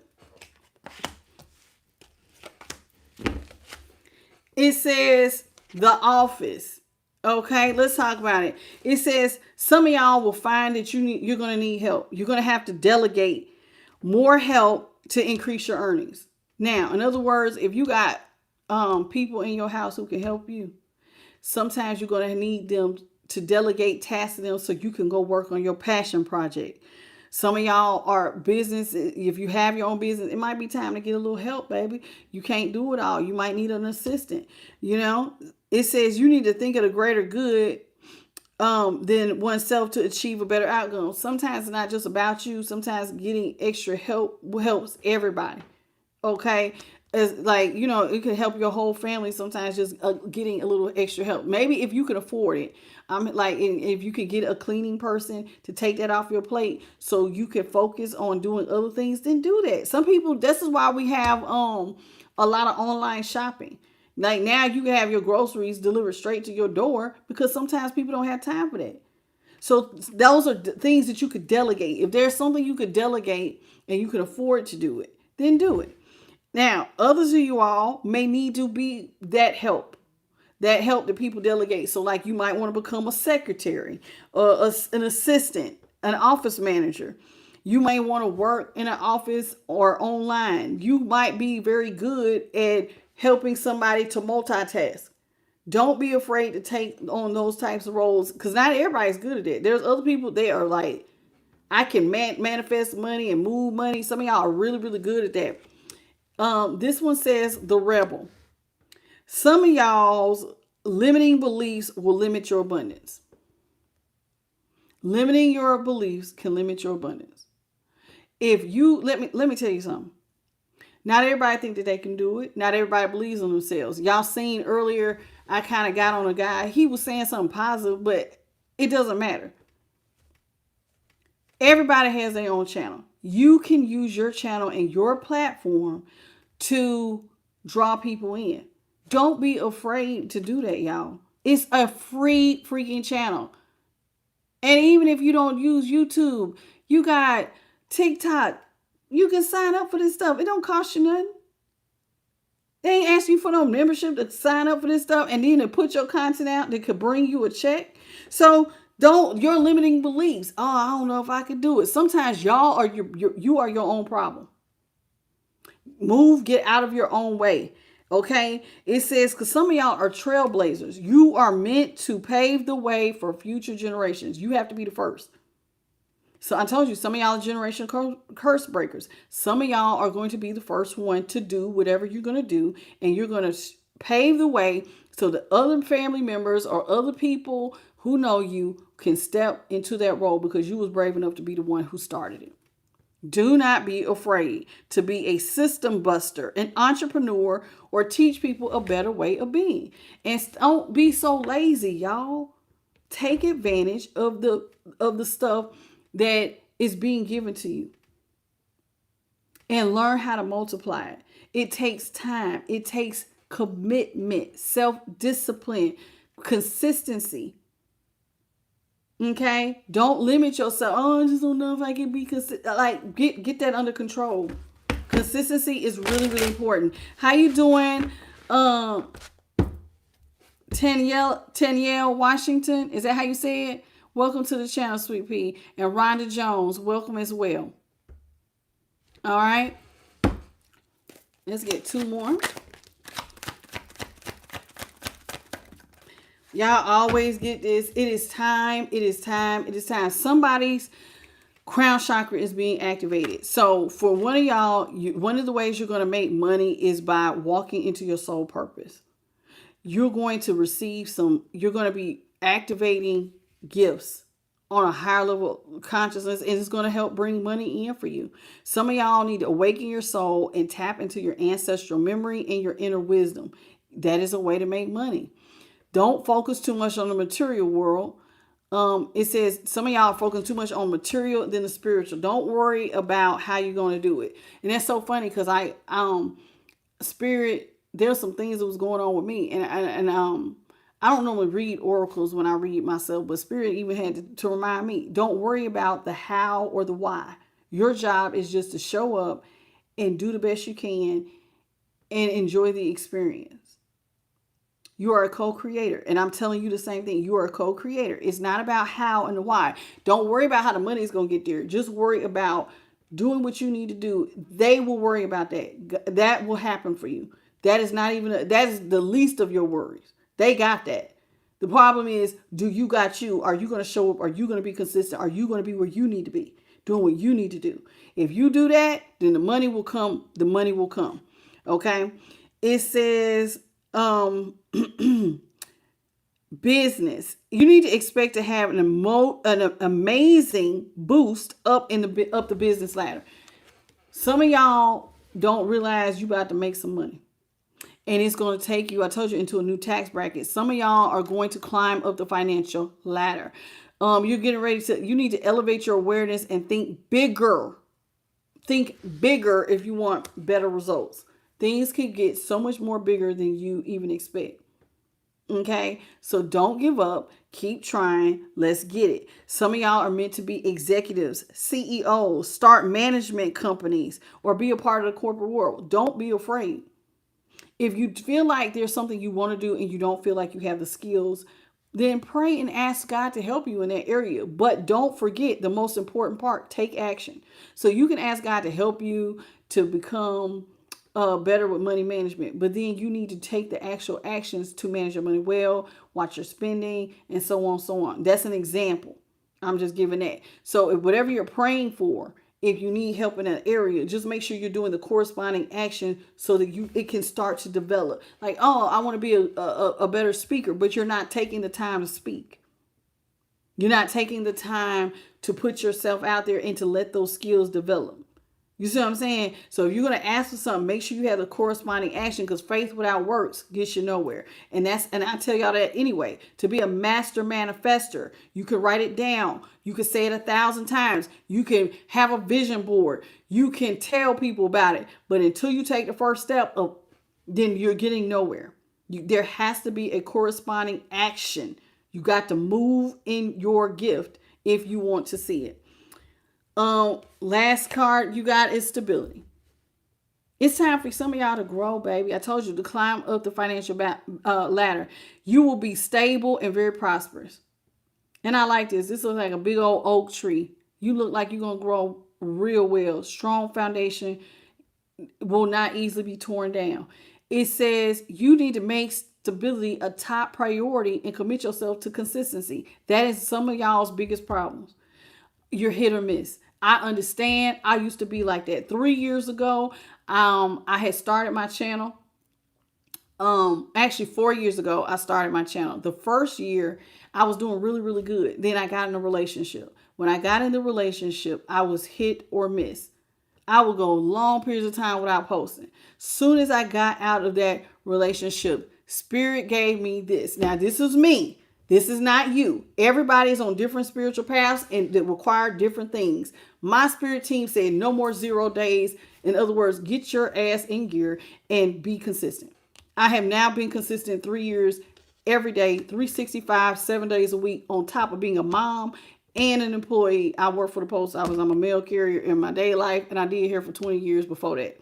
It says the office. Okay, let's talk about it. It says some of y'all will find that you're going to need help. You're going to have to delegate more help to increase your earnings. Now, in other words, if you got people in your house who can help you, sometimes you're going to need them to delegate tasks to them so you can go work on your passion project. Some of y'all are business. If you have your own business, it might be time to get a little help, baby. You can't do it all. You might need an assistant. It says you need to think of the greater good than oneself to achieve a better outcome. Sometimes it's not just about you. Sometimes getting extra help helps everybody. Okay. As like, it can help your whole family. Sometimes just getting a little extra help. Maybe if you can afford it. If you could get a cleaning person to take that off your plate so you can focus on doing other things, then do that. Some people, this is why we have a lot of online shopping. Like now you can have your groceries delivered straight to your door because sometimes people don't have time for that. So those are things that you could delegate. If there's something you could delegate and you can afford to do it, then do it. Now, others of you all may need to be that help that people delegate. So like you might want to become a secretary, an assistant, an office manager. You may want to work in an office or online. You might be very good at helping somebody to multitask. Don't be afraid to take on those types of roles because not everybody's good at it. There's other people that are like, I can manifest money and move money. Some of y'all are really, really good at that. This one says the rebel. Some of y'all's limiting beliefs will limit your abundance. Limiting your beliefs can limit your abundance. If you let me tell you something. Not everybody think that they can do it. Not everybody believes in themselves. Y'all seen earlier, I kind of got on a guy. He was saying something positive, but it doesn't matter. Everybody has their own channel. You can use your channel and your platform to draw people in. Don't be afraid to do that, y'all. It's a free freaking channel. And even if you don't use YouTube, you got TikTok. You can sign up for this stuff. It don't cost you nothing. They ain't ask you for no membership to sign up for this stuff and then to put your content out that could bring you a check. So your limiting beliefs. Oh, I don't know if I could do it. Sometimes y'all are you are your own problem. Get out of your own way. Okay. It says, because some of y'all are trailblazers. You are meant to pave the way for future generations. You have to be the first. So I told you, some of y'all are generation curse breakers. Some of y'all are going to be the first one to do whatever you're going to do. And you're going to pave the way so that other family members or other people who know you can step into that role because you was brave enough to be the one who started it. Do not be afraid to be a system buster, an entrepreneur, or teach people a better way of being. And don't be so lazy, y'all. Take advantage of the stuff that is being given to you and learn how to multiply it. It takes time. It takes commitment, self-discipline, consistency. Okay? Don't limit yourself. Oh, I just don't know if I can be consistent. Like, get that under control. Consistency is really, really important. How you doing? Tanyelle Washington. Is that how you say it? Welcome to the channel, Sweet Pea. And Rhonda Jones, welcome as well. All right. Let's get two more. Y'all always get this. It is time. It is time. It is time. Somebody's crown chakra is being activated. So for one of y'all, one of the ways you're going to make money is by walking into your soul purpose. You're going to receive you're going to be activating gifts on a higher level of consciousness, and it's going to help bring money in for you. Some of y'all need to awaken your soul and tap into your ancestral memory and your inner wisdom. That is a way to make money. Don't focus too much on the material world. It says some of y'all focus too much on material than the spiritual. Don't worry about how you're going to do it. And that's so funny because spirit, there's some things that was going on with me, and I don't normally read oracles when I read myself, but Spirit even had to remind me, don't worry about the how or the why. Your job is just to show up and do the best you can and enjoy the experience. You are a co-creator, and I'm telling you the same thing. You are a co-creator. It's not about how and the why. Don't worry about how the money is going to get there. Just worry about doing what you need to do. They will worry about that. That will happen for you. That is not even, that is the least of your worries. They got that. The problem is, do you got you? Are you going to show up? Are you going to be consistent? Are you going to be where you need to be? Doing what you need to do. If you do that, then the money will come. The money will come. Okay. It says, business. You need to expect to have an amazing boost up the business ladder. Some of y'all don't realize you about to make some money. And it's going to take you, I told you, into a new tax bracket. Some of y'all are going to climb up the financial ladder. You're getting ready to, you need to elevate your awareness and think bigger. Think bigger if you want better results. Things can get so much more bigger than you even expect. Okay, so don't give up. Keep trying. Let's get it. Some of y'all are meant to be executives, CEOs, start management companies, or be a part of the corporate world. Don't be afraid. If you feel like there's something you want to do and you don't feel like you have the skills, then pray and ask God to help you in that area. But don't forget the most important part, take action. So you can ask God to help you to become better with money management. But then you need to take the actual actions to manage your money well, watch your spending, and so on, so on. That's an example. I'm just giving that. So if whatever you're praying for, if you need help in that area, just make sure you're doing the corresponding action so that it can start to develop. Like, oh, I want to be a better speaker, but you're not taking the time to speak. You're not taking the time to put yourself out there and to let those skills develop. You see what I'm saying? So if you're going to ask for something, make sure you have the corresponding action, because faith without works gets you nowhere. And I tell y'all that anyway. To be a master manifester, you can write it down. You can say it 1,000 times. You can have a vision board. You can tell people about it. But until you take the first step, then you're getting nowhere. There has to be a corresponding action. You got to move in your gift if you want to see it. Last card you got is stability. It's time for some of y'all to grow, baby. I told you to climb up the financial ladder. You will be stable and very prosperous. And I like this. This looks like a big old oak tree. You look like you're going to grow real well. Strong foundation will not easily be torn down. It says you need to make stability a top priority and commit yourself to consistency. That is some of y'all's biggest problems. You're hit or miss. I understand. I used to be like that. 3 years ago, I had started my channel. Actually 4 years ago, I started my channel. The first year, I was doing really, really good. Then I got in a relationship. When I got in the relationship, I was hit or miss. I would go long periods of time without posting. Soon as I got out of that relationship, Spirit gave me this. Now, this is me. This is not you. Everybody's on different spiritual paths and that require different things. My spirit team said no more 0 days. In other words, get your ass in gear and be consistent. I have now been consistent 3 years, every day, 365, 7 days a week, on top of being a mom and an employee. I work for the post office. I'm a mail carrier in my day life, and I did here for 20 years before that.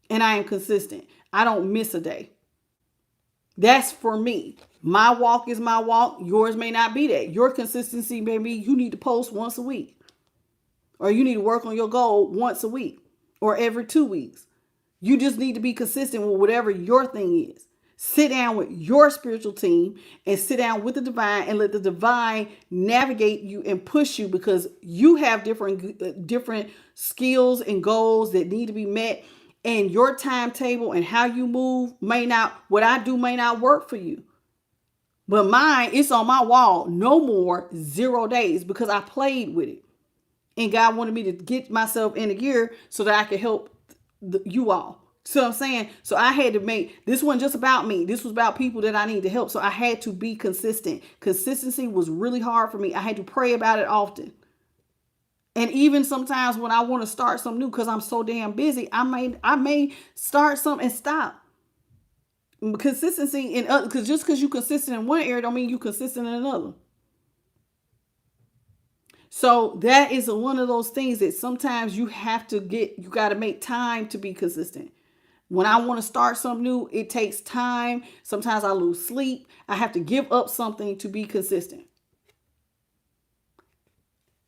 And I am consistent. I don't miss a day. That's for me. My walk is my walk. Yours may not be that. Your consistency may be you need to post once a week. Or you need to work on your goal once a week or every 2 weeks. You just need to be consistent with whatever your thing is. Sit down with your spiritual team and sit down with the divine and let the divine navigate you and push you, because you have different skills and goals that need to be met. And your timetable and how you move what I do may not work for you. But mine, it's on my wall. No more 0 days, because I played with it. And God wanted me to get myself in a gear so that I could help you all. So I'm saying, so I had to make, this wasn't just about me. This was about people that I need to help. So I had to be consistent. Consistency was really hard for me. I had to pray about it often. And even sometimes when I want to start something new, because I'm so damn busy, I may start something and stop. Consistency in other, because just because you're consistent in one area don't mean you're consistent in another. So that is one of those things that sometimes you got to make time to be consistent. When I want to start something new, it takes time. Sometimes I lose sleep. I have to give up something to be consistent.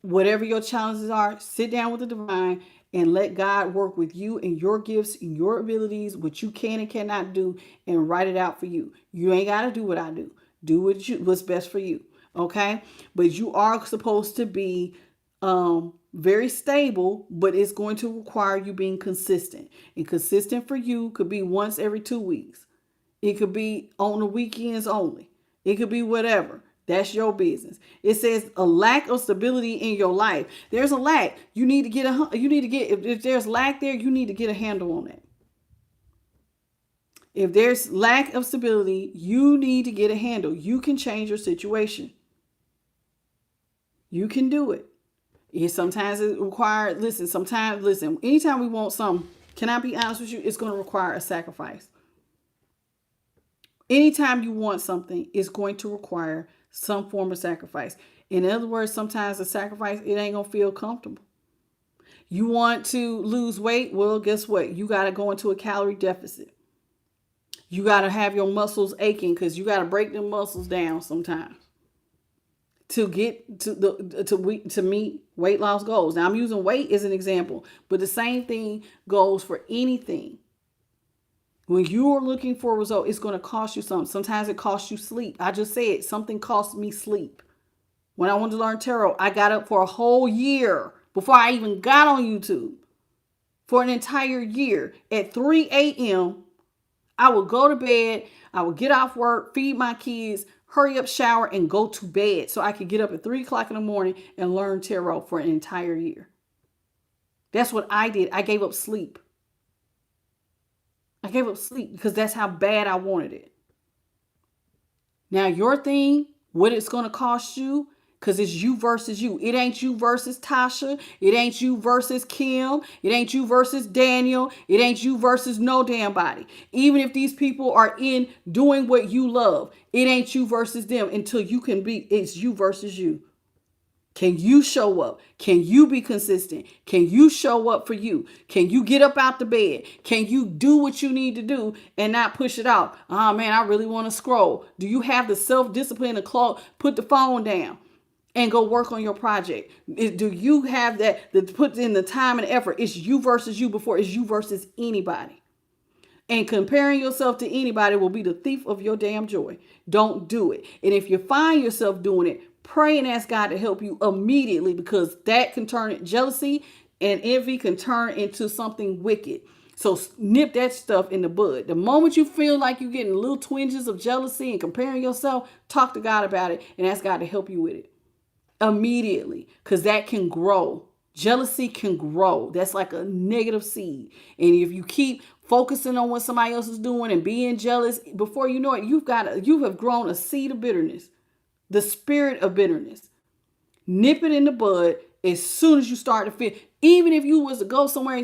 Whatever your challenges are, sit down with the divine and let God work with you and your gifts and your abilities, what you can and cannot do, and write it out for you. You ain't got to do what I do. Do what's best for you. Okay. But you are supposed to be very stable, but it's going to require you being consistent. And consistent for you could be once every 2 weeks. It could be on the weekends only. It could be whatever. That's your business. It says a lack of stability in your life. There's a lack. You need to get if there's lack there, you need to get a handle on that. If there's lack of stability, you need to get a handle. You can change your situation. You can do it. Sometimes it requires, anytime we want something, can I be honest with you? It's going to require a sacrifice. Anytime you want something, it's going to require some form of sacrifice. In other words, sometimes the sacrifice, it ain't going to feel comfortable. You want to lose weight? Well, guess what? You got to go into a calorie deficit. You got to have your muscles aching because you got to break them muscles down sometimes to get to meet weight loss goals. Now, I'm using weight as an example, but the same thing goes for anything. When you're looking for a result, it's going to cost you something. Sometimes it costs you sleep. I just said something cost me sleep. When I wanted to learn tarot, I got up for a whole year before I even got on YouTube. For an entire year at 3 a.m., I would go to bed. I would get off work, feed my kids, hurry up, shower, and go to bed so I could get up at 3 o'clock in the morning and learn tarot for an entire year. That's what I did. I gave up sleep. I gave up sleep because that's how bad I wanted it. Now, your thing, what it's going to cost you, because it's you versus you. It ain't you versus Tasha. It ain't you versus Kim. It ain't you versus Daniel. It ain't you versus no damn body. Even if these people are in doing what you love, it ain't you versus them until you can be, it's you versus you. Can you show up? Can you be consistent? Can you show up for you? Can you get up out the bed? Can you do what you need to do and not push it off? Oh man, I really want to scroll. Do you have the self-discipline to put the phone down and go work on your project? Do you have that put in the time and effort? It's you versus you before it's you versus anybody. And comparing yourself to anybody will be the thief of your damn joy. Don't do it. And if you find yourself doing it, pray and ask God to help you immediately, because that can turn jealousy and envy can turn into something wicked. So nip that stuff in the bud. The moment you feel like you're getting little twinges of jealousy and comparing yourself, talk to God about it and ask God to help you with it immediately, because that can grow. Jealousy can grow. That's like a negative seed. And if you keep focusing on what somebody else is doing and being jealous, before you know it, you have grown a seed of bitterness. The spirit of bitterness. Nip it in the bud as soon as you start to feel. Even if you was to go somewhere,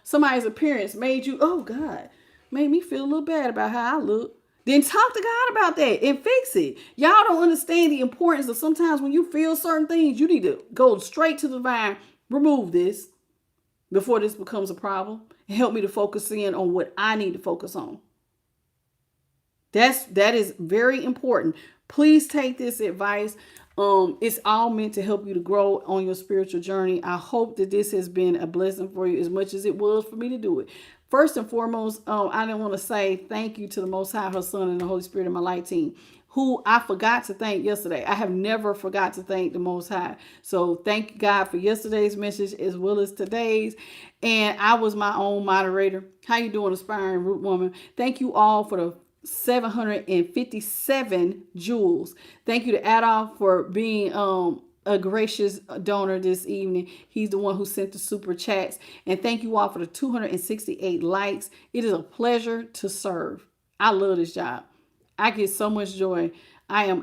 somebody's appearance made me feel a little bad about how I look. Then talk to God about that and fix it. Y'all don't understand the importance of sometimes when you feel certain things, you need to go straight to the divine, remove this before this becomes a problem, and help me to focus in on what I need to focus on. That is very important. Please take this advice. It's all meant to help you to grow on your spiritual journey. I hope that this has been a blessing for you as much as it was for me to do it. First and foremost, I didn't want to say thank you to the Most High, her Son, and the Holy Spirit of my light team, who I forgot to thank yesterday. I have never forgot to thank the Most High. So thank God for yesterday's message as well as today's. And I was my own moderator. How you doing, aspiring root woman? Thank you all for the 757 jewels. Thank you to Adolf for being a gracious donor this evening. He's the one who sent the super chats. And thank you all for the 268 likes. It is a pleasure to serve. I love this job. I get so much joy. I am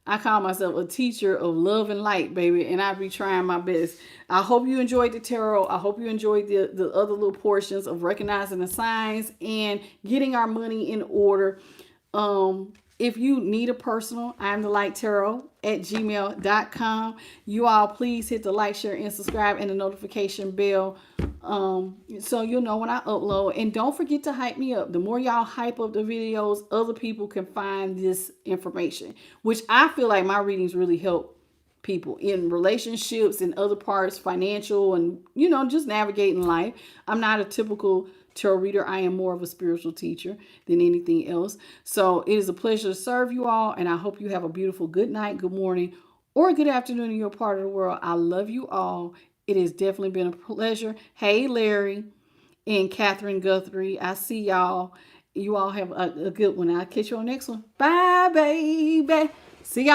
I call myself a teacher of love and light, baby, and I be trying my best. I hope you enjoyed the tarot. I hope you enjoyed the other little portions of recognizing the signs and getting our money in order. If you need a personal, I'm the light tarot at gmail.com. You all please hit the like, share, and subscribe and the notification bell so you'll know when I upload. And don't forget to hype me up. The more y'all hype up the videos, other people can find this information, which I feel like my readings really help people in relationships and other parts, financial, and, you know, just navigating life. I'm not a typical tarot reader. I am more of a spiritual teacher than anything else. So it is a pleasure to serve you all, and I hope you have a beautiful good night, good morning, or good afternoon in your part of the world. I love you all. It has definitely been a pleasure. Hey, Larry and Catherine Guthrie, I see y'all. You all have a good one. I'll catch you on the next one. Bye, baby. See y'all.